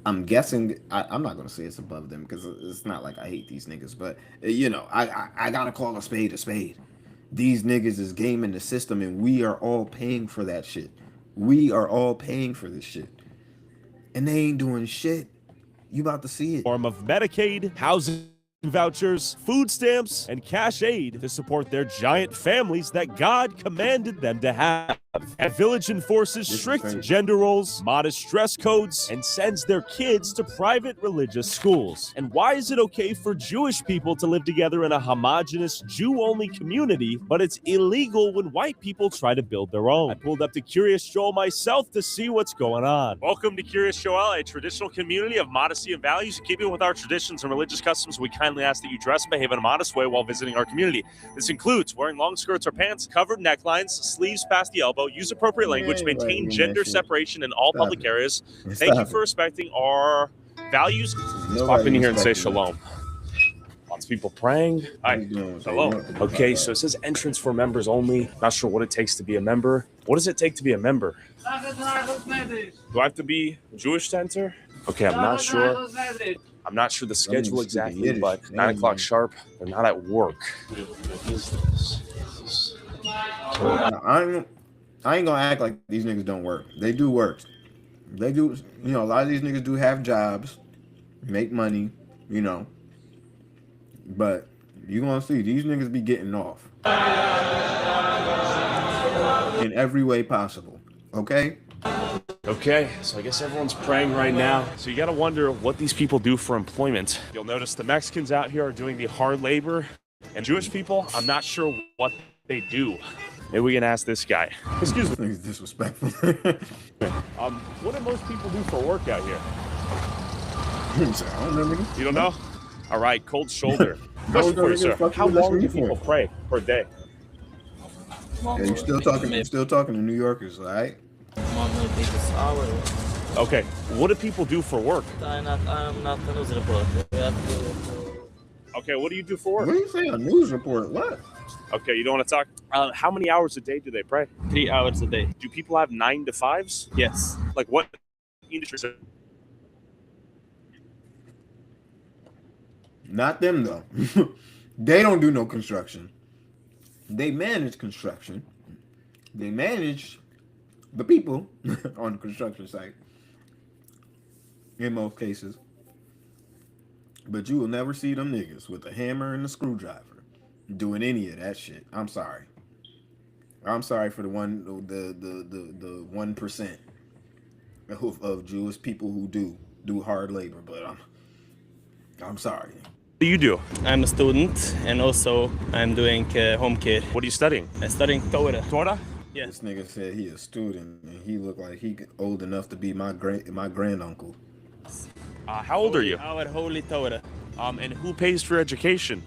I'm guessing, I'm not going to say it's above them because it's not like I hate these niggas, but you know, I got to call a spade a spade. These niggas is gaming the system, and we are all paying for that shit. We are all paying for this shit. And they ain't doing shit. You about to see it. Form of Medicaid, housing vouchers, food stamps, and cash aid to support their giant families that God commanded them to have. And village enforces strict gender roles, modest dress codes, and sends their kids to private religious schools. And why is it okay for Jewish people to live together in a homogenous Jew-only community, but it's illegal when white people try to build their own? I pulled up to Curious Joel myself to see what's going on. Welcome to Curious Joel, a traditional community of modesty and values. In keeping with our traditions and religious customs, we kindly ask that you dress and behave in a modest way while visiting our community. This includes wearing long skirts or pants, covered necklines, sleeves past the elbow, use appropriate language, maintain gender separation in all public areas. Thank you for respecting our values. Let's pop in here and say shalom. Lots of people praying. Hi. Hello. Okay, so it says entrance for members only. Not sure what it takes to be a member. What does it take to be a member? Do I have to be Jewish to enter? Okay, I'm not sure. I'm not sure the schedule exactly, but 9 o'clock sharp, they're not at work. I ain't gonna act like these niggas don't work. They do work. They do, you know, a lot of these niggas do have jobs, make money, you know. But you gonna see these niggas be getting off in every way possible. Okay? Okay, so I guess everyone's praying right now. So you gotta wonder what these people do for employment. You'll notice the Mexicans out here are doing the hard labor, and Jewish people, I'm not sure what they do. Maybe we can ask this guy. Excuse me. This nigga's disrespectful. What do most people do for work out here? I don't know, nigga. You don't know? All right, cold shoulder. Question for you, sir. How long do people pray per day? Yeah, you still talking to New Yorkers, all right? Okay, what do people do for work? I'm not a news reporter. Okay, what do you do for work? What are you saying? A news report? What? Okay, you don't want to talk? How many hours a day do they pray? 3 hours a day. Do people have 9 to 5s? Yes. Like what industries are... Not them, though. They don't do no construction. They manage construction. They manage the people on the construction site in most cases. But you will never see them niggas with a hammer and a screwdriver doing any of that shit. I'm sorry. I'm sorry for the 1% of Jewish people who do hard labor, but I'm sorry. What do you do? I'm a student, and also I'm doing home care. What are you studying? I'm studying Torah. Torah? Yeah. This nigga said he a student, and he looked like he old enough to be my granduncle. How old are you? Our holy Torah. And who pays for education?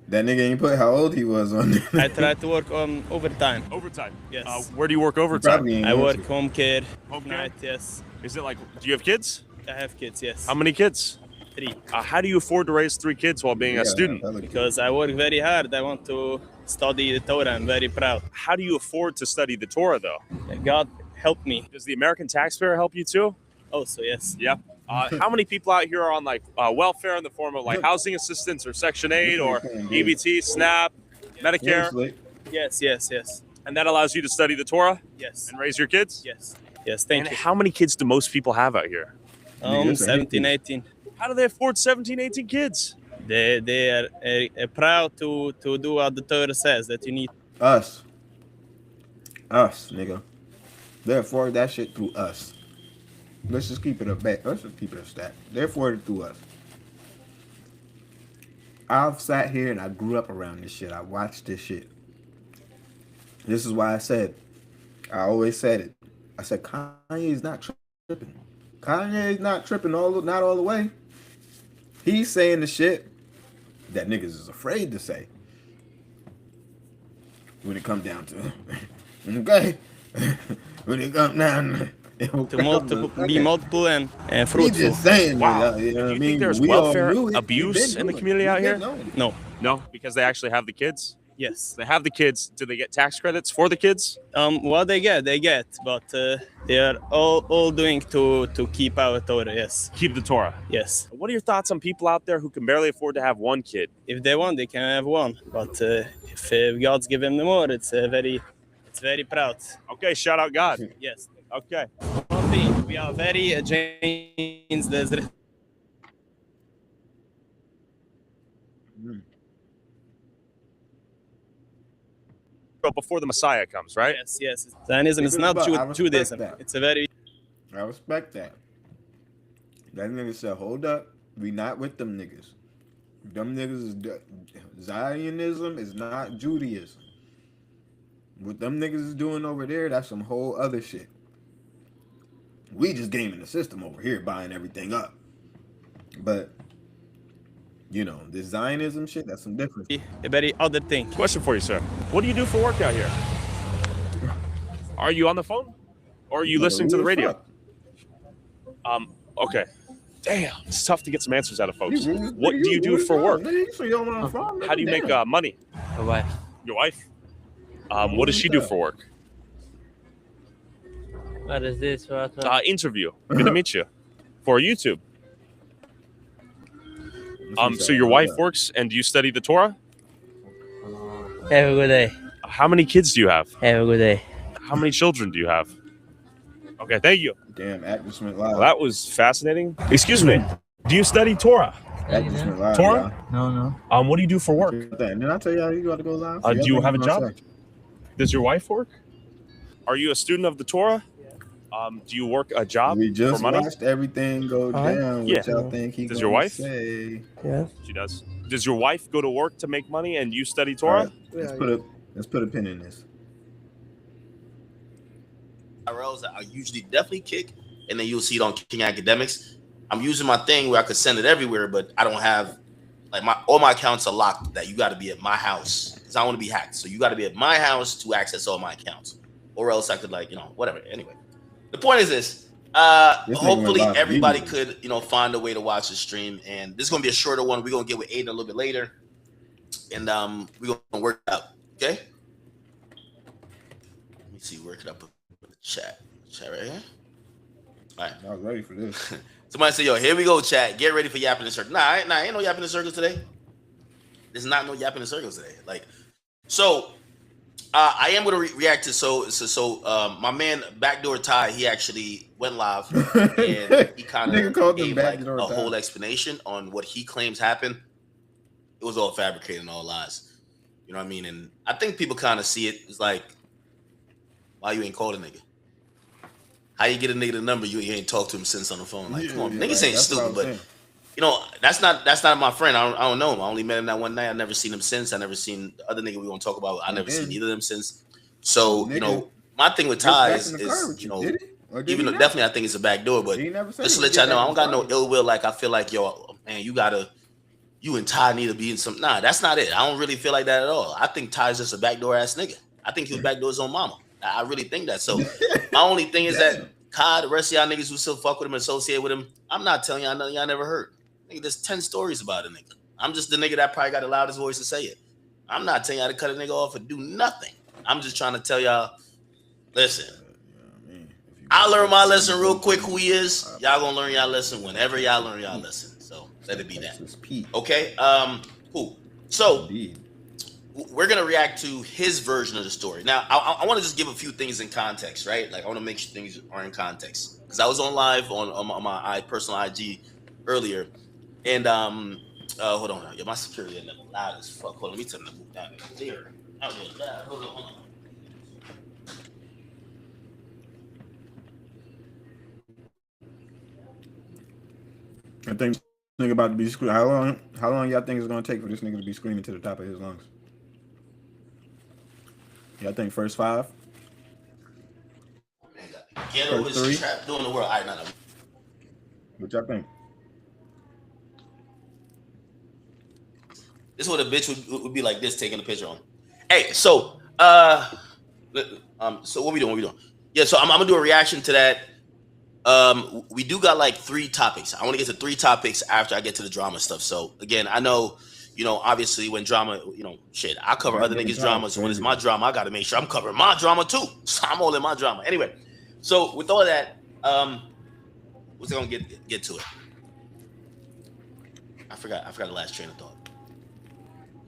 That nigga ain't put how old he was on there. I try to work on overtime. Overtime? Yes. Where do you work overtime? I work home care. Home care? Night, yes. Is it like, do you have kids? I have kids, yes. How many kids? 3. How do you afford to raise 3 kids while being a student? Because I work very hard. I want to study the Torah. I'm very proud. How do you afford to study the Torah, though? God helped me. Does the American taxpayer help you too? Also, yes. Yeah. How many people out here are on like welfare in the form of like housing assistance or Section 8 or EBT, SNAP, Medicare? Yes. And that allows you to study the Torah? Yes. And raise your kids? Yes, thank you. How many kids do most people have out here? 17, 18. How do they afford 17, 18 kids? They are proud to do what the Torah says that you need. Us, nigga. They afford that shit through us. Let's just keep it a back. Let's just keep it a stack. They afford it through us. I've sat here and I grew up around this shit. I watched this shit. This is why I always said it. I said Kanye's not tripping. Kanye's not tripping not all the way. He's saying the shit that niggas is afraid to say. When it comes down to okay. When it comes down to be multiple and fruitful. He just saying, wow. You know what I Do you mean? think there's We welfare all knew it. abuse in the community out here? No, because they actually have the kids. Yes, they have the kids. Do they get tax credits for the kids? What they get, but they are all doing to keep our Torah. Yes, keep the Torah. Yes. What are your thoughts on people out there who can barely afford to have one kid? If they want, they can have one. But if God's given them more, it's very proud. Okay, shout out God. Yes. Okay. One thing, we are very James. But before the Messiah comes, right? Yes. Zionism is not Judaism. It's a very. I respect that. That nigga said, hold up. We not with them niggas. Them niggas is Zionism is not Judaism. What them niggas is doing over there, that's some whole other shit. We just gaming the system over here, buying everything up. But, you know, this Zionism shit, that's some different. A very other thing. Question for you, sir. What do you do for work out here? Are you on the phone? Or are you listening to the radio? Okay. Damn, it's tough to get some answers out of folks. What do you do for work? How do you make money? My wife. Your wife? What does she do for work? What is this? Interview. I'm gonna meet you for YouTube. So your wife works, and do you study the Torah? Have a good day. How many kids do you have? Have a good day. How many children do you have? Okay, thank you. Damn, actors went live. Well, that was fascinating. Excuse me. Do you study Torah? Actors went live. Torah? No. What do you do for work? Didn't I tell you you got to go live? Do you have a job? Does your wife work? Are you a student of the Torah? Do you work a job We just for money? watched everything go down. Yeah. What y'all think he Does your gonna wife? say? Yes. She does. Does your wife go to work to make money and you study Torah? Right. Let's put a pin in this. URLs that I usually definitely kick, and then you'll see it on King Academics. I'm using my thing where I could send it everywhere, but I don't have like all my accounts are locked. That you got to be at my house because I want to be hacked. So you got to be at my house to access all my accounts, or else I could whatever. Anyway, the point is this. Hopefully everybody could find a way to watch the stream, and this is gonna be a shorter one. We're gonna get with Aiden a little bit later, and we're gonna work it out. Okay. Let me see. Work it up. Chat right here. All right. I was ready for this. Somebody say, yo, here we go, chat. Get ready for yapping in circles. Nah, ain't no yapping in circles today. There's not no yapping in circles today. I am gonna react to my man Backdoor Ty, he actually went live and he kind of gave a whole explanation on what he claims happened. It was all fabricated and all lies. You know what I mean? And I think people kind of see it. It's like, why you ain't called a nigga? How you get a nigga the number? You ain't talked to him since on the phone. Like, come on, niggas ain't stupid, but that's not my friend. I don't know him. I only met him that one night. I never seen him since. I never seen the other nigga we gonna talk about. I never seen either of them since. So my thing with Ty is even though definitely I think it's a back door, but just to let y'all know, I don't got no ill will. Like I feel like man, you and Ty need to be in some. Nah, that's not it. I don't really feel like that at all. I think Ty's just a backdoor ass nigga. I think he was backdoor his own mama. I really think that. So my only thing is that Kai, the rest of y'all niggas who still fuck with him and associate with him, I'm not telling y'all nothing y'all never heard. Nigga, there's 10 stories about a nigga. I'm just the nigga that probably got the loudest voice to say it. I'm not telling y'all to cut a nigga off and do nothing. I'm just trying to tell y'all, listen, I learned my lesson real quick who he is. Y'all gonna learn y'all lesson whenever y'all learn y'all lesson. So let it be that. Okay? Cool. So we're gonna react to his version of the story. Now, I want to just give a few things in context, right? Like I want to make sure things are in context. Because I was on live on my personal IG earlier. And hold on. Yeah, my security is loud as fuck. Hold on, let me turn the move down there. Hold on. I think this nigga about to be screaming. How long y'all think it's gonna take for this nigga to be screaming to the top of his lungs? Y'all think first 5? Ghetto is 3? trapped doing the world. All right, no. What y'all think? This is what a bitch would be like this taking a picture on. Hey, so so what we doing? Yeah, so I'm gonna do a reaction to that. We do got like 3 topics. I want to get to 3 topics after I get to the drama stuff. So again, I know, obviously when drama, shit, I cover other niggas' drama. So when it's my drama, I got to make sure I'm covering my drama too. So I'm all in my drama. Anyway, so with all that, what's gonna get to it? I forgot the last train of thought.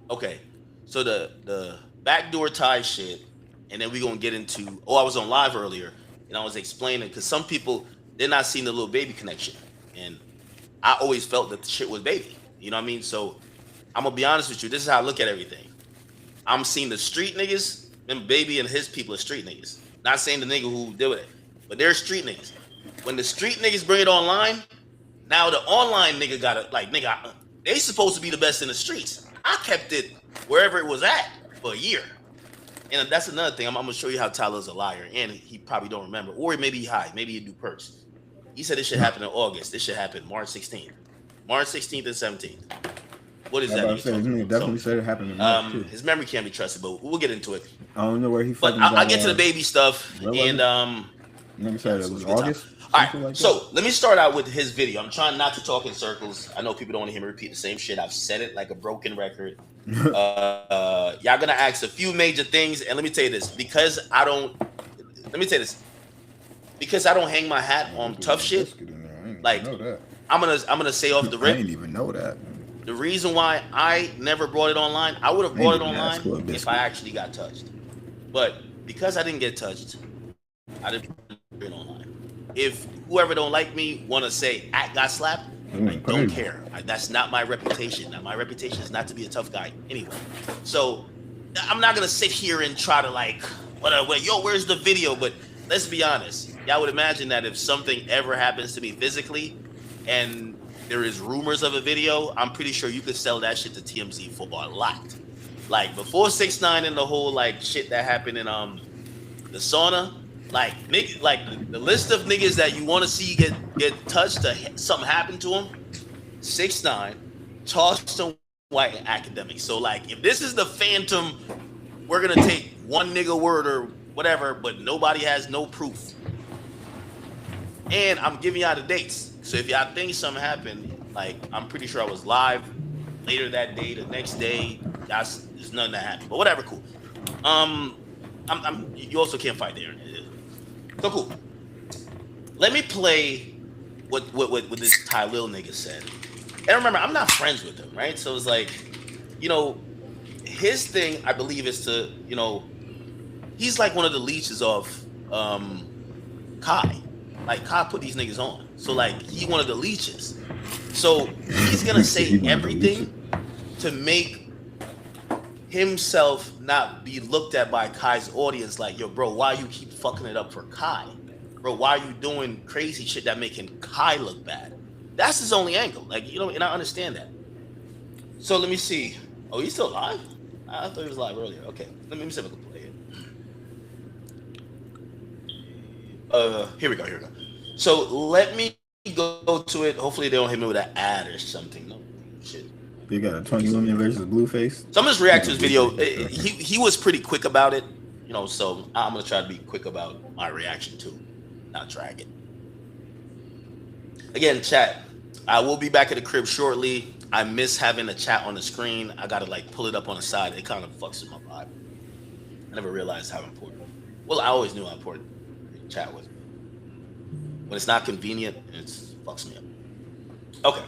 Okay, so the backdoor tie shit, and then we gonna get into. I was on live earlier, and I was explaining because some people they're not seeing the little baby connection, and I always felt that the shit was baby. You know what I mean? So I'm gonna be honest with you. This is how I look at everything. I'm seeing the street niggas, and baby and his people are street niggas. Not saying the nigga who did it, but they're street niggas. When the street niggas bring it online, now the online nigga gotta nigga. They supposed to be the best in the streets. I kept it wherever it was at for a year. And that's another thing. I'm gonna show you how Tyler's a liar, and he probably don't remember, or maybe he hide, maybe he do perks. He said this should happen in August. This should happen March 16th, March 16th and 17th. What is that? He definitely said it happened in March too. His memory can't be trusted, but we'll get into it. I don't know where he. But I'll get to the baby stuff, and Nigga said it was August. All right, so let me start out with his video. I'm trying not to talk in circles. I know people don't want to hear me repeat the same shit. I've said it like a broken record. Y'all gonna ask a few major things, and let me tell you this, because I don't hang my hat on tough shit. Like I'm gonna say off the rip. I didn't even know that. The reason why I never brought it online, I would have brought it online if I actually got touched. But because I didn't get touched, I didn't bring it online. If whoever don't like me want to say I got slapped, I don't care. That's not my reputation. Now, my reputation is not to be a tough guy anyway. So I'm not gonna sit here and try to where's the video? But let's be honest. Y'all would imagine that if something ever happens to me physically, and there is rumors of a video, I'm pretty sure you could sell that shit to TMZ for a lot. Like before 6ix9ine and the whole shit that happened in the sauna. The list of niggas that you want to see get touched, something happened to them. 6ix9ine, Charleston White, and Academic. So if this is the phantom, we're gonna take one nigga word or whatever, but nobody has no proof. And I'm giving y'all the dates. So if y'all think something happened, I'm pretty sure I was live later that day, the next day. There's nothing that happened, but whatever, cool. You also can't fight there. So cool. Let me play what this Ty Lil nigga said. And remember, I'm not friends with him, right? So it's his thing, I believe, is to, he's like one of the leeches of Kai. Kai put these niggas on. So he one of the leeches. So he's gonna say everything to make himself not be looked at by Kai's audience yo, bro, why you keep fucking it up for Kai? Bro, why are you doing crazy shit that making Kai look bad? That's his only angle. And I understand that. So let me see. Oh, he's still live? I thought he was live earlier. Okay, let me see if I can play it. Here we go. So let me go to it. Hopefully they don't hit me with an ad or something. No shit. You got a 20 women versus Blueface. So I'm just react to his video. He was pretty quick about it, so I'm gonna try to be quick about my reaction too, not drag it. Again, chat. I will be back at the crib shortly. I miss having a chat on the screen. I gotta like pull it up on the side. It kind of fucks with my vibe. I never realized how important. Well, I always knew how important chat was. When it's not convenient, it fucks me up. Okay.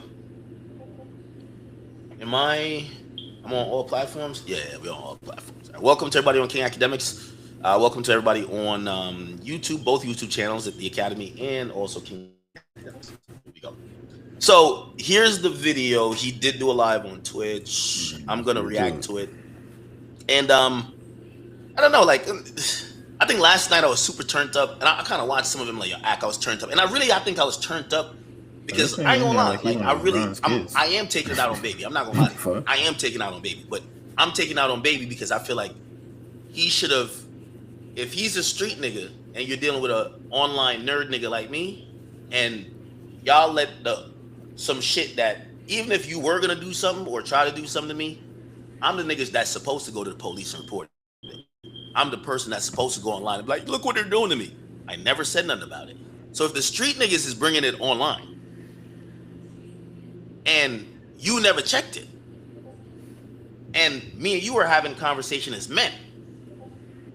I'm on all platforms? Yeah, we're on all platforms. Right, welcome to everybody on King Academics. Welcome to everybody on YouTube, both YouTube channels at the Academy and also King Academics. Here we go. So here's the video. He did do a live on Twitch. I'm gonna react to it. And I don't know, like I think last night I was super turned up, and I kind of watched some of them like I was turned up, and I think I was turned up because I ain't gonna lie, like I am taking it out on Baby. I'm not gonna lie, I am taking it out on Baby, but I'm taking it out on Baby because I feel like he should have, if he's a street nigga and you're dealing with a online nerd nigga like me, and y'all let some shit that even if you were gonna do something or try to do something to me, I'm the niggas that's supposed to go to the police and report it. I'm the person that's supposed to go online and be like, look what they're doing to me. I never said nothing about it. So if the street niggas is bringing it online and you never checked it, and me and you are having conversation as men,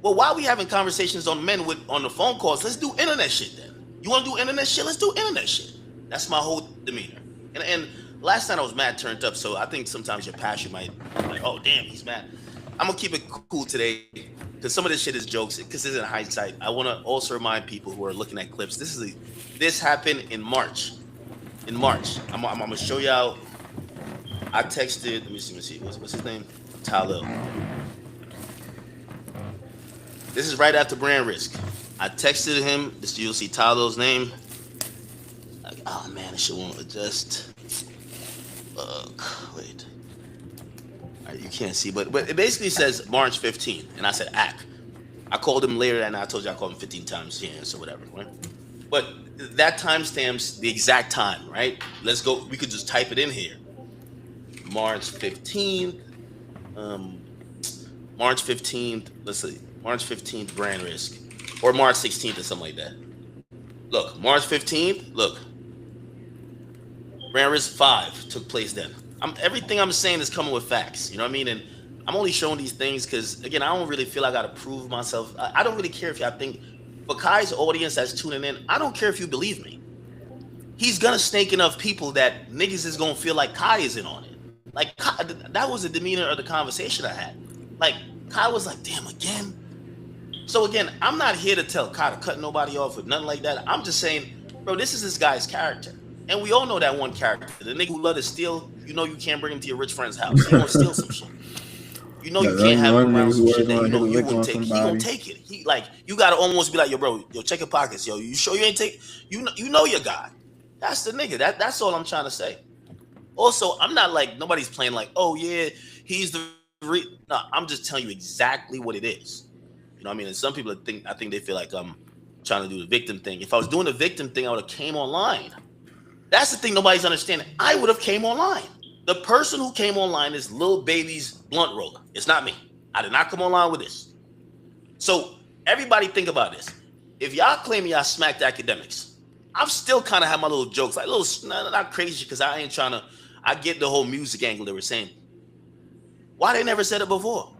well, why are we having conversations on the phone calls? Let's do internet shit then. You want to do internet shit? Let's do internet shit. That's my whole demeanor. And last night I was mad turned up, so I think sometimes your passion might be like, oh damn, he's mad. I'm gonna keep it cool today because some of this shit is jokes. Because it's in hindsight. I want to also remind people who are looking at clips. This happened in March. In March, I'm gonna show y'all. I texted. Let me see. What's his name? Tyler. This is right after Brand Risk. I texted him. You'll see Tyler's name. Like, oh man, this shit won't adjust. Fuck. Wait. You can't see, but it basically says March 15th, and I said ack. I called him later, and I told you I called him 15 times, yeah, so whatever, right? But that timestamps the exact time, right? Let's go. We could just type it in here. March 15th. March 15th. Let's see. March 15th, Brand Risk, or March 16th, or something like that. Look, March 15th. Look, Brand Risk 5 took place then. Everything I'm saying is coming with facts. You know what I mean? And I'm only showing these things because, again, I don't really feel I got to prove myself. I don't really care if y'all think. For Kai's audience that's tuning in, I don't care if you believe me. He's going to snake enough people that niggas is going to feel like Kai is in on it. Like, Kai, that was the demeanor of the conversation I had. Like, Kai was like, damn, again? So, again, I'm not here to tell Kai to cut nobody off with nothing like that. I'm just saying, bro, this is this guy's character. And we all know that one character. The nigga who love to steal, you know you can't bring him to your rich friend's house. He gonna steal some shit. You know you can't have him around some shit that you know you wouldn't take. He gonna take it. He like, you gotta almost be like, yo, bro, yo, check your pockets, yo. You sure you ain't take? You know your guy. That's the nigga. That's all I'm trying to say. Also, I'm not like nobody's playing like, oh yeah, he's the. No, I'm just telling you exactly what it is. You know what I mean? And some people I think they feel like I'm trying to do the victim thing. If I was doing the victim thing, I would have came online. That's the thing nobody's understanding. I would have came online. The person who came online is Lil Baby's blunt roller. It's not me. I did not come online with this. So everybody think about this. If y'all claim y'all smacked academics, I'm still kind of have my little jokes, like little, not crazy, because I ain't trying to, I get the whole music angle they were saying. Why they never said it before?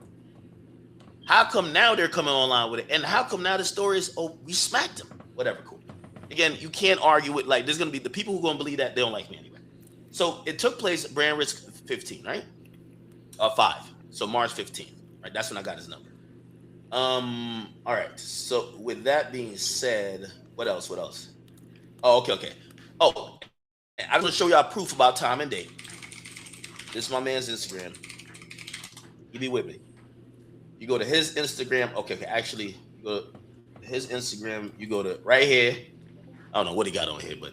How come now they're coming online with it? And how come now the story is, oh, we smacked them? Whatever, cool. Again, you can't argue with, like, there's going to be the people who are going to believe that they don't like me anyway. So it took place Brand Risk 15, right? 5. So March 15th, right? That's when I got his number. All right. So with that being said, what else? Oh, okay. Oh, I'm going to show y'all proof about time and date. This is my man's Instagram. You be with me. You go to his Instagram. Okay. Actually, you go to his Instagram. You go to right here. I don't know what he got on here, but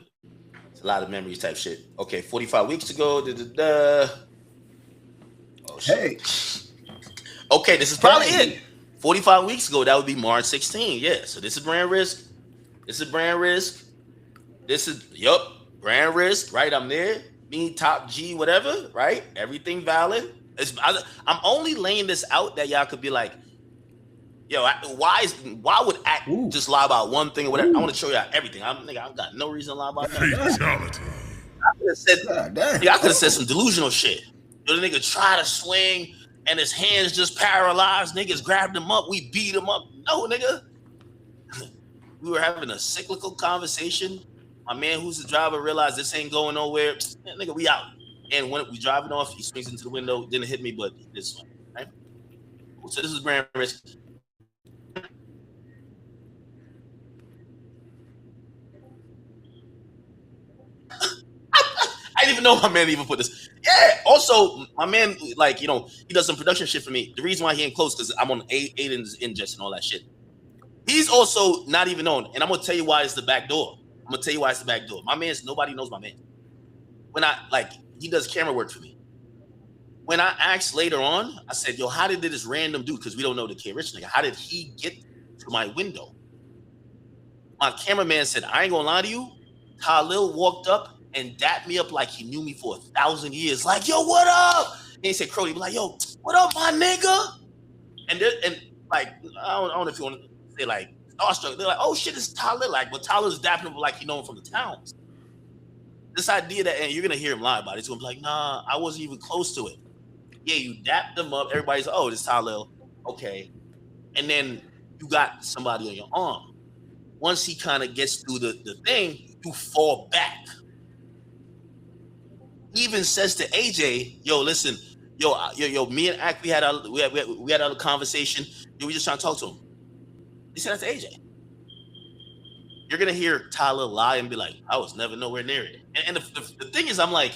it's a lot of memories type shit. Okay, 45 weeks ago. Oh, shit. Hey. Okay, this is probably it. 45 weeks ago, that would be March 16. Yeah, so this is Brand Risk. This is Brand Risk. This is, Brand Risk, right? I'm there. Me, top G, whatever, right? Everything valid. I'm only laying this out that y'all could be like, Yo, why would act just lie about one thing or whatever? I want to show you everything. I've got no reason to lie about nothing. Fatality. I could have said some delusional shit. Yo, the nigga try to swing and his hands just paralyzed. Niggas grabbed him up. We beat him up. No, nigga. We were having a cyclical conversation. My man, who's the driver, realized this ain't going nowhere. Yeah, nigga, we out. And when we driving off, he swings into the window. Didn't hit me, but this one. Right? So this is Grand Risk. I didn't even know my man even put this. Yeah. Also, my man, like, you know, he does some production shit for me. The reason why he ain't close because I'm on Aiden's ingest and all that shit. He's also not even on, and I'm gonna tell you why it's the back door. My man's nobody knows my man. When he does camera work for me. When I asked later on, I said, "Yo, how did this random dude? Because we don't know the K Rich nigga. How did he get to my window?" My cameraman said, "I ain't gonna lie to you. Khalil walked up and dapped me up like he knew me for 1,000 years. Like, yo, what up?" And he said, "Crody, be like, yo, what up, my nigga?" And like, I don't know if you want to say like starstruck. They're like, "Oh shit, it's Tyler." Like, but Tyler's dapping him like he know him from the towns. This idea that, and you're gonna hear him lie about it. He's gonna be like, "Nah, I wasn't even close to it." Yeah, you dapped them up. Everybody's like, "Oh, this Tyler." Okay, and then you got somebody on your arm. Once he kind of gets through the thing, you fall back. He even says to AJ, "Yo, listen, yo, me and Ack, we had a conversation. Yo, we just trying to talk to him." He said that to AJ. You're gonna hear Tyler lie and be like, "I was never nowhere near it." And the thing is, I'm like,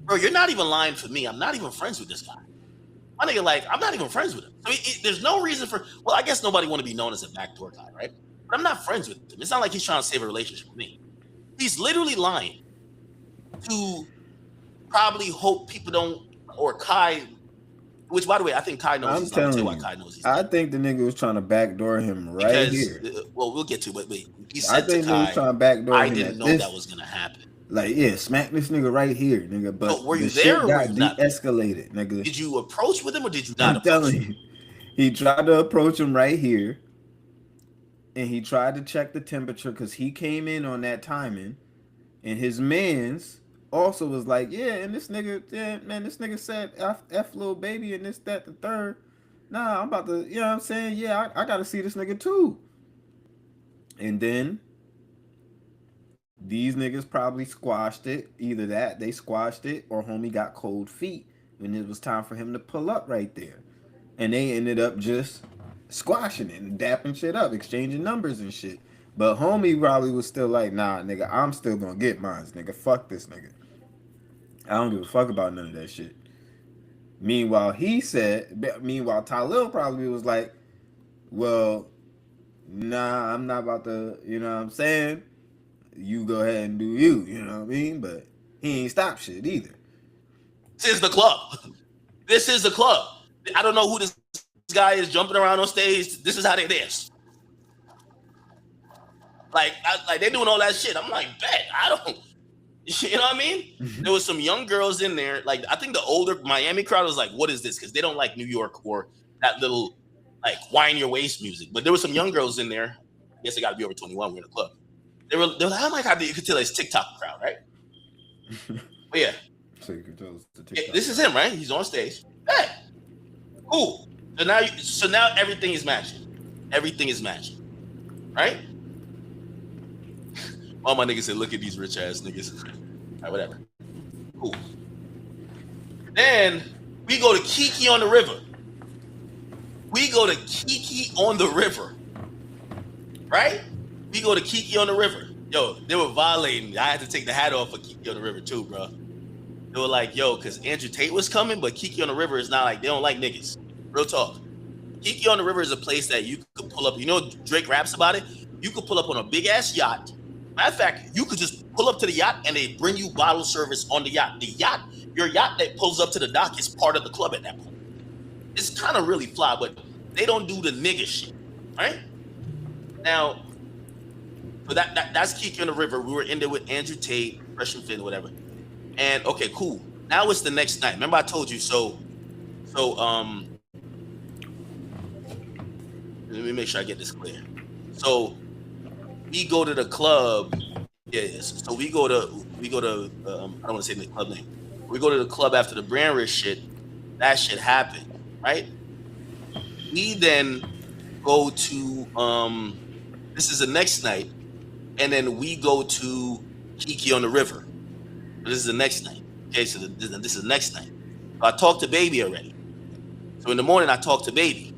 bro, you're not even lying for me. I'm not even friends with this guy. My nigga, like, I'm not even friends with him. I mean, there's no reason for. Well, I guess nobody want to be known as a backdoor guy, right? But I'm not friends with him. It's not like he's trying to save a relationship with me. He's literally lying to probably hope people don't, or Kai, which by the way, I think Kai knows. I'm telling you, why Kai knows I think the nigga was trying to backdoor him right here. Well, we'll get to it, but wait, he I said think to Kai, he was trying to backdoor I him. didn't know that was gonna happen. Like, yeah, smack this nigga right here, nigga. But were you the there shit or got were you not? de-escalated, nigga. Did you approach with him or did you not? I'm telling you, he tried to approach him right here, and he tried to check the temperature because he came in on that timing, and his man's also was like, yeah, and this nigga, yeah, man, this nigga said F little baby and this, that, the third. Nah, I'm about to, you know what I'm saying? Yeah, I got to see this nigga too. And then these niggas probably squashed it. Either that, they squashed it, or homie got cold feet when it was time for him to pull up right there. And they ended up just squashing it and dapping shit up, exchanging numbers and shit. But homie probably was still like, nah, nigga, I'm still gonna get mine, nigga. Fuck this nigga. I don't give a fuck about none of that shit. Meanwhile, Talil probably was like, well, nah, I'm not about to, you know what I'm saying? You go ahead and do you know what I mean? But he ain't stop shit either. This is the club. This is the club. I don't know who this guy is jumping around on stage. This is how they dance. Like they're doing all that shit. I'm like, bet. I don't, you know what I mean? There was some young girls in there. Like, I think the older Miami crowd was like, what is this? Because they don't like New York or that little, like, whine your waist music. But there were some young girls in there. I guess they got to be over 21. We're in the club. They were like, I like how you could tell it's TikTok crowd, right? But yeah. So you can tell it's the TikTok. This is him, right? He's on stage. Hey, cool. So now everything is matching. Everything is matching, right? All my niggas said, look at these rich ass niggas. All right, whatever. Cool. Then we go to Kiki on the River. Right? We go to Kiki on the River. Yo, they were violating. I had to take the hat off for Kiki on the River too, bro. They were like, yo, because Andrew Tate was coming, but Kiki on the River is not like, they don't like niggas. Real talk. Kiki on the River is a place that you could pull up. You know, Drake raps about it. You could pull up on a big ass yacht. Matter of fact, you could just pull up to the yacht and they bring you bottle service on the yacht. Your yacht that pulls up to the dock is part of the club at that point. It's kind of really fly, but they don't do the nigga shit, right? Now, but that's Kiki on the River. We were in there with Andrew Tate, Fresh and Finn, whatever. And okay, cool. Now it's the next night. Remember I told you, so Let me make sure I get this clear. So we go to the club. Yes. So we go to I don't want to say the club name. We go to the club after the brand risk shit. That shit happened, right? We then go to this is the next night, and then we go to Kiki on the River. This is the next night. Okay, so this is the next night. So I talked to Baby already. So in the morning I talked to Baby.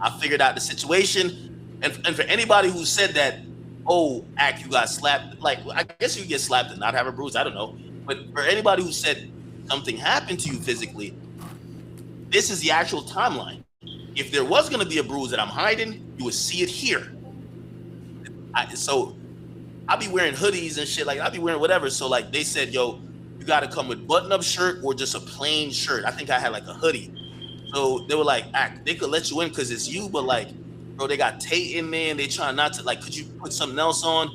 I figured out the situation, and for anybody who said that, oh, Ack, you got slapped, like I guess you get slapped and not have a bruise. I don't know, but for anybody who said something happened to you physically, this is the actual timeline. If there was going to be a bruise that I'm hiding, you would see it here. So I'll be wearing hoodies and shit. Like I'll be wearing whatever. So like they said, yo, you got to come with button-up shirt or just a plain shirt. I think I had like a hoodie. So they were like, they could let you in because it's you, but like, bro, they got Tate in there and they trying not to, like, could you put something else on?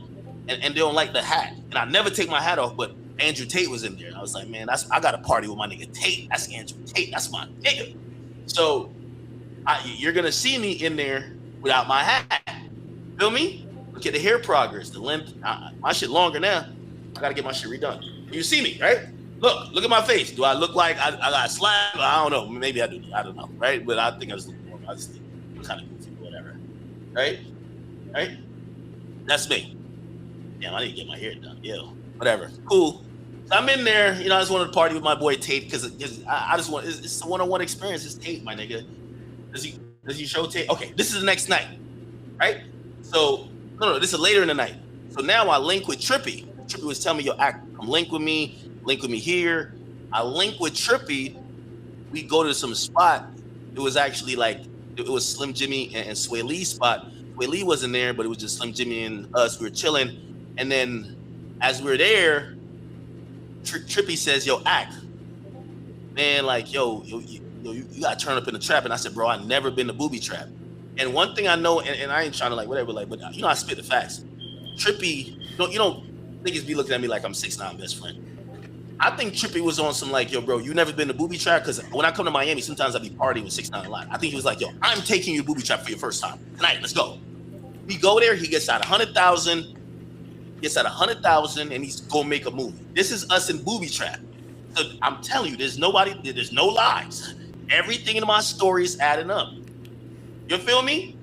And they don't like the hat. And I never take my hat off, but Andrew Tate was in there. I was like, man, I got a party with my nigga Tate. That's Andrew Tate. That's my nigga. So you're going to see me in there without my hat. Feel me? Look at the hair progress, the length. My shit longer now. I got to get my shit redone. You see me, right? Look at my face. Do I look like I got slapped? I don't know. Maybe I do. I don't know, right? But I think I just look normal. I just think I'm kind of goofy or whatever, right? Right? That's me. Damn, I need to get my hair done. Yeah, whatever. Cool. So I'm in there. You know, I just wanted to party with my boy Tate because I just want. It's a one-on-one experience. It's Tate, my nigga. Does he show Tate? Okay, this is the next night, right? So no, this is later in the night. So now I link with Trippy. Trippy was telling me, yo, come link with me here. I link with Trippy. We go to some spot. It was actually like, it was Slim Jimmy and Sway Lee's spot. Sway Lee wasn't there, but it was just Slim Jimmy and us. We were chilling. And then as we were there, Trippy says, yo, man, like, yo, you gotta turn up in the trap. And I said, bro, I've never been to booby trap. And one thing I know, and I ain't trying to like whatever, like, but you know, I spit the facts. Trippy, you don't niggas be looking at me like I'm 6'9" best friend. I think Trippy was on some like, yo, bro, you never been to booby trap? Because when I come to Miami, sometimes I be partying with 6'9" a lot. I think he was like, yo, I'm taking you to booby trap for your first time tonight. Let's go. We go there. He gets out 100,000. And he's gonna make a movie. This is us in booby trap. So I'm telling you, there's no lies. Everything in my story is adding up. You feel me?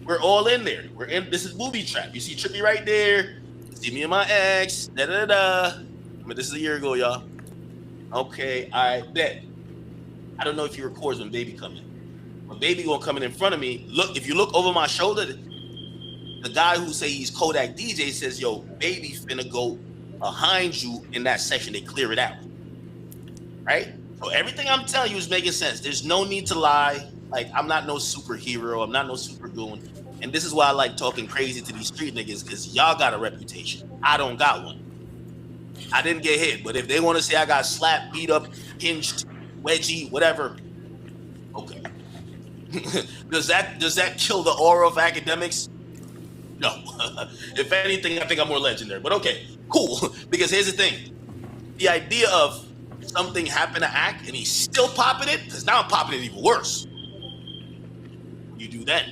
We're all in there. This is booby trap. You see Trippy right there. See me and my ex. But this is a year ago, y'all. Okay, I bet. I don't know if he records when Baby come in. When Baby gonna come in front of me, look, if you look over my shoulder, the guy who say he's Kodak DJ says, yo, Baby finna go behind you in that section. They clear it out. Right? So everything I'm telling you is making sense. There's no need to lie. Like, I'm not no superhero. I'm not no super goon. And this is why I like talking crazy to these street niggas, because y'all got a reputation. I don't got one. I didn't get hit, but if they want to say I got slapped, beat up, hinged, wedgie, whatever, okay. Does that kill the aura of academics? No. If anything, I think I'm more legendary. But okay, cool. Because here's the thing. The idea of something happened to Ack and he's still popping it, because now I'm popping it even worse. You do that.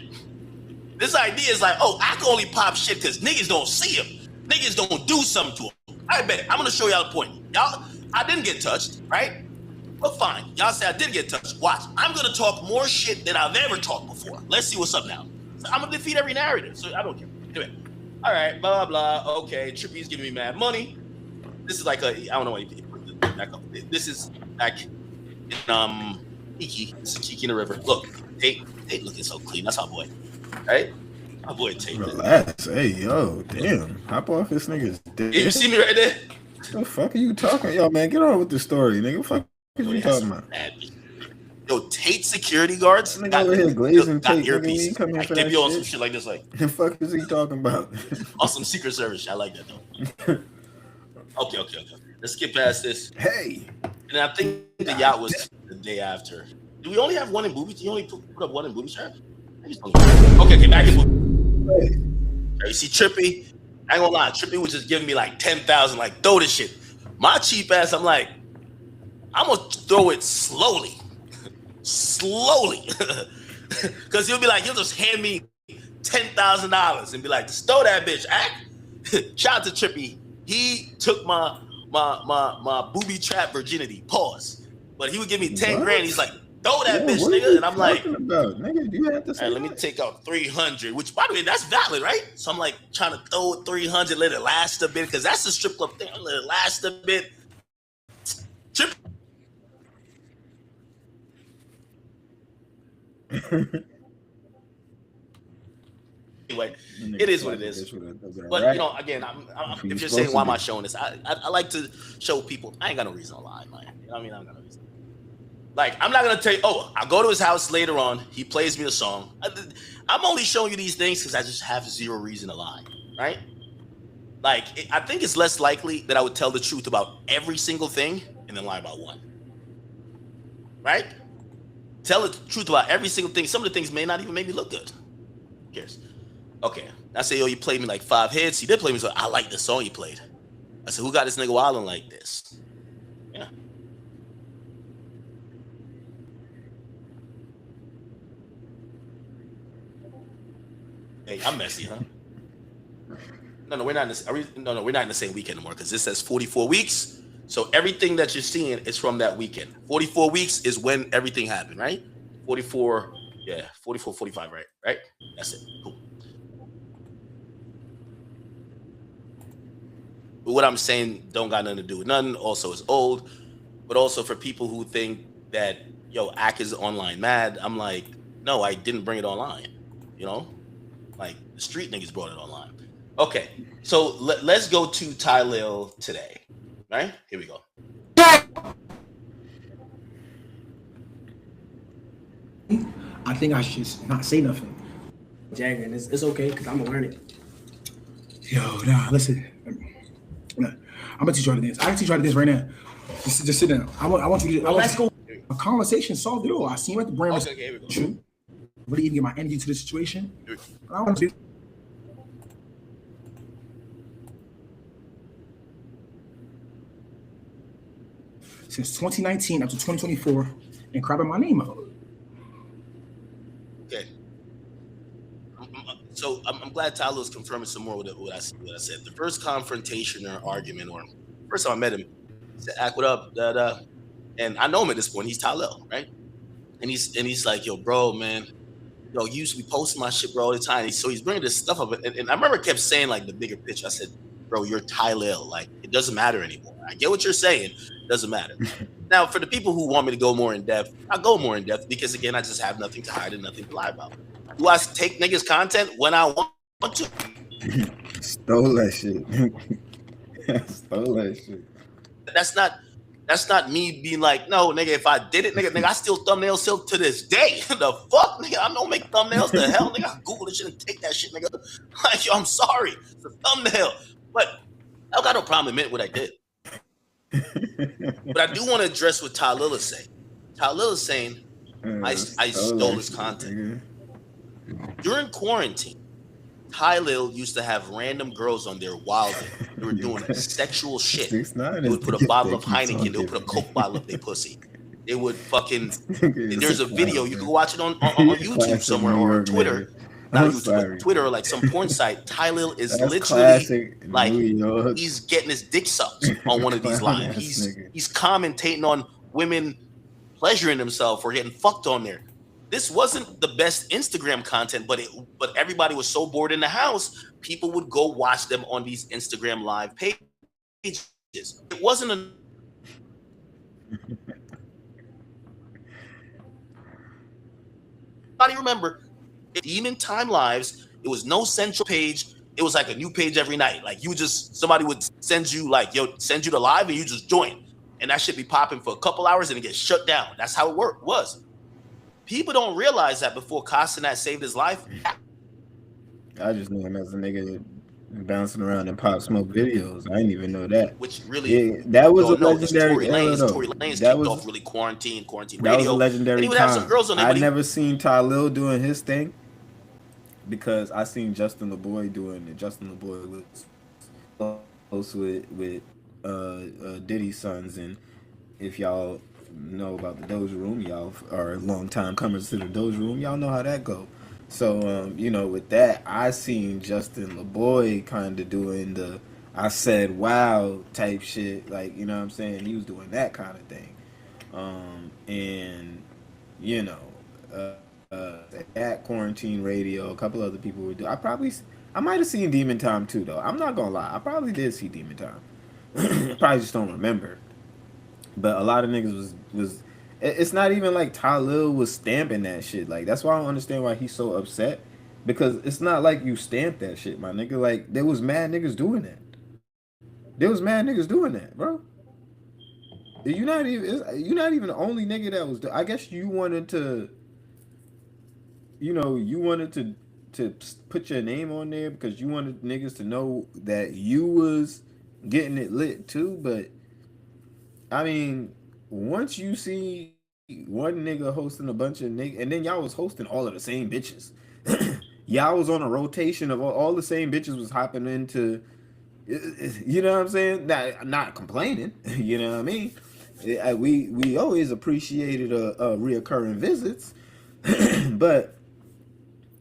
This idea is like, oh, Ack only pop shit because niggas don't see him. Niggas don't do something to him. I bet. I'm going to show y'all the point. Y'all, I didn't get touched, right? But fine. Y'all say I did get touched. Watch. I'm going to talk more shit than I've ever talked before. Let's see what's up now. So I'm going to defeat every narrative. So I don't care. Anyway. All right. Blah, blah, blah. Okay. Trippy's giving me mad money. This is like I don't know why you put this back up. This is back in Kiki. This is Kiki in the river. Look. Tate looking so clean. That's our boy. Right? My boy Tate. Relax. Hey, yo. Damn. Hop off this nigga's dick. You see me right there? What the fuck are you talking? Yo, man, get on with the story, nigga. What the fuck are you talking about? Yo, Tate security guards got over here glazing Tate. Earpiece. They be on some shit like this, like. The fuck is he talking about? On some Secret Service shit. I like that though. Okay. Let's get past this. Hey. And I think the yacht was the day after. Do we only have one in booby? Do you only put up one in booby trap? Okay, back in booby. You see Trippy? I ain't gonna lie, Trippy was just giving me like 10,000, like throw this shit. My cheap ass, I'm like, I'm gonna throw it slowly. Because he'll be like, he'll just hand me $10,000 and be like, just throw that bitch, act. Shout out to Trippy. He took my booby trap virginity. Pause. But he would give me 10 grand. He's like, throw that bitch, nigga. And I'm like, about? Nigga, you have to say let me take out 300, which by the way, that's valid, right? So I'm like trying to throw 300, let it last a bit, because that's the strip club thing. Let it last a bit. Trip. Anyway, it is what it is. But you know, again, if you're saying why am I showing this, I like to show people I ain't got no reason to lie, man. You know what I mean? I ain't got no reason. Like, I'm not gonna tell you, oh, I'll go to his house later on, he plays me a song. I'm only showing you these things because I just have zero reason to lie, right? Like, I think it's less likely that I would tell the truth about every single thing and then lie about one. Right? Tell the truth about every single thing. Some of the things may not even make me look good. Who cares? Okay. I say, yo, you played me like 5 hits. He did play me, so I like the song you played. I said, who got this nigga wilding like this? Yeah. Hey, I'm messy, huh? No, we're not in this. No, we're not in the same weekend anymore because this says 44 weeks. So everything that you're seeing is from that weekend. 44 weeks is when everything happened, right? 44, yeah, 44, 45, right? That's it. Cool. But what I'm saying don't got nothing to do with nothing. Also, it's old. But also for people who think that, yo, Ack is online mad, I'm like, no, I didn't bring it online. You know? Like, the street niggas brought it online. Okay, so let's go to Ty Lil today. Right? Here we go. I think I should not say nothing. Jagger, and it's okay because I'm gonna learn it. Yo, nah, listen. I'm gonna teach you how to dance. I can teach you how to dance right now. Just sit down. I want you to. Let's go. A conversation solved it all. I seen you at the brain. Okay, here we go. Really even get my energy to the situation. I want to. Since 2019 up to 2024 and crapping my name out. Okay. So I'm glad Tyler was confirming some more with what I said. The first confrontation or argument, or first time I met him, he said, "Ack, what up?" And I know him at this point. He's Tyler, right? And he's like, "Yo, bro, man, yo, you used to be posting my shit, bro, all the time." So he's bringing this stuff up, and I remember kept saying like the bigger picture. I said, "Bro, you're Tyler. Like, it doesn't matter anymore. I get what you're saying. Doesn't matter." Now, for the people who want me to go more in depth, I'll go more in depth because, again, I just have nothing to hide and nothing to lie about. Do I take niggas' content when I want to? Stole that shit. Stole that shit. That's not me being like, no, nigga, if I did it, nigga, I still thumbnail silk to this day. The fuck, nigga? I don't make thumbnails. The hell, nigga? I Google this shit and take that shit, nigga. Like, yo, I'm sorry. It's a thumbnail. But I don't got no problem admitting what I did. But I do want to address what Ty Lil is saying. Ty Lil is saying, I stole his content. During quarantine, Ty Lil used to have random girls on there wilding. They were doing sexual shit. They would put a bottle of Heineken. They would put a Coke bottle up their pussy. They would fucking... There's a video. You can go watch it on YouTube somewhere or Twitter. Not YouTube, Twitter or like some porn site. Ty Lil is literally like he's getting his dick sucked on one of these lives. He's commentating on women pleasuring themselves or getting fucked on there. This wasn't the best Instagram content, but everybody was so bored in the house, people would go watch them on these Instagram live pages. It wasn't a I remember Demon Time Lives. It was no central page. It was like a new page every night. Like somebody would send you send you the live and you just join. And that should be popping for a couple hours and it gets shut down. That's how it was. People don't realize that before Castanet saved his life. I just knew him as a nigga bouncing around in Pop Smoke videos. I didn't even know that. Which really, that was a legendary. Tory Lanez kicked off really quarantine radio. That was a legendary time. Have some girls on there, I never seen Ty Lil doing his thing because I seen Justin LeBoy doing it. Justin LeBoy was close with Diddy's sons, and if y'all know about the Doja Room, y'all are long time comers to the Doja Room. Y'all know how that go. So with that, I seen Justin LeBoy kind of doing the I said wow type shit. Like, you know what I'm saying? He was doing that kind of thing. And you know, at Quarantine Radio, a couple other people were doing. I might have seen Demon Time too, though. I'm not gonna lie, I probably did see Demon Time. Probably just don't remember. But a lot of niggas was. It's not even like Talil was stamping that shit. Like that's why I don't understand why he's so upset. Because it's not like you stamped that shit, my nigga. Like there was mad niggas doing that. There was mad niggas doing that, bro. You're not even the only nigga that was. I guess you wanted to. You wanted to put your name on there because you wanted niggas to know that you was getting it lit too. But I mean, once you see one nigga hosting a bunch of niggas, and then y'all was hosting all of the same bitches. Y'all was on a rotation of all the same bitches was hopping into. You know what I'm saying? Not complaining. You know what I mean? We always appreciated reoccurring visits, but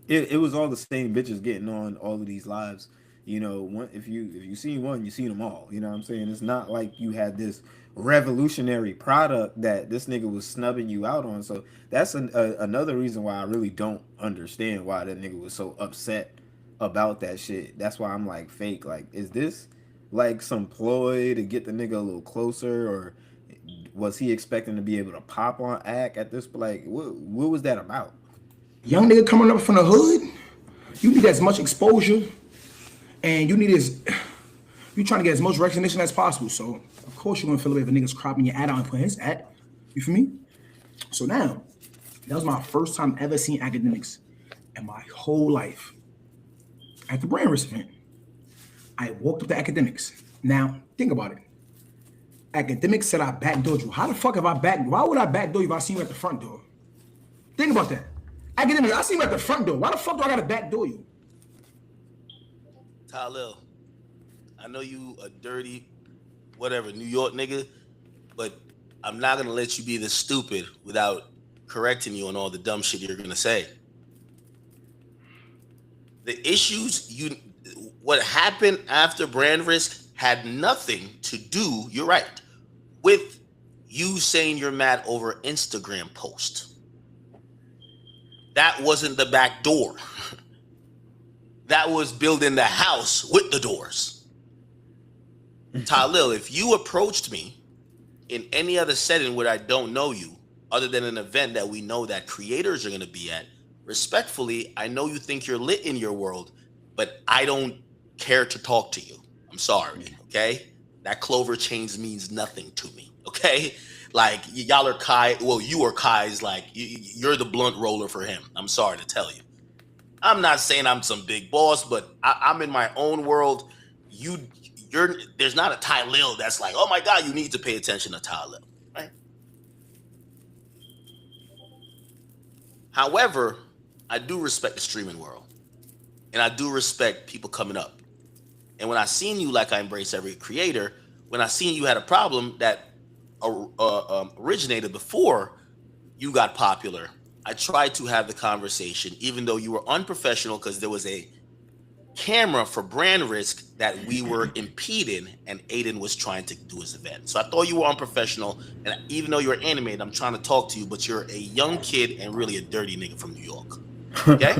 it was all the same bitches getting on all of these lives. If you seen one, you seen them all. You know what I'm saying? It's not like you had this revolutionary product that this nigga was snubbing you out on. So that's another reason why I really don't understand why that nigga was so upset about that shit. That's why I'm like, fake. Like, is this like some ploy to get the nigga a little closer, or was he expecting to be able to pop on act at this? Like, what was that about? Young nigga coming up from the hood, you need as much exposure, and you trying to get as much recognition as possible. So of course you're gonna feel away if a nigga's cropping your ad out and putting his ad. You feel me? So now, that was my first time ever seeing academics in my whole life. At the brand risk event, I walked up to academics. Now, think about it. Academics said I backdoored you. How the fuck have I why would I backdoor you if I seen you at the front door? Think about that. Academics, I seen you at the front door. Why the fuck do I gotta backdoor you? Talil, I know you a dirty, whatever, New York nigga, but I'm not gonna let you be this stupid without correcting you on all the dumb shit you're gonna say. The issues what happened after brand risk had nothing to do, you're right, with you saying you're mad over Instagram post. That wasn't the back door. That was building the house with the doors. Talil, if you approached me in any other setting where I don't know you, other than an event that we know that creators are going to be at, respectfully, I know you think you're lit in your world, but I don't care to talk to you. I'm sorry, okay? That clover change means nothing to me, okay? Like, y'all are Kai, well, you are Kai's, like, you're the blunt roller for him. I'm sorry to tell you. I'm not saying I'm some big boss, but I'm in my own world. There's not a Talil that's like, oh my God, you need to pay attention to Talil, right? However, I do respect the streaming world, and I do respect people coming up. And when I seen you, like I embrace every creator, when I seen you had a problem that originated before you got popular, I tried to have the conversation, even though you were unprofessional because there was a camera for brand risk that we were impeding, and Aiden was trying to do his event. So I thought you were unprofessional, and even though you're animated, I'm trying to talk to you, but you're a young kid and really a dirty nigga from New York. Okay?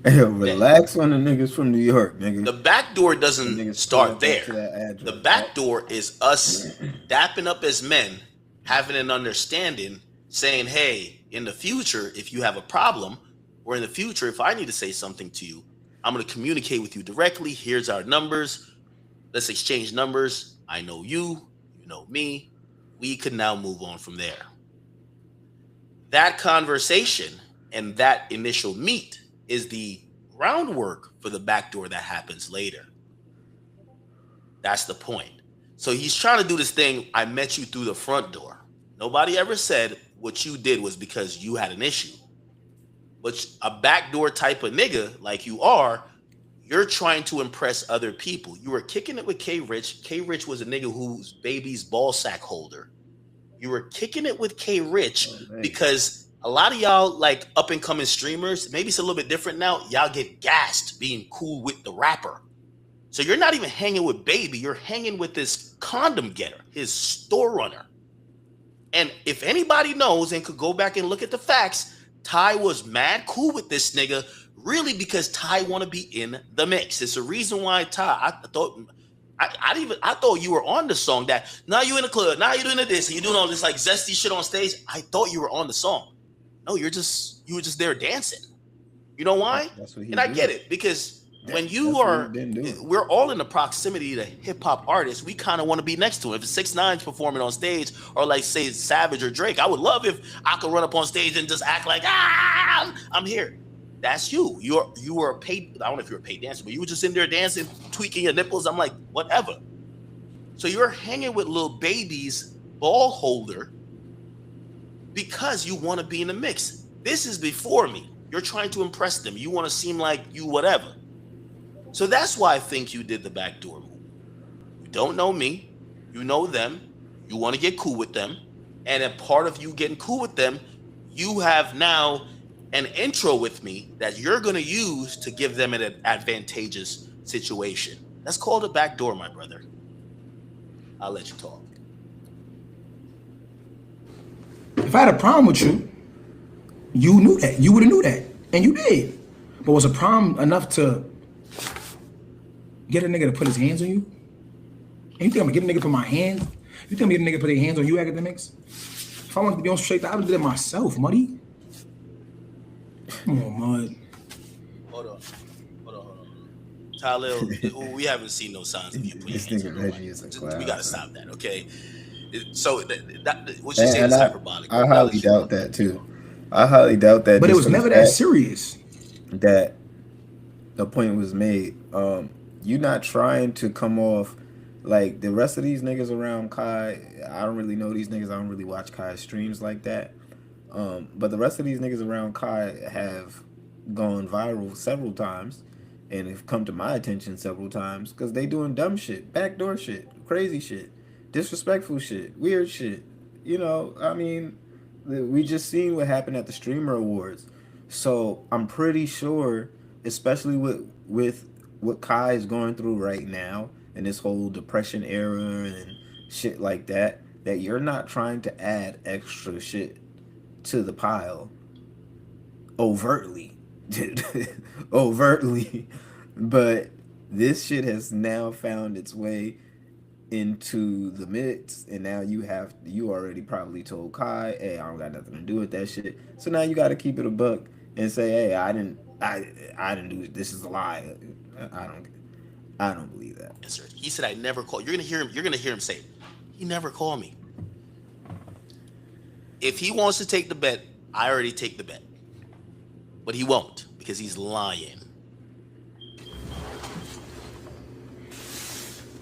Hey, relax on the niggas from New York, nigga. The back door doesn't start there. The back door is us dapping up as men, having an understanding, saying, hey, in the future, if you have a problem, or in the future, if I need to say something to you, I'm going to communicate with you directly. Here's our numbers. Let's exchange numbers. I know you, you know me. We could now move on from there. That conversation and that initial meet is the groundwork for the backdoor that happens later. That's the point. So he's trying to do this thing, I met you through the front door. Nobody ever said what you did was because you had an issue. But a backdoor type of nigga like you are, you're trying to impress other people. You were kicking it with K Rich. K Rich was a nigga whose baby's ball sack holder. You were kicking it with K Rich because a lot of y'all like up and coming streamers, maybe it's a little bit different now. Y'all get gassed being cool with the rapper. So you're not even hanging with Baby, you're hanging with this condom getter, his store runner. And if anybody knows and could go back and look at the facts, Ty was mad cool with this nigga, really because Ty want to be in the mix. It's a reason why Ty, I thought you were on the song that now you in the club, now you're doing this, and you're doing all this like zesty shit on stage. I thought you were on the song. No, you were just there dancing. You know why? And I get it, because when you are, we're all in the proximity to hip hop artists. We kind of want to be next to him. If 6ix9ine's performing on stage, or like say Savage or Drake, I would love if I could run up on stage and just act like I'm here. That's you. You were a paid. I don't know if you were a paid dancer, but you were just in there dancing, tweaking your nipples. I'm like, whatever. So you're hanging with Lil Baby's ball holder because you want to be in the mix. This is before me. You're trying to impress them. You want to seem like you whatever. So that's why I think you did the backdoor move. You don't know me. You know them. You want to get cool with them. And a part of you getting cool with them, you have now an intro with me that you're going to use to give them an advantageous situation. That's called a backdoor, my brother. I'll let you talk. If I had a problem with you, you knew that. You would have knew that. And you did. But was a problem enough to get a nigga to put his hands on you? And you think I'm gonna get a nigga to put my hands? You think I'm gonna get a nigga to put their hands on you, academics? If I wanted to be on straight, I would have did it myself, Muddy. Come on, Mud. Hold on. Tyler, we haven't seen no signs of you putting hands on nobody. We gotta stop that, okay? So what you saying is hyperbolic. I highly doubt that too. I highly doubt that. But it was never that serious. That the point was made. You're not trying to come off like the rest of these niggas around Kai. I don't really know these niggas. I don't really watch Kai's streams like that. But the rest of these niggas around Kai have gone viral several times and have come to my attention several times because they doing dumb shit, backdoor shit, crazy shit, disrespectful shit, weird shit. You know, I mean, we just seen what happened at the Streamer Awards. So I'm pretty sure, especially with what Kai is going through right now and this whole depression era and shit like that, that you're not trying to add extra shit to the pile overtly. Overtly. But this shit has now found its way into the mix, and now you already probably told Kai, hey, I don't got nothing to do with that shit. So now you got to keep it a buck and say, hey, I didn't do it. This is a lie. I don't believe that. Yes, sir. He said I never called. You're gonna hear him say, he never called me. If he wants to take the bet, I already take the bet. But he won't, because he's lying.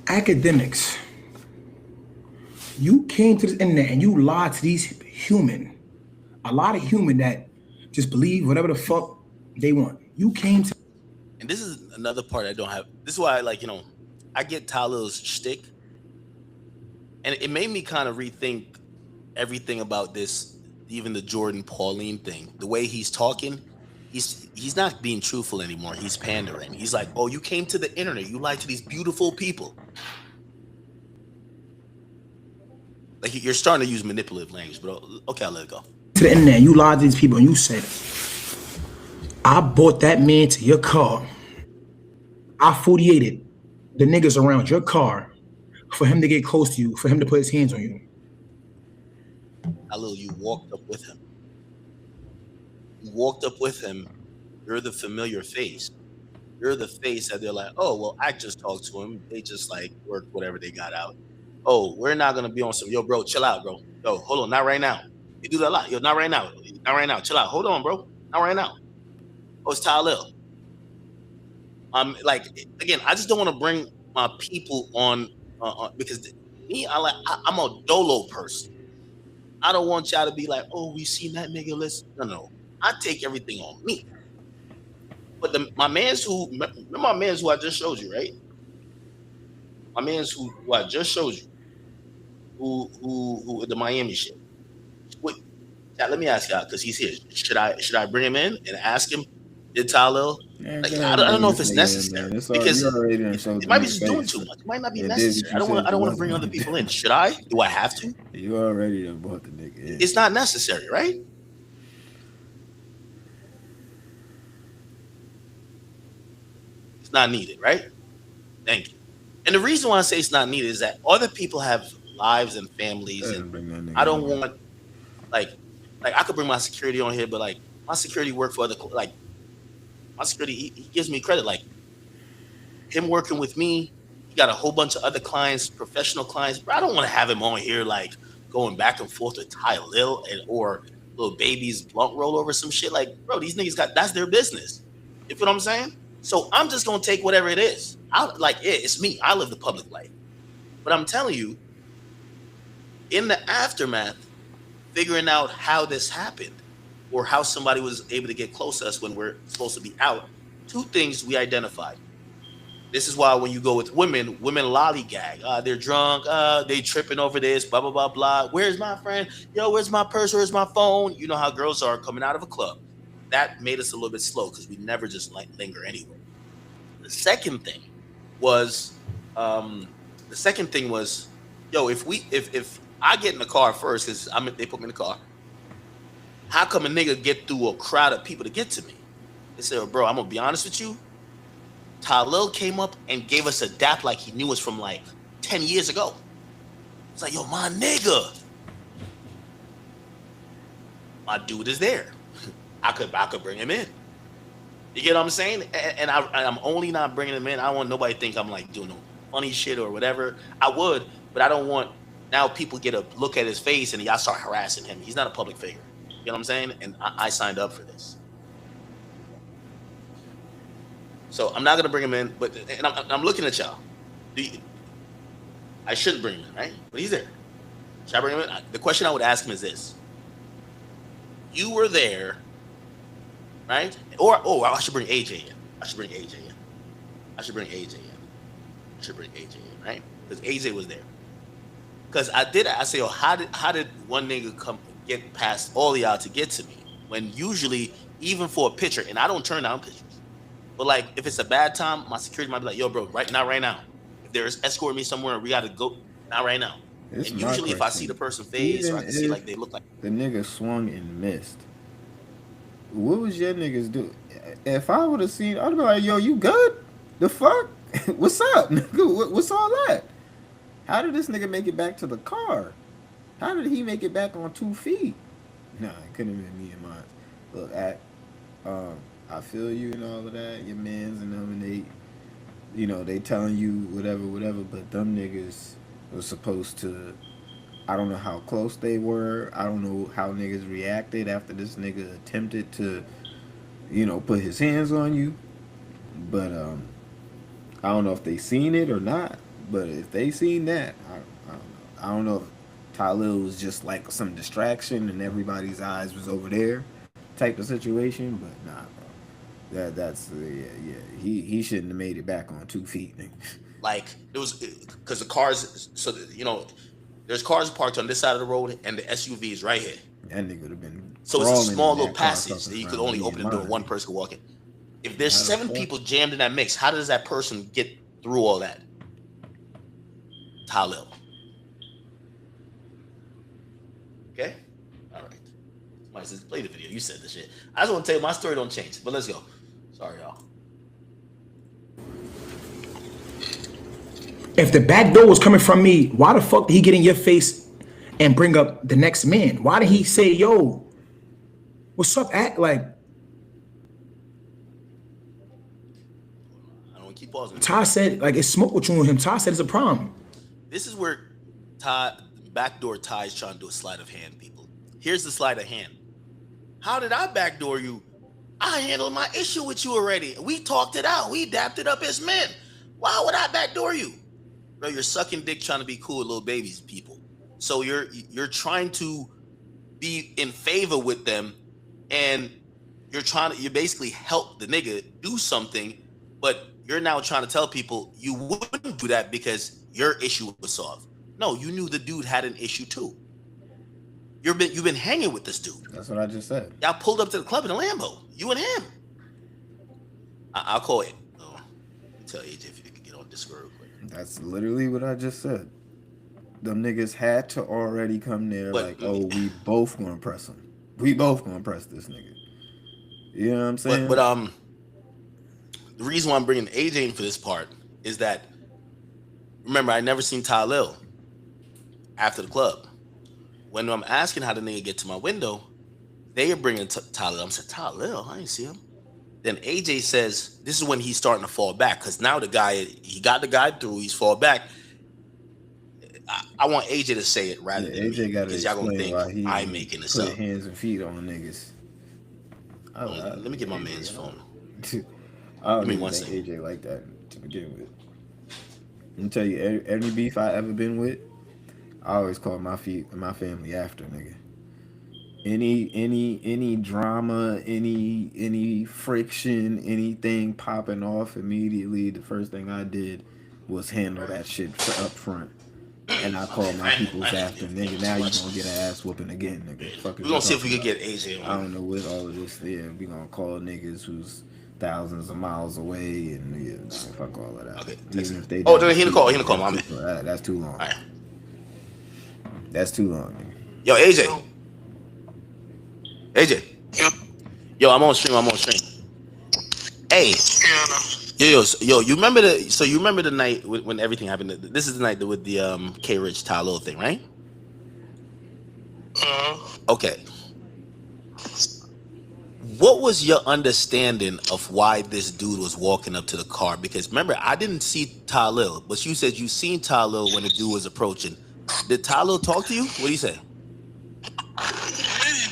Academics, you came to this internet and you lied to these a lot of human that just believe whatever the fuck they want. You came to. And this is another part I don't have. This is why I get Tyler's shtick. And it made me kind of rethink everything about this, even the Jordan Pauline thing. The way he's talking, he's not being truthful anymore. He's pandering. He's like, oh, you came to the internet. You lied to these beautiful people. Like, you're starting to use manipulative language, but okay, I'll let it go. To the internet, you lied to these people and you said, I bought that man to your car. I 48'd the niggas around your car for him to get close to you, for him to put his hands on you. Halil, you walked up with him. You walked up with him. You're the familiar face. You're the face that they're like, oh, well, I just talked to him. They just like worked whatever they got out. Oh, we're not going to be on some, yo, bro, chill out, bro. Yo, hold on, not right now. You do that a lot. Yo, not right now. Not right now. Chill out. Hold on, bro. Not right now. Oh, it's Tyler. Like, again, I just don't want to bring my people on because me, I'm a dolo person. I don't want y'all to be like, oh, we seen that nigga. No. I take everything on me. But my mans who I just showed you, right? My mans who I just showed you. who the Miami shit. Wait, now, let me ask y'all because he's here. Should I bring him in and ask him? Did Talil? Man, Like go ahead I and don't, I don't bring know if this it's nigga in, necessary man. It's all you because already done showed it the might be nigga just doing face. too much. It might not be It did what necessary. you I don't said want you to wasn't bring other gonna people do. in. Should I? Do I have to? You already done brought the nigga in. It's not necessary, right? It's not needed, right? Thank you. And the reason why I say it's not needed is that other people have lives and families, Go ahead and and bring that nigga I in, don't man. want like I could bring my security on here, but like my security work for other like my security he gives me credit. Like him working with me, he got a whole bunch of other clients, professional clients. But I don't want to have him on here like going back and forth with Ty Lil and or little babies blunt roll over some shit. Like, bro, these niggas got that's their business. You feel what I'm saying? So I'm just gonna take whatever it is. It's me. I live the public life. But I'm telling you, in the aftermath, figuring out how this happened or how somebody was able to get close to us when we're supposed to be out, two things we identified. This is why when you go with women lollygag. They're drunk. They tripping over this. Blah blah blah blah. Where's my friend? Yo, where's my purse? Where's my phone? You know how girls are coming out of a club. That made us a little bit slow because we never just like linger anywhere. The second thing was, yo, if I get in the car first because they put me in the car. How come a nigga get through a crowd of people to get to me? They said, oh, bro, I'm gonna be honest with you. Talil came up and gave us a dap like he knew us from like 10 years ago. It's like, yo, my nigga. My dude is there. I could bring him in. You get what I'm saying? And I'm only not bringing him in. I don't want nobody to think I'm like doing no funny shit or whatever. I would, but I don't want now people get a look at his face and y'all start harassing him. He's not a public figure. You know what I'm saying? And I signed up for this. So I'm not gonna bring him in, but and I'm looking at y'all. I shouldn't bring him in, right? But he's there. Should I bring him in? The question I would ask him is this: you were there, right? Or I should bring AJ in. I should bring AJ in. I should bring AJ in. I should bring AJ in, right? Because AJ was there. Because I say, oh, how did one nigga come get past all y'all to get to me? When usually, even for a picture, and I don't turn down pictures. But like, if it's a bad time, my security might be like, "Yo, bro, not right now. If there's escorting me somewhere, we gotta go. Not right now." It's and my usually, if I see question. the person face, Even or I can see if like they look like the nigga swung and missed, what was your niggas do? If I would have seen, I'd be like, "Yo, you good? The fuck? What's up, nigga? What's all that? How did this nigga make it back to the car? How did he make it back on 2 feet? Nah, it couldn't have been me and mine. Look, I feel you and all of that. Your mans and them, and they telling you whatever. But them niggas was supposed to. I don't know how close they were. I don't know how niggas reacted after this nigga attempted to, put his hands on you. But I don't know if they seen it or not. But if they seen that, I don't know. I don't know if Talil was just like some distraction and everybody's eyes was over there, type of situation. But nah, bro. That's yeah. He shouldn't have made it back on 2 feet. like it was because the cars. So there's cars parked on this side of the road, and the SUV is right here. That nigga would have been. So it's a crawling small in little that car passage that you could around only me open and the door. mine. One person could walk in. If there's How the 7 fuck? people jammed in that mix, how does that person get through all that? Talil. Okay? All right. Somebody says, play the video. You said the shit. I just want to tell you my story don't change, but let's go. Sorry, y'all. If the back door was coming from me, why the fuck did he get in your face and bring up the next man? Why did he say, yo, what's up, act like? I don't want to keep pausing. Ty said, like, it's smoke with you and him. Ty said it's a problem. This is where backdoor Ty is trying to do a sleight of hand, people. Here's the sleight of hand. How did I backdoor you? I handled my issue with you already. We talked it out. We dapped it up as men. Why would I backdoor you? Bro, you're sucking dick trying to be cool with little babies, people. So you're trying to be in favor with them, and you basically help the nigga do something, but you're now trying to tell people you wouldn't do that because your issue was solved. No, you knew the dude had an issue too. You've been hanging with this dude. That's what I just said. Y'all pulled up to the club in a Lambo. You and him. I'll call it. Oh, tell AJ if you could get on Discord real quick. That's literally what I just said. Them niggas had to already come there we both gonna press him. We both gonna press this nigga. You know what I'm saying? But the reason why I'm bringing AJ in for this part is that, remember, I never seen Ty Lil after the club. When I'm asking how the nigga get to my window, they are bringing Ty Lil. I'm saying, Ty Lil, I ain't see him. Then AJ says, this is when he's starting to fall back, because now he got the guy through, he's fall back. I want AJ to say it rather than AJ got to y'all gonna explain think why I'm making this put up. hands and feet on niggas. Let me get my man's phone. I don't Give me even one think second. AJ like that to begin with. Let me tell you, every beef I ever been with, I always call my family after, nigga. Any drama, any friction, anything popping off immediately, the first thing I did was handle that shit up front. And I call my peoples after, nigga. Now you gonna get an ass whooping again, nigga. We're gonna see if we can get AJ on. I don't know what all of this is. We gonna call niggas who's thousands of miles away, and fuck all of that. Okay. Even if they he in the call, my man. That's too long. All right. That's too long, nigga. Yo, AJ. Yo, I'm on stream. Hey. Yo, you remember the night when everything happened? This is the night with the K Rich Ty Lil thing, right? Okay. What was your understanding of why this dude was walking up to the car? Because remember, I didn't see Ty Lil, but you said you seen Ty Lil when the dude was approaching. Did Ty Lil talk to you? What did he say? He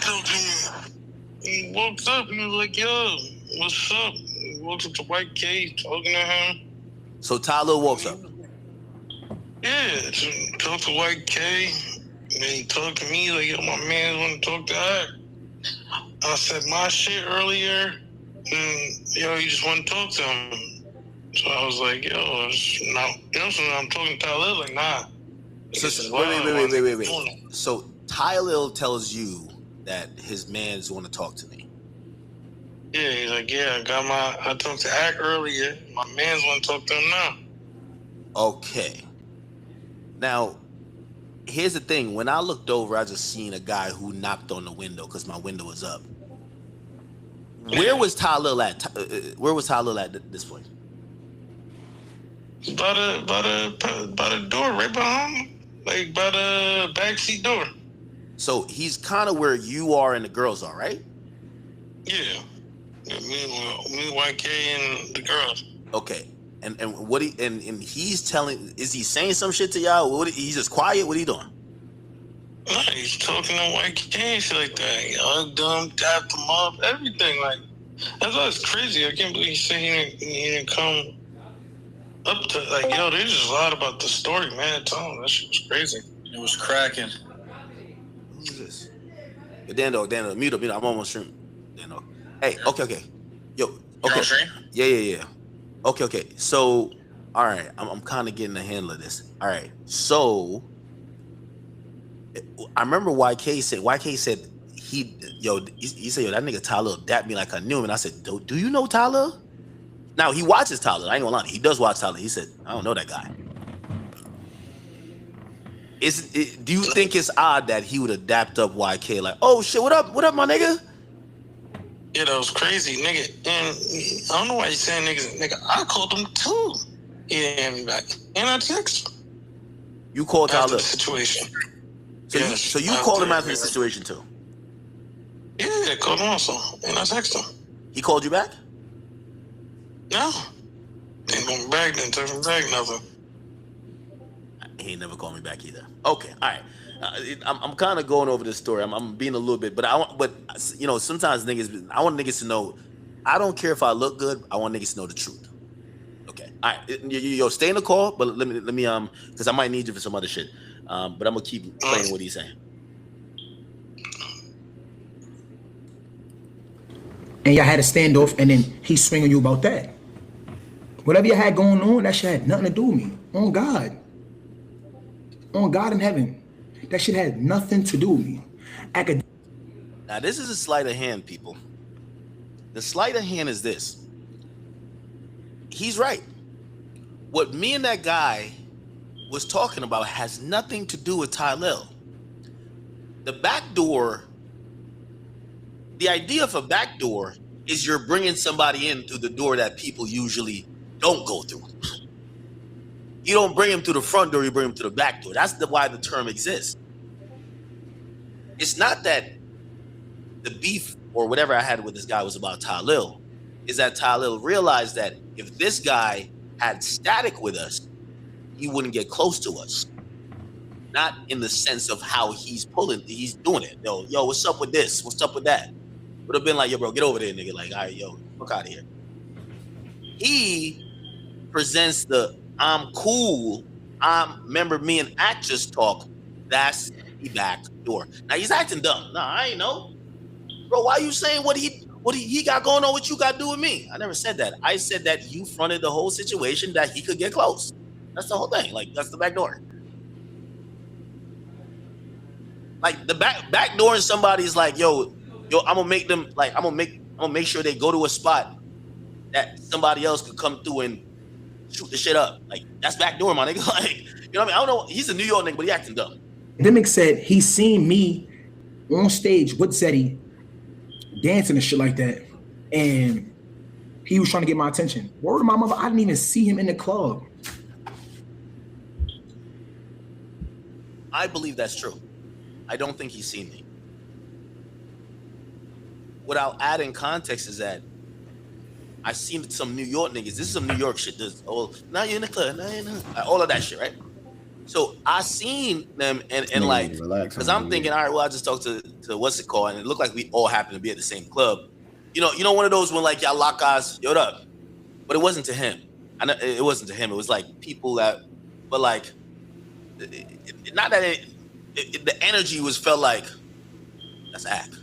talked to me. He walked up and he was like, yo, what's up? He walked up to White K, talking to him. So Ty Lil walks up. Yeah, talked to White K. And then he talked to me like, yo, my man want to talk to her. I said my shit earlier, and yo, you just want to talk to him. So I was like, yo, so I'm talking to Ty Lil, like, nah. So, wait. So Ty Lil tells you that his mans want to talk to me. Yeah, he's like, yeah, I talked to Ack earlier. My mans want to talk to him now. Okay. Now, here's the thing. When I looked over, I just seen a guy who knocked on the window because my window was up. Where was Ty Lil at? Where was Ty Lil at this point? By the door, right behind him. Like by the backseat door. So he's kind of where you are and the girls are, right? Yeah. Me, White K, and the girls. Okay. And what he's telling, is he saying some shit to y'all? He's just quiet? What are you doing? Nah, he's talking to White K and shit like that. He hugged him, tapped him up, everything. Like, that's why it's crazy. I can't believe he said he didn't come up to, like, yo, they just lied about the story, man. Tell him that shit was crazy. It was cracking. Who's this? Dando, mute up. I'm almost streaming. Dando. Hey, okay. Yo, okay. You're on stream? Yeah. Okay. So, all right, I'm kind of getting the handle of this. All right. So, I remember YK said he said, yo, that nigga Ty Lil dapped me like I knew him. And I said, do you know Ty Lil? Now, he watches Ty Lil. I ain't gonna lie. He does watch Ty Lil. He said, I don't know that guy. Do you think it's odd that he would have dapped up YK like, oh shit, what up, my nigga? Yeah, that was crazy, nigga. And I don't know why you saying niggas. Nigga, I called him too. He didn't have me back. And I texted him. You called Ty Lil? The situation. So you called him after the situation too? Yeah, I called him also. And I texted him. He called you back? No. Didn't call me back, didn't text me back, nothing. He ain't never called me back either. Okay, all right. I'm kind of going over this story. I'm being a little bit, but sometimes I want niggas to know. I don't care if I look good. I want niggas to know the truth. Okay, all right. Yo, stay in the call, but let me because I might need you for some other shit. But I'm gonna keep playing what he's saying. And y'all had a standoff, and then he's swinging you about that. Whatever you had going on, that shit had nothing to do with me. Oh God. On God in heaven. That shit had nothing to do with me. Now, this is a sleight of hand, people. The sleight of hand is this. He's right. What me and that guy was talking about has nothing to do with Tylil. The back door, the idea of a back door is you're bringing somebody in through the door that people usually don't go through. You don't bring them through the front door, you bring them through the back door. That's why the term exists. It's not that the beef or whatever I had with this guy was about Tylil. Is that Tylil realized that if this guy had static with us, he wouldn't get close to us. Not in the sense of how he's doing it. Yo, what's up with this? What's up with that? Would have been like, yo, bro, get over there, nigga. Like, all right, yo, fuck out of here. He presents the I'm cool. Remember me and actress talk. That's the back door. Now he's acting dumb. Nah, I ain't know. Bro, why you saying what he got going on, what you got to do with me? I never said that. I said that you fronted the whole situation that he could get close. That's the whole thing. Like, that's the back door. Like the back door is somebody's like, yo, I'm gonna make them like I'm gonna make sure they go to a spot that somebody else could come through and shoot the shit up. Like, that's back door, my nigga. Like, you know what I mean? I don't know. He's a New York nigga, but he acting dumb. Dimick said he seen me on stage with Zeddy dancing and shit like that, and he was trying to get my attention. Word to my mother, I didn't even see him in the club. I believe that's true. I don't think he's seen me. Without adding context is that I seen some New York niggas. This is some New York shit. Now you're in the club. Now you're in the, all of that shit, right? So I seen them and like, because I'm thinking, all right, well, I just talked to what's it called, and it looked like we all happened to be at the same club. You know, one of those when like y'all lock eyes, yo, what up? But it wasn't to him. I know it wasn't to him. It was like people that, but like, not that the energy was felt like that's act,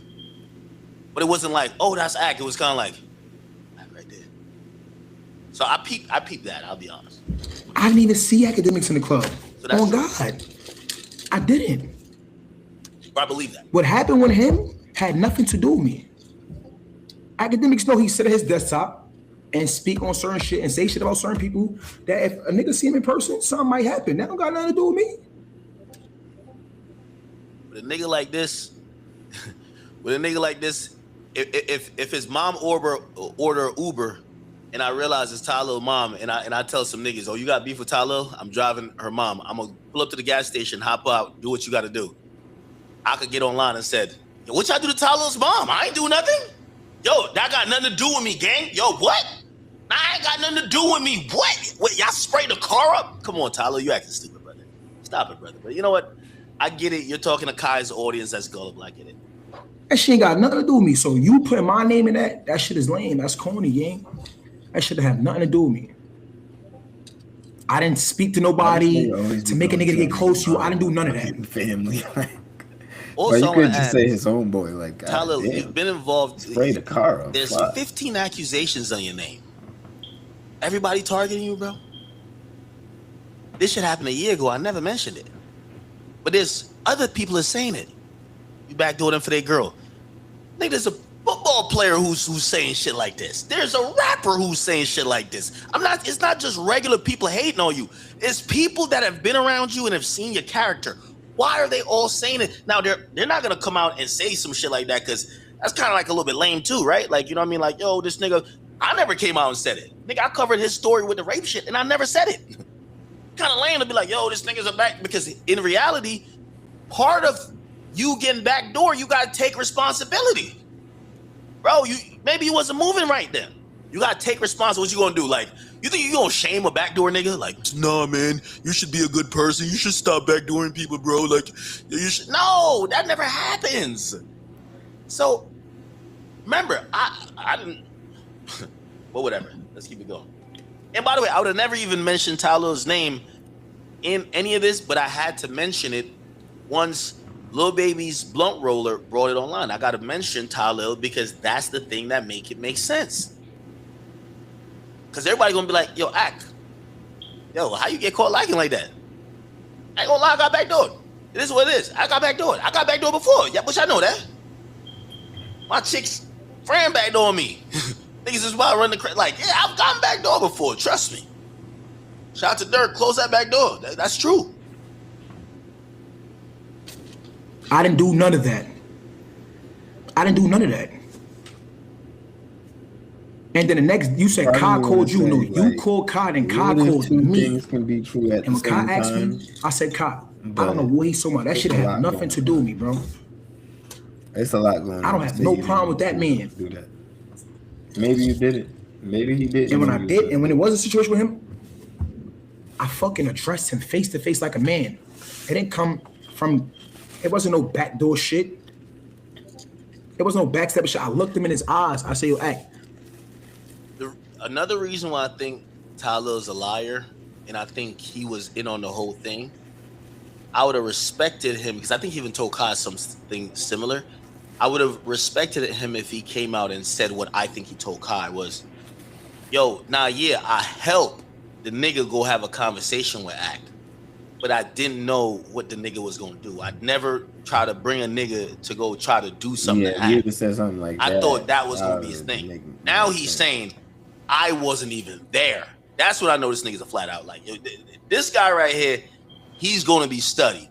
but it wasn't like, oh, that's act. It was kind of like right there. So I peeped that. I'll be honest. I didn't even see academics in the club. So oh God, I didn't. I believe that. What happened with him had nothing to do with me. Academics know he sit at his desktop and speak on certain shit and say shit about certain people that if a nigga see him in person, something might happen. That don't got nothing to do with me. With a nigga like this, if his mom order Uber, and I realize it's Tylil's mom, and I tell some niggas, oh, you got beef with Tylil? I'm driving her mom. I'm gonna pull up to the gas station, hop out, do what you got to do. I could get online and said, yo, what y'all do to Tylil's mom? I ain't do nothing. Yo, that got nothing to do with me, gang. Yo, what? Nah, I ain't got nothing to do with me. What? Y'all sprayed the car up? Come on, Tylil, you acting stupid, brother. Stop it, brother. But you know what? I get it. You're talking to Kai's audience. That's gullible. I get it. That shit ain't got nothing to do with me. So you putting my name in that shit is lame. That's corny, gang. That shit have nothing to do with me. I didn't speak to nobody to make a nigga get close to you. I didn't do none of that. Family. Also, you could just say his homeboy. Like, Tyler, you've been involved. Spray the car up. There's 15 accusations on your name. Everybody targeting you, bro. This shit happened a year ago. I never mentioned it. But there's other people are saying it. You backdoor them for their girl. Nigga, there's a football player who's saying shit like this. There's a rapper who's saying shit like this. It's not just regular people hating on you. It's people that have been around you and have seen your character. Why are they all saying it? Now they're not gonna come out and say some shit like that because that's kind of like a little bit lame too, right? Like, you know what I mean? Like, yo, this nigga, I never came out and said it. Nigga, I covered his story with the rape shit and I never said it. Kind of lame to be like, yo, this nigga's a back, because in reality, part of you getting backdoor, you gotta take responsibility. Bro, maybe you wasn't moving right then. You gotta take responsibility. What you gonna do? Like, you think you gonna shame a backdoor nigga? Like, nah, man, you should be a good person. You should stop backdooring people, bro. Like, you should. No, that never happens. So, remember, I didn't. Well, whatever. Let's keep it going. And by the way, I would have never even mentioned Tylil's name in any of this, but I had to mention it once Lil Baby's blunt roller brought it online. I got to mention Tylil because that's the thing that make sense. Because everybody going to be like, yo, Ack, yo, how you get caught liking like that? I ain't gonna lie, I got backdoored. It is what it is. I got backdoored. I got backdoored before. Yeah, wish I know that. My chick's friend backdoored me. Niggas is wild running the like, yeah, I've gotten backdoored before. Trust me. Shout out to Dirk. Close that back door. That's true. I didn't do none of that. I didn't do none of that. And then the next, you said Kai called you. No, you called Kai and Kai called me. Things can be true at and the when Kai same asked time, me, I said, Kai, I don't know what he's talking about. That shit had nothing to do with me, bro. It's a lot going on. I don't have no problem with that man. Do that. Maybe you did it. Maybe he did. And when I did, and when it was a situation with him, I fucking addressed him face to face like a man. It didn't come from, it wasn't no backdoor shit. It wasn't no backstab shit. I looked him in his eyes. I said, yo, act. Another reason why I think Tyler is a liar, and I think he was in on the whole thing, I would have respected him, because I think he even told Kai something similar. I would have respected him if he came out and said what I think he told Kai was, yo, I help the nigga go have a conversation with Act, but I didn't know what the nigga was gonna do. I'd never try to bring a nigga to go try to do something. Yeah, you would say something like that. I thought that was gonna be his thing. Now he's saying, I wasn't even there. That's what I know this nigga's a flat out. Like, yo, this guy right here, he's gonna be studied.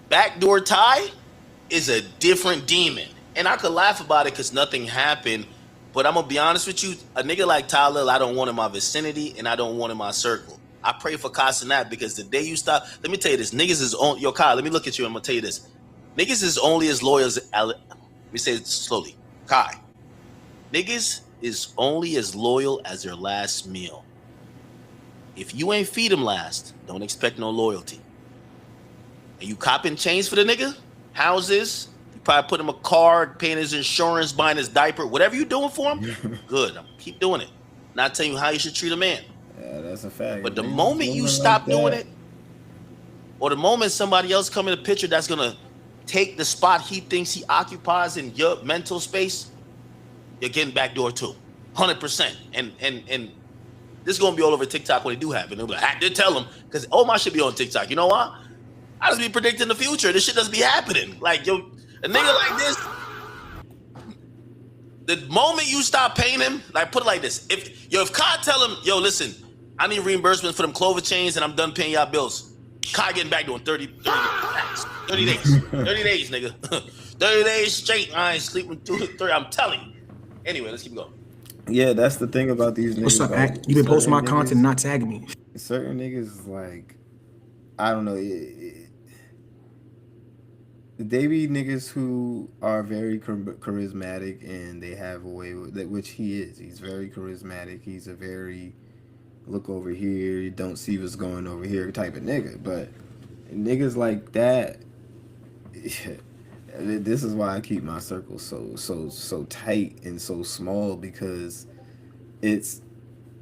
Backdoor Ty is a different demon. And I could laugh about it because nothing happened. But I'm gonna be honest with you, a nigga like Tyler, I don't want in my vicinity and I don't want in my circle. I pray for Casanat because the day you stop, let me tell you this, niggas is on, yo Kai, let me look at you, I'm gonna tell you this. Niggas is only as loyal as, let me say it slowly, Kai. Niggas is only as loyal as their last meal. If you ain't feed him last, don't expect no loyalty. And you copping chains for the nigga, houses, you probably put him a card, paying his insurance, buying his diaper, whatever you doing for him, good, keep doing it. Not telling you how you should treat a man. Yeah, that's a fact. But the moment you stop doing it, or the moment somebody else come in the picture that's gonna take the spot he thinks he occupies in your mental space, you're getting backdoor too, 100%. And this is gonna be all over TikTok when it do happen. They'll be like, I did tell him, because all my shit be on TikTok. You know why? I just be predicting the future. This shit doesn't be happening. Like, yo, a nigga like this, the moment you stop paying him, like, put it like this. If Kai tell him, yo, listen, I need reimbursement for them clover chains and I'm done paying y'all bills. Kai getting back doing 30 days. 30 days, nigga. 30 days straight. I ain't sleeping through 30. I'm telling you. Anyway, let's keep going. Yeah, that's the thing about these niggas. What's up, Act? You been posting my content, not tagging me. Certain niggas, like, I don't know. They be niggas who are very charismatic and they have a way with that, which he is. He's very charismatic. He's a very look over here, you don't see what's going over here type of nigga. But niggas like that, yeah, this is why I keep my circle so tight and so small, because it's,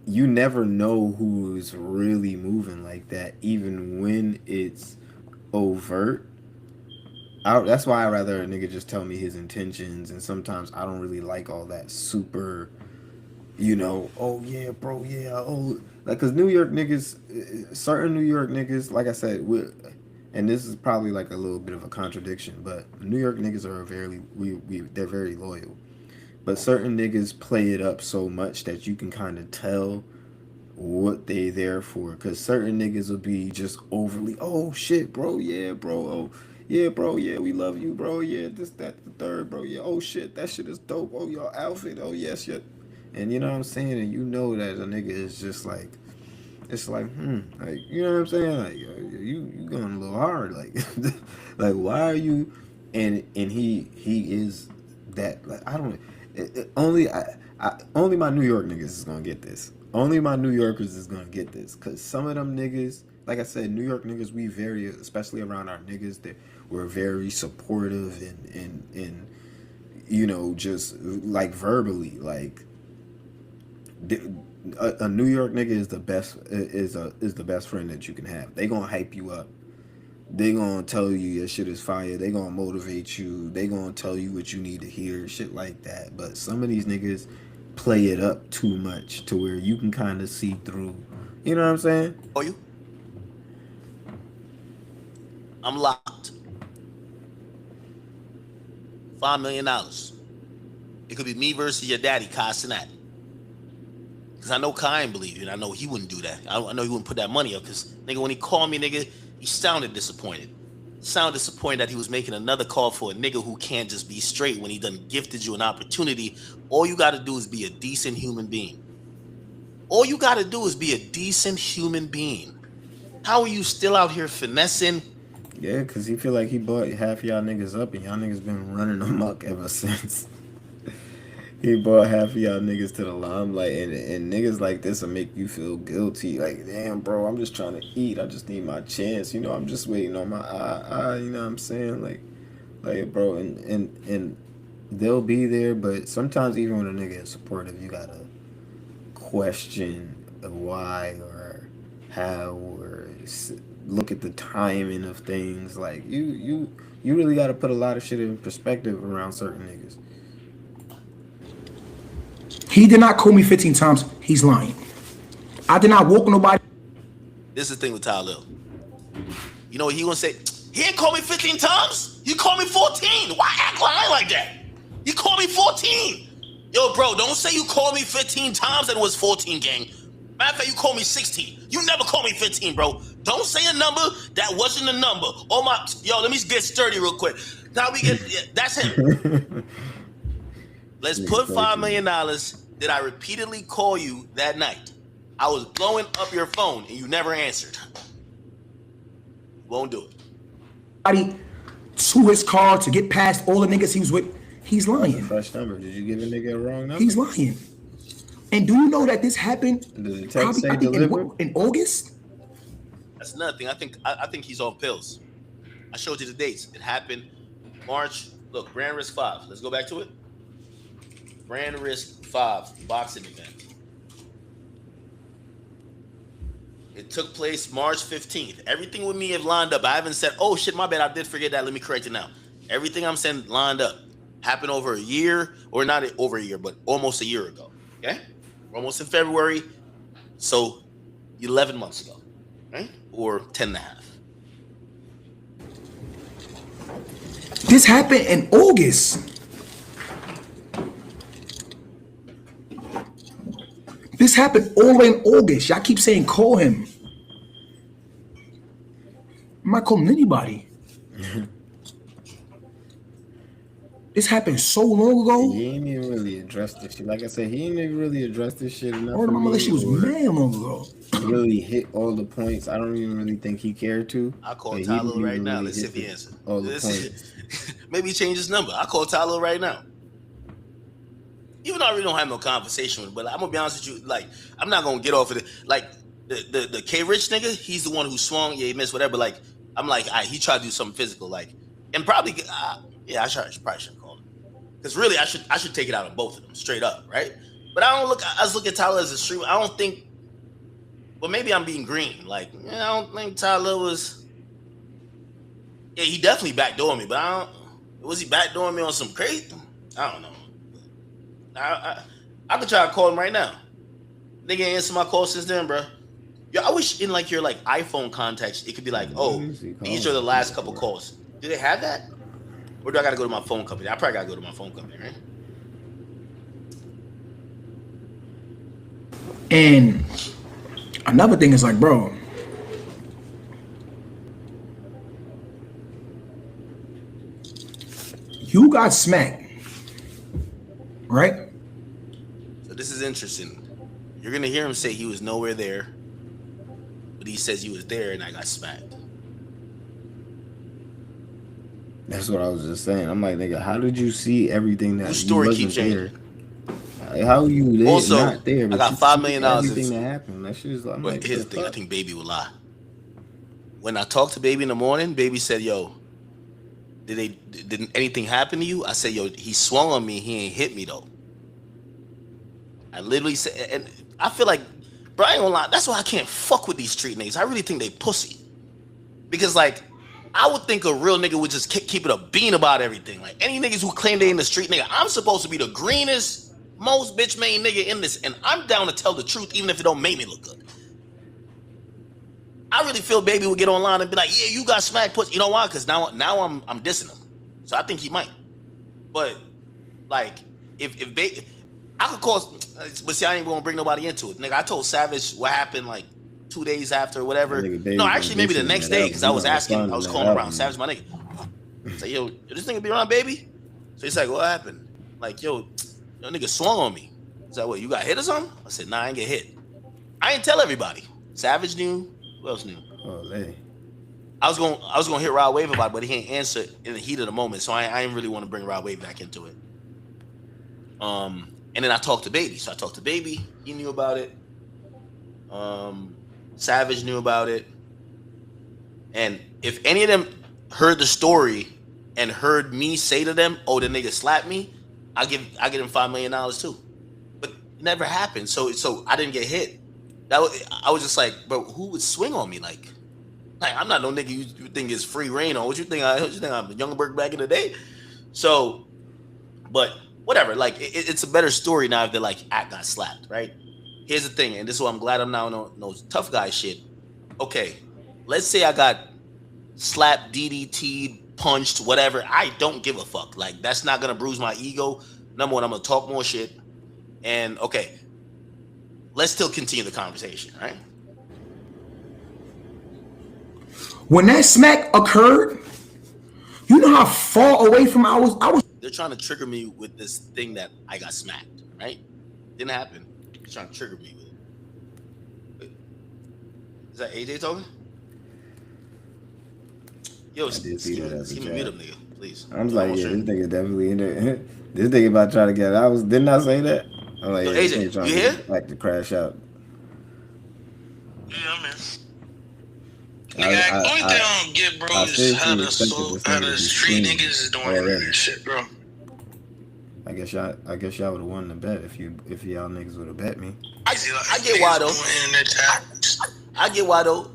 you never know who's really moving like that, even when it's overt. That's why I'd rather a nigga just tell me his intentions, and sometimes I don't really like all that super, you know, oh yeah, bro, yeah, oh, like, cause New York niggas, certain New York niggas, like I said, and this is probably like a little bit of a contradiction, but New York niggas are they're very loyal, but certain niggas play it up so much that you can kind of tell what they there for, cause certain niggas will be just overly, oh shit, bro, yeah, bro, oh yeah, bro, yeah, we love you, bro, yeah, this, that, the third, bro, yeah, oh shit, that shit is dope, oh, your outfit, oh yes, yeah, and you know what I'm saying, and you know that a nigga is just like, it's like, like, you know what I'm saying, like, you going a little hard, like, like, why are you, and he is that, like, I don't, only my New York niggas is gonna get this. Only my New Yorkers is gonna get this, cause some of them niggas, like I said, New York niggas, we very, especially around our niggas, that we're very supportive and you know, just like verbally, like a New York nigga is the best friend that you can have. They gonna hype you up. They gonna tell you your shit is fire. They gonna motivate you. They gonna tell you what you need to hear, shit like that. But some of these niggas play it up too much to where you can kind of see through. You know what I'm saying? Oh, you? I'm locked. $5 million. It could be me versus your daddy, Kai Cenat. Because I know Kai ain't believe you, and I know he wouldn't do that. I know he wouldn't put that money up, because, nigga, when he called me, nigga, he sounded disappointed. Sounded disappointed that he was making another call for a nigga who can't just be straight when he done gifted you an opportunity. All you got to do is be a decent human being. All you got to do is be a decent human being. How are you still out here finessing? Yeah, because he feel like he bought half y'all niggas up, and y'all niggas been running amok ever since. He brought half of y'all niggas to the limelight, and niggas like this will make you feel guilty. Like, damn, bro, I'm just trying to eat. I just need my chance. You know, I'm just waiting on my you know what I'm saying? Like, bro, and they'll be there, but sometimes even when a nigga is supportive, you gotta question why or how or look at the timing of things. Like, you really gotta put a lot of shit in perspective around certain niggas. He did not call me 15 times. He's lying. I did not walk nobody. This is the thing with Tyler. You know what he gonna say? He ain't called me 15 times. He called me 14. Why act like that? He called me 14. Yo, bro, don't say you called me 15 times and it was 14, gang. Matter of fact, you called me 16. You never called me 15, bro. Don't say a number that wasn't a number. Oh my, yo, let me get sturdy real quick. Now we get, yeah, that's him. Let's put $5 million that I repeatedly call you that night. I was blowing up your phone and you never answered. Won't do it. To his car to get past all the niggas he was with. He's lying. Fresh number. Did you give a nigga a wrong number? He's lying. And do you know that this happened? Did the text say delivered? In August? That's nothing. I think he's on pills. I showed you the dates. It happened March. Look, Brand Risk 5. Let's go back to it. Brand Risk 5 boxing event. It took place March 15th. Everything with me have lined up. I haven't said, oh shit, my bad, I did forget that. Let me correct it now. Everything I'm saying lined up. Happened over a year, or not over a year, but almost a year ago. Okay? We're almost in February. So 11 months ago. Right? Or 10 and a half. This happened in August. This happened all the way in August. Y'all keep saying call him. I'm not calling anybody. This happened so long ago. He ain't even really addressed this shit. Like I said, he ain't even really addressed this shit enough. Or my shit was mad long ago. Really hit all the points. I don't even really think he cared to. I'll call Tyler right now. Let's see if he answers. All the points. Maybe he changed his number. I'll call Tyler right now. Even though I really don't have no conversation with him, but I'm gonna be honest with you, like, I'm not gonna get off of it. Like, the K Rich nigga, he's the one who swung, yeah, he missed whatever. But like, I'm like, he tried to do something physical, like, and probably, yeah, I probably shouldn't call him, because really, I should take it out on both of them, straight up, right? But I just look at Tyler as a streamer. I don't think, well, maybe I'm being green. Like, I don't think Tyler was. Yeah, he definitely backdoored me, but was he backdooring me on some crazy? I don't know. I could try to call him right now. Nigga ain't answer my call since then, bro. Yo, I wish in like your like iPhone contacts, it could be like, oh, these are the last couple calls. Do they have that? Or do I gotta go to my phone company? I probably gotta go to my phone company, right? And another thing is like, bro, you got smacked, right? So this is interesting. You're gonna hear him say he was nowhere there, but he says he was there and I got smacked. That's what I was just saying. I'm like, nigga, how did you see everything that Whose story wasn't keeps changing? There? How you there, Also, not there? I got $5 million. Everything that happened. That shit is like, but here's the thing. I think Baby will lie. When I talked to Baby in the morning, Baby said, "Yo, did anything happen to you?" I said, "Yo, he swung on me. He ain't hit me though." I literally said, and I feel like, bro, I ain't gonna lie. That's why I can't fuck with these street niggas. I really think they pussy. Because like, I would think a real nigga would just keep it a bean about everything. Like any niggas who claim they in the street, nigga, I'm supposed to be the greenest, most bitch made nigga in this, and I'm down to tell the truth even if it don't make me look good. I really feel Baby would get online and be like, yeah, you got smacked pussy. You know why? Because now I'm dissing him. So I think he might. But like, if Baby, I could call, but see, I ain't gonna bring nobody into it. Nigga, I told Savage what happened like 2 days after or whatever. No, actually maybe the next day because I was calling around Savage, my nigga. Say, yo, this nigga be around Baby? So he's like, what happened? Like, yo, nigga swung on me. He's like, what, you got hit or something? I said, nah, I ain't get hit. I ain't tell everybody. Savage knew. Who else knew? Oh, hey. I was gonna hit Rod Wave about it, but he ain't answer in the heat of the moment, so I didn't really want to bring Rod Wave back into it. And then I talked to Baby. So I talked to Baby. He knew about it. Savage knew about it. And if any of them heard the story and heard me say to them, "Oh, the nigga slapped me," I give him $5 million too. But it never happened. So I didn't get hit. I was just like, bro, who would swing on me? Like I'm not no nigga you think is free reign on. What you think I'm Youngberg back in the day? So, but whatever. Like it's a better story now if they're like Act got slapped, right? Here's the thing, and this is why I'm glad I'm now on no tough guy shit. Okay, let's say I got slapped, DDT'd, punched, whatever. I don't give a fuck. Like that's not gonna bruise my ego. Number one, I'm gonna talk more shit. And okay, let's still continue the conversation, right? When that smack occurred, you know how far away from I was. They're trying to trigger me with this thing that I got smacked, right? Didn't happen. They're trying to trigger me with it. Wait. Is that AJ talking? Yo, see that as a mute him, nigga, please. I'm like, yeah, this nigga definitely in there. This nigga about to try to get it. Didn't I say that? I'm like, yo, yeah, AJ, you here? Like to crash out. Yeah, I'm in. Nigga, the only thing I don't get, bro, is how the street niggas is doing this shit, bro. I guess y'all would have won the bet if y'all niggas would have bet me. I get why though. I get why though.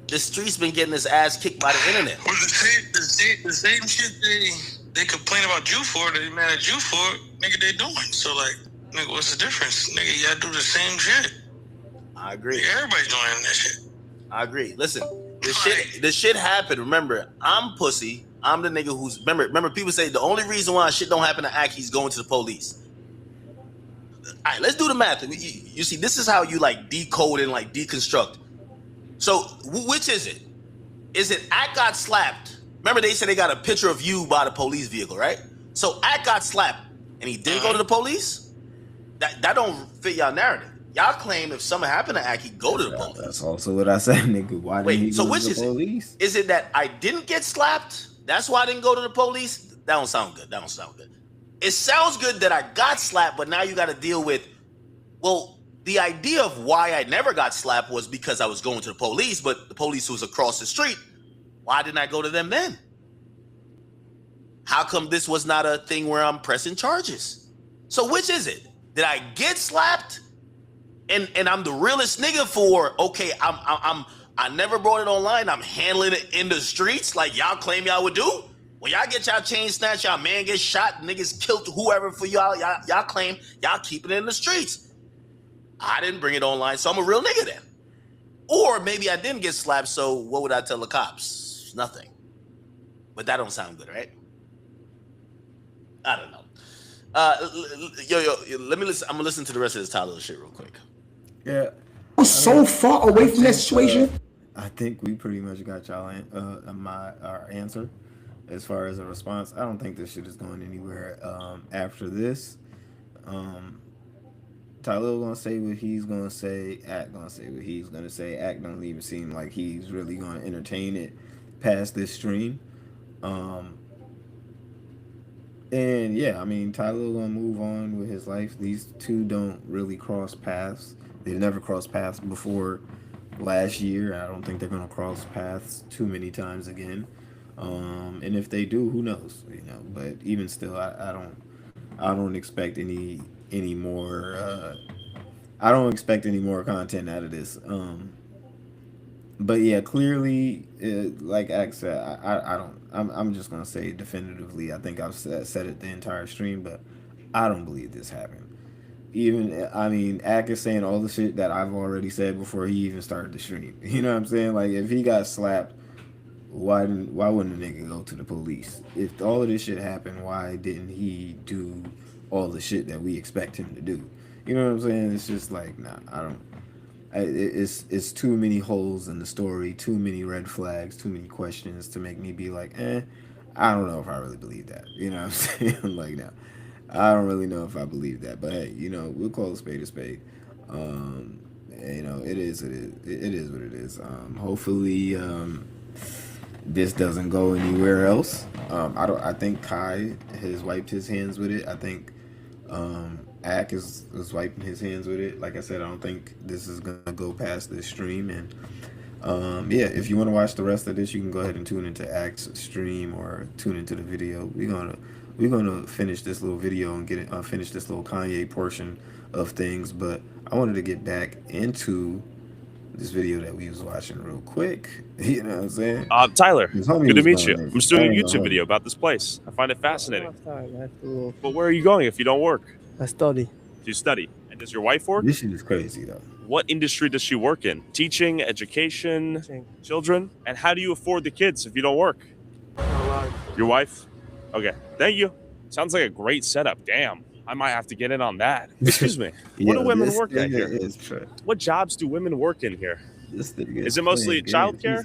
The streets been getting his ass kicked by the internet. Well, the same shit they complain about you for, they mad at you for, nigga, they doing. So like, nigga, what's the difference? Nigga, y'all do the same shit. I agree. Everybody's doing that shit. I agree. Listen, the shit happened. Remember, I'm pussy. I'm the nigga who's remember people say the only reason why shit don't happen to Aki is going to the police. All right, let's do the math. You see, this is how you like decode and like deconstruct. So which is it? Is it Ak got slapped? Remember they said they got a picture of you by the police vehicle, right? So Ak got slapped and he didn't go to the police? That don't fit y'all narrative. Y'all claim if something happened to Ak, he go to the police. That's also what I said, nigga. Why didn't he go to the police? Is it that I didn't get slapped? That's why I didn't go to the police? That don't sound good. It sounds good that I got slapped, but now you got to deal with, well, the idea of why I never got slapped was because I was going to the police, but the police was across the street. Why didn't I go to them then? How come this was not a thing where I'm pressing charges? So which is it? Did I get slapped? And I'm the realest nigga for, okay, I never brought it online. I'm handling it in the streets like y'all claim y'all would do. When y'all get y'all chain snatched, y'all man get shot, niggas killed, whoever for y'all claim y'all keeping it in the streets. I didn't bring it online, so I'm a real nigga then. Or maybe I didn't get slapped, so what would I tell the cops? Nothing. But that don't sound good, right? I don't know. Yo, let me listen. I'm gonna listen to the rest of this Tyler shit real quick. Yeah. I was so far away from that situation. I think we pretty much got y'all our answer as far as a response. I don't think this shit is going anywhere after this. Tyler gonna say what he's gonna say. Act gonna say what he's gonna say. Act don't even seem like he's really gonna entertain it past this stream. And yeah, I mean, Tyler gonna move on with his life. These two don't really cross paths. They've never crossed paths before last year. I don't think they're gonna cross paths too many times again. And if they do, who knows? You know. But even still, I don't expect any more. I don't expect any more content out of this. But yeah, clearly, like Ax said, I don't. I'm just gonna say definitively. I think I've said it the entire stream, but I don't believe this happened. even I mean, Ak is saying all the shit that I've already said before he even started the stream. You know what I'm saying? Like, if he got slapped, why wouldn't a nigga go to the police? If all of this shit happened, why didn't he do all the shit that we expect him to do? You know what I'm saying? It's just like, nah, I don't. It's too many holes in the story, too many red flags, too many questions to make me be like, I don't know if I really believe that. You know what I'm saying? Like, no, I don't really know if I believe that. But hey, you know, we'll call a spade a spade. You know, it is what it is. Hopefully, this doesn't go anywhere else. I think Kai has wiped his hands with it. I think Ak is wiping his hands with it. Like I said, I don't think this is gonna go past this stream. And yeah, if you want to watch the rest of this, you can go ahead and tune into Ak's stream or tune into the video. We're gonna finish this little video and finish this little Kanye portion of things. But I wanted to get back into this video that we was watching real quick. You know what I'm saying? Tyler, His homie good to was meet you. going in. I'm just doing a I ain't YouTube gonna video about this place. I find it fascinating. I have to. But where are you going if you don't work? I study. Do you study? And does your wife work? This shit is crazy though. What industry does she work in? Teaching, education, children? And how do you afford the kids if you don't work? Your wife? Okay, thank you. Sounds like a great setup. Damn, I might have to get in on that. Excuse me. What do women work at here? What jobs do women work in here? Is it mostly childcare?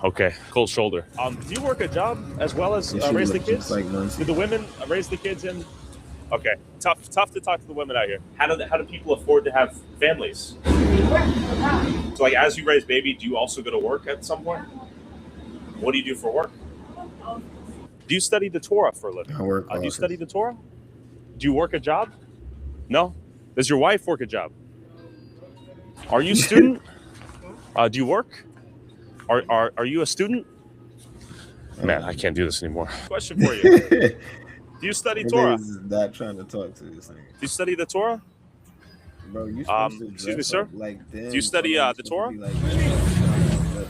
Okay, cold shoulder. Do you work a job as well as raise the kids? Do the women raise the kids in? Okay, tough to talk to the women out here. How do people afford to have families? So like, as you raise baby, do you also go to work at some point? What do you do for work? Do you study the Torah for a living? I work. Do you study the Torah? Do you work a job? No. Does your wife work a job? Are you a student? Do you work? Are you a student? Man, I can't do this anymore. Question for you. Do you study Torah? Is not trying to talk to this thing. Do you study the Torah? Bro, you supposed to excuse me, dress sir. up like them. Do you study the Torah?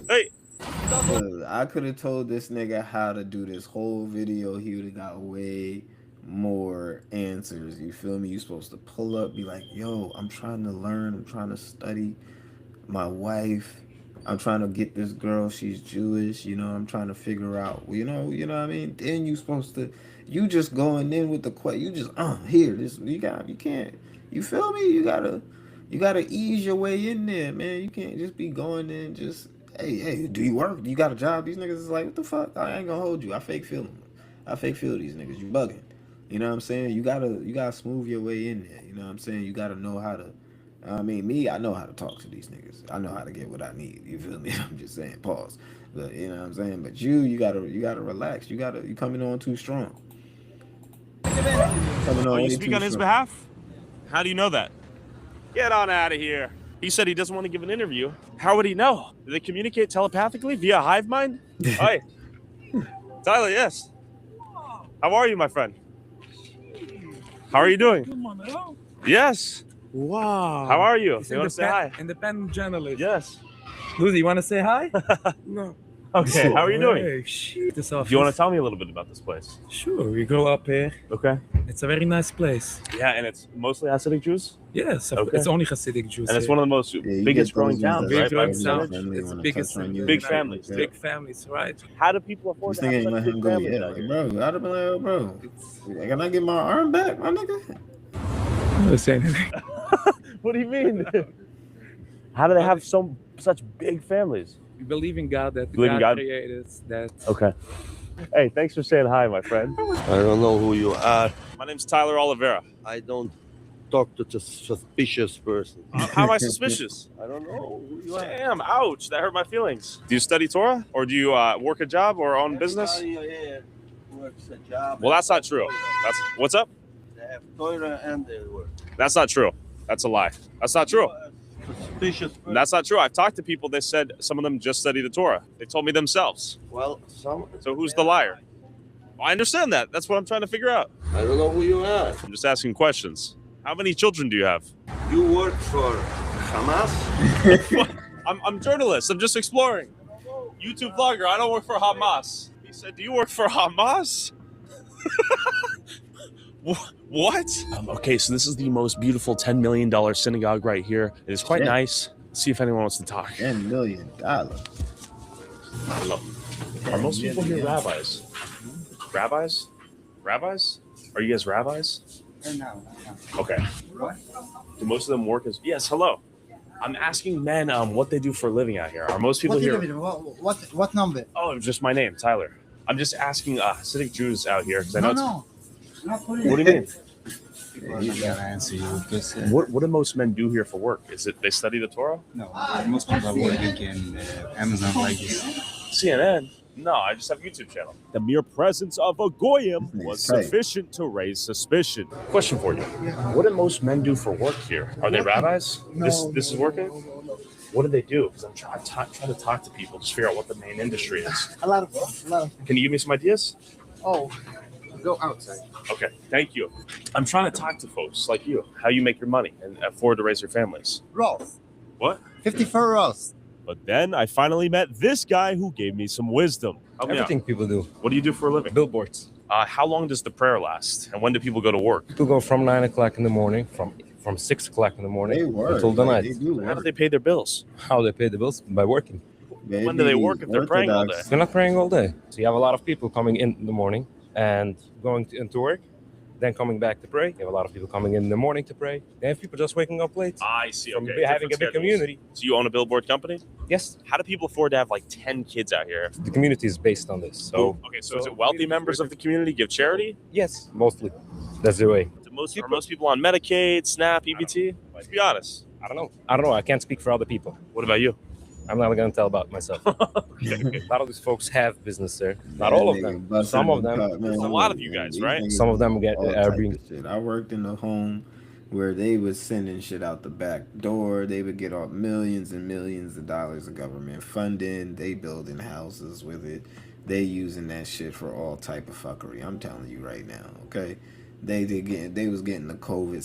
Hey. I could have told this nigga how to do this whole video. He would have got way more answers. You feel me? You supposed to pull up, be like, yo, I'm trying to learn. I'm trying to study. My wife, I'm trying to get this girl. She's Jewish. You know, I'm trying to figure out. You know what I mean? Then you supposed to. You just going in with the question. You just here. This you can't. You feel me? You gotta ease your way in there, man. You can't just be going in just. Hey, do you work? Do you got a job? These niggas is like, what the fuck? I ain't gonna hold you. I fake feel them. I fake feel these niggas. You bugging. You know what I'm saying? You gotta smooth your way in there. You know what I'm saying? You gotta know how to. I mean, I know how to talk to these niggas. I know how to get what I need. You feel me? I'm just saying, pause. But you know what I'm saying? But you gotta relax. You coming on too strong. You speak on his behalf? How do you know that? Get on out of here. He said he doesn't want to give an interview. How would he know? Do they communicate telepathically via hive mind? Hi. Tyler, yes. How are you, my friend? How are you doing? Yes. Wow. How are you? You want to say hi? Independent journalist. Yes. Lucy, you want to say hi? No. Okay, how are you doing? Hey, shit, this office. Do you want to tell me a little bit about this place? Sure, we grew up here. Okay. It's a very nice place. Yeah, and it's mostly Hasidic Jews? Yes, okay. It's only Hasidic Jews. And it's one of the most biggest growing towns, right? It's the biggest. Big families. Big families, right? How do people afford to have such big families? Bro, I'd have been like, bro, can I get my arm back, my nigga? I'm not saying anything. What do you mean? How do they have such big families? We believe in God, that God created that. Okay. Hey, thanks for saying hi, my friend. I don't know who you are. My name's Tyler Oliveira. I don't talk to a suspicious person. How am I suspicious? I don't know who you are. Damn, ouch, that hurt my feelings. Do you study Torah? Or do you work a job or own business? Works a job. Well, that's not true. What's up? They have Torah and they work. That's not true. That's a lie. That's not true. Suspicious person. That's not true. I've talked to people. They said some of them just study the Torah. They told me themselves. Well, some. So who's the liar? Well, I understand that. That's what I'm trying to figure out. I don't know who you are. I'm just asking questions. How many children do you have? You work for Hamas? I'm a journalist. I'm just exploring. YouTube vlogger. I don't work for Hamas. He said, do you work for Hamas? What? Okay, so this is the most beautiful $10 million synagogue right here. It is quite Shit. nice. Let's see if anyone wants to talk. $10 million. Hello. Are most people here rabbis? Rabbis? Rabbis? Are you guys rabbis? No. Okay. Do most of them work as? Yes. Hello. I'm asking men what they do for a living out here. Are most people here? What number? Oh, just my name, Tyler. I'm just asking Hasidic Jews out here because I know. No. What do you mean? I gotta answer you because What do most men do here for work? Is it they study the Torah? no, most people are working in Amazon like this. CNN? No, I just have a YouTube channel. The mere presence of a goyim was tight. sufficient to raise suspicion. Question for you: what do most men do for work here? Are they rabbis? This is working. What do they do? Because I'm trying to talk to people, just figure out what the main industry is. A lot of. Can you give me some ideas? Oh, go outside. Okay, thank you. I'm trying to talk to folks like you, how you make your money and afford to raise your families. Rolls. What? 54 rolls. But then I finally met this guy who gave me some wisdom. Help me out. Everything people do. What do you do for a living? Billboards. How long does the prayer last? And when do people go to work? People go from 9 o'clock in the morning, from 6 o'clock in the morning They work. until the night. They do How do work. they pay their bills? How they pay the bills? By working. When do they work if they're praying all day? Orthodox. They're not praying all day. So you have a lot of people coming in the morning and going into work, then coming back to pray. You have a lot of people coming in the morning to pray. They have people just waking up late. I see. From Okay. having a different big schedules. community. So you own a billboard company? Yes, How do people afford to have like 10 kids out here? the community is based on this. So Okay, so is it wealthy members of the community give charity? yes, mostly. That's the way. Are most people on Medicaid, SNAP, EBT? Let's be honest. I don't know. I can't speak for other people. What about you? I'm not going to tell about myself. A lot of these folks have business there. Not all of them. Some of them. There's a lot of you guys, right? Some of them get All are type being. of shit. I worked in a home where they was sending shit out the back door. They would get all millions and millions of dollars of government funding. They building houses with it. They using that shit for all type of fuckery. I'm telling you right now, okay? They was getting the COVID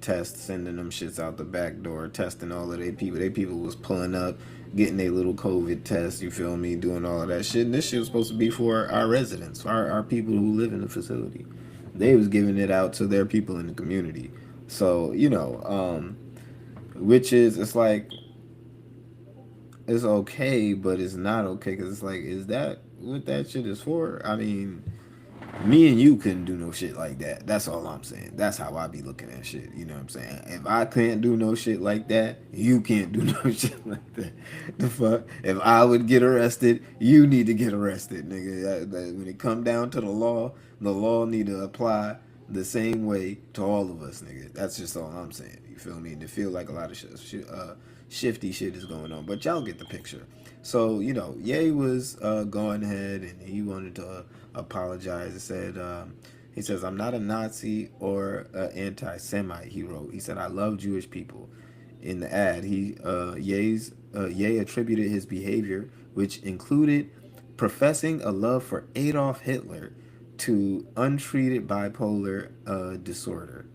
test, sending them shits out the back door, testing all of their people. They people was pulling up, getting their little COVID test, you feel me, doing all of that shit. And this shit was supposed to be for our residents, our people who live in the facility. They was giving it out to their people in the community. So, which is, it's like, it's okay, but it's not okay, because it's like, is that what that shit is for? I mean, me and you couldn't do no shit like that. That's all I'm saying. That's how I be looking at shit. You know what I'm saying? If I can't do no shit like that, you can't do no shit like that. The fuck? If I would get arrested, you need to get arrested, nigga. When it come down to the law need to apply the same way to all of us, nigga. That's just all I'm saying. You feel me? And it feel like a lot of shifty shit is going on. But y'all get the picture. So, Ye was going ahead and he wanted to apologize. He says, I'm not a Nazi or an anti-Semite, he wrote. He said, I love Jewish people. In the ad, Ye attributed his behavior, which included professing a love for Adolf Hitler, to untreated bipolar disorder.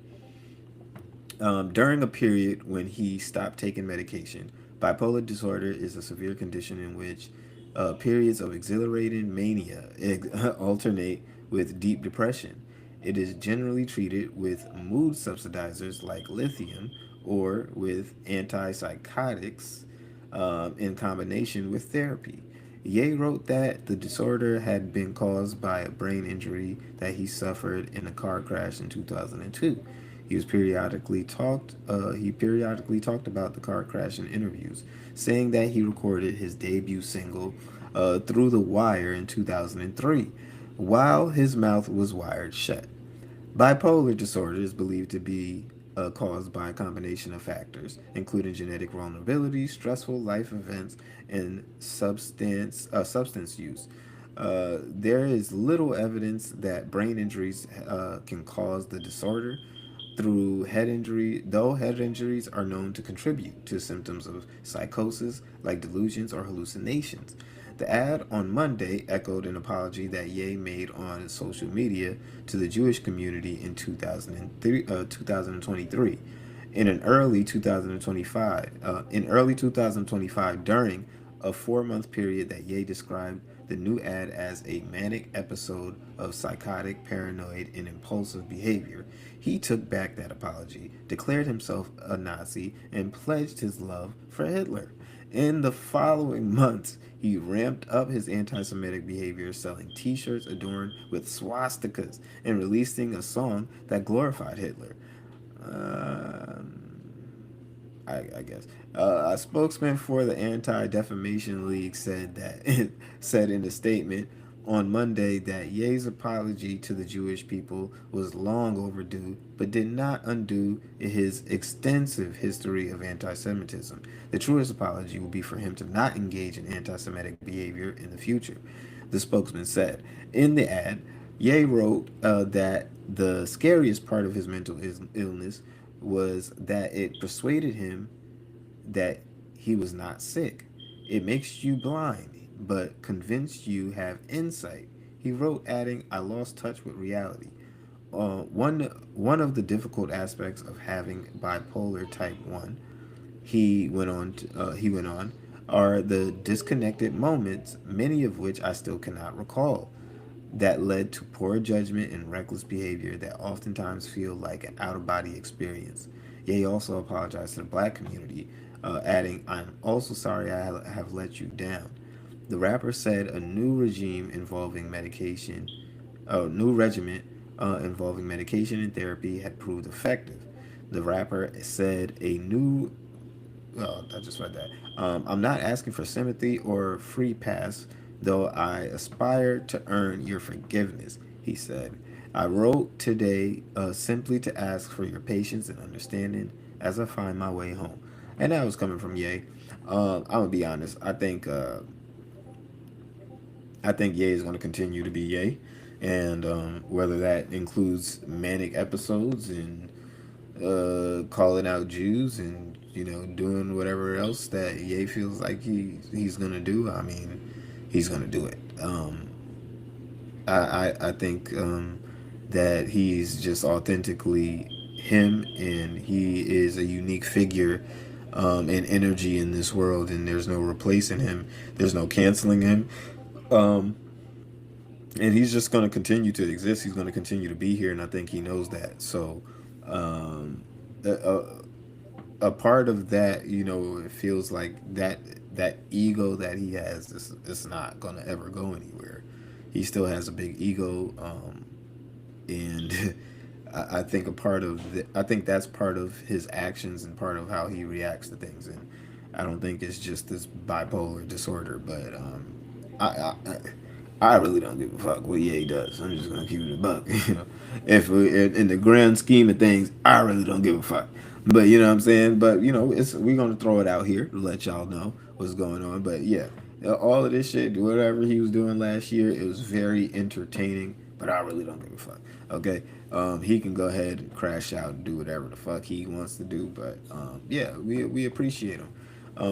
During a period when he stopped taking medication. Bipolar disorder is a severe condition in which periods of exhilarating mania alternate with deep depression. It is generally treated with mood subsidizers like lithium or with antipsychotics in combination with therapy. Ye wrote that the disorder had been caused by a brain injury that he suffered in a car crash in 2002. He periodically talked about the car crash in interviews, saying that he recorded his debut single Through the Wire in 2003, while his mouth was wired shut. Bipolar disorder is believed to be caused by a combination of factors, including genetic vulnerability, stressful life events, and substance use. There is little evidence that brain injuries can cause the disorder, though head injuries are known to contribute to symptoms of psychosis like delusions or hallucinations. The ad on Monday echoed an apology that Ye made on social media to the Jewish community in 2023. In early 2025, during a 4-month period that Ye described the new ad as a manic episode of psychotic, paranoid, and impulsive behavior. He took back that apology, declared himself a Nazi, and pledged his love for Hitler. In the following months, he ramped up his anti Semitic behavior, selling t shirts adorned with swastikas and releasing a song that glorified Hitler. Um, I guess. A spokesman for the Anti Defamation League said that said in a statement on Monday that Ye's apology to the Jewish people was long overdue, but did not undo his extensive history of anti-Semitism. The truest apology will be for him to not engage in anti-Semitic behavior in the future, the spokesman said. In the ad, Ye wrote that the scariest part of his mental illness was that it persuaded him that he was not sick. It makes you blind, but convinced you have insight. He wrote, adding, I lost touch with reality. One of the difficult aspects of having bipolar type 1, he went on, are the disconnected moments, many of which I still cannot recall, that led to poor judgment and reckless behavior that oftentimes feel like an out of body experience. Ye also apologized to the black community, adding, I'm also sorry I have let you down. The rapper said a new regime involving medication, a new regiment involving medication and therapy had proved effective. The rapper said a new I just read that. I'm not asking for sympathy or free pass, though I aspire to earn your forgiveness, he said. I wrote today simply to ask for your patience and understanding as I find my way home. And that was coming from Ye. I'm gonna be honest. I think Ye is gonna continue to be Ye, and whether that includes manic episodes and calling out Jews and doing whatever else that Ye feels like he's gonna do. I mean, he's gonna do it. I think that he's just authentically him, and he is a unique figure and energy in this world, and there's no replacing him. There's no canceling him. Um, and he's just going to continue to exist. He's going to continue to be here, and I think he knows that. So, um, a, a part of that, it feels like that ego that he has is not going to ever go anywhere. He still has a big ego, and I think I think that's part of his actions and part of how he reacts to things. And I don't think it's just this bipolar disorder, but I, I I really don't give a fuck what EA does. I'm just gonna keep it a buck. If in the grand scheme of things, I really don't give a fuck. But you know what I'm saying. But it's we're gonna throw it out here to let y'all know what's going on. But yeah, all of this shit, whatever he was doing last year, it was very entertaining. But I really don't give a fuck. Okay, he can go ahead and crash out and do whatever the fuck he wants to do. But yeah, we appreciate him.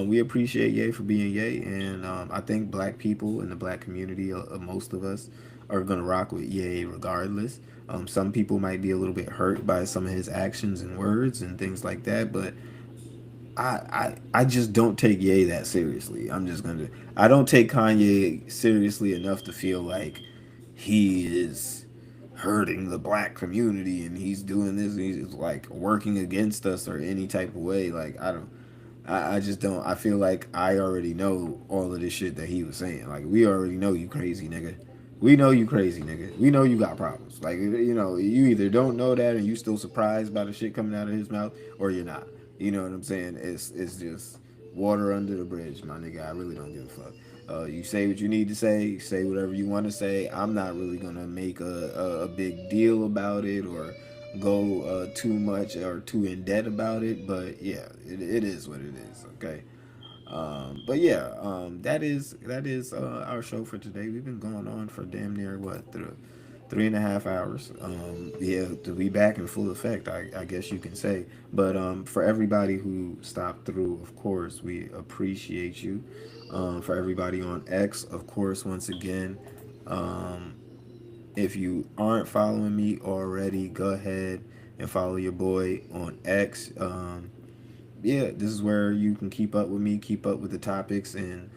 We appreciate Ye for being Ye, and I think black people in the black community, most of us, are gonna rock with Ye regardless. Some people might be a little bit hurt by some of his actions and words and things like that, but I just don't take Ye that seriously. I don't take Kanye seriously enough to feel like he is hurting the black community and he's doing this, he's like working against us or any type of way. Like I just don't. I feel like I already know all of this shit that he was saying. Like, we already know you crazy, nigga. We know you crazy, nigga. We know you got problems. Like, you either don't know that and you still surprised by the shit coming out of his mouth, or you're not. You know what I'm saying? It's just water under the bridge, my nigga. I really don't give a fuck. You say what you need to say whatever you want to say. I'm not really gonna make a big deal about it or go too much or too in debt about it, but yeah, it is what it is. Okay. But yeah, that is our show for today. We've been going on for damn near what, 3.5 hours. Yeah, to be back in full effect, I guess you can say. But for everybody who stopped through, of course, we appreciate you. For everybody on X, of course, once again, if you aren't following me already, go ahead and follow your boy on X. Yeah, this is where you can keep up with me, keep up with the topics, and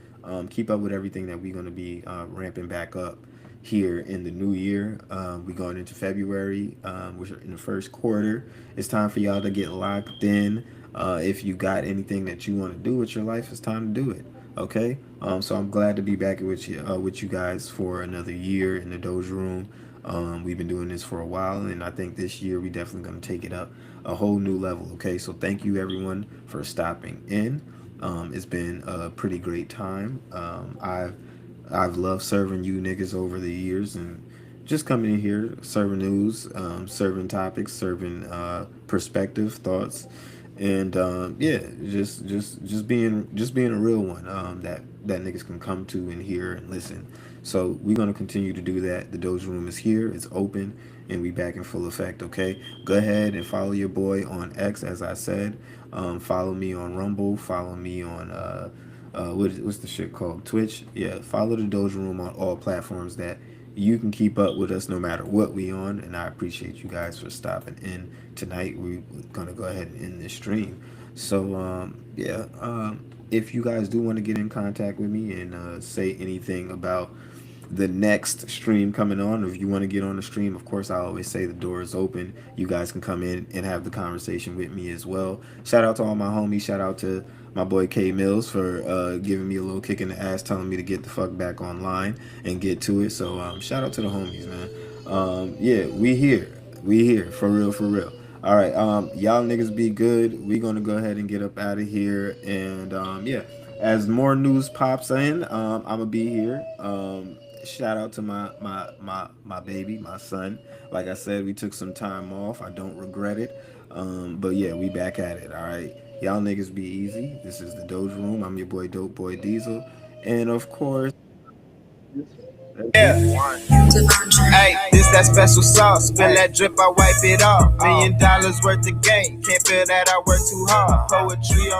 Keep up with everything that we're going to be ramping back up here in the new year. We're going into February. We're in the first quarter. It's time for y'all to get locked in. If you got anything that you want to do with your life, it's time to do it. Okay. So I'm glad to be back with you guys for another year in the Doja Room. We've been doing this for a while, and I think this year we definitely going to take it up a whole new level. Okay. So thank you everyone for stopping in. It's been a pretty great time. I've loved serving you niggas over the years, and just coming in here, serving news, serving topics, serving perspective, thoughts, and yeah, just being a real one that niggas can come to and hear and listen. So we're gonna continue to do that. The Doja Room is here, it's open, and we back in full effect. Okay, go ahead and follow your boy on X, as I said. Follow me on Rumble. Follow me on what's the shit called? Twitch. Yeah, follow the Doja Room on all platforms that you can keep up with us no matter what we on. And I appreciate you guys for stopping in tonight. We're gonna go ahead and end this stream. So yeah, if you guys do want to get in contact with me and say anything about the next stream coming on, or if you want to get on the stream, of course, I always say the door is open. You guys can come in and have the conversation with me as well. Shout out to all my homies. Shout out to my boy K Mills for giving me a little kick in the ass, telling me to get the fuck back online and get to it. So shout out to the homies, man. Yeah, we here for real, for real. All right, y'all niggas be good. We gonna go ahead and get up out of here, and yeah, as more news pops in, I'm gonna be here. Shout out to my baby, my son. Like I said, we took some time off. I don't regret it. But yeah, we back at it. All right, y'all niggas be easy. This is the Doja Room. I'm your boy, Dope Boy Diesel, and of course. Yeah. Hey, this that special sauce. Spill that drip, I wipe it off. $1 million worth of game. Can't feel that I work too hard. Poetry on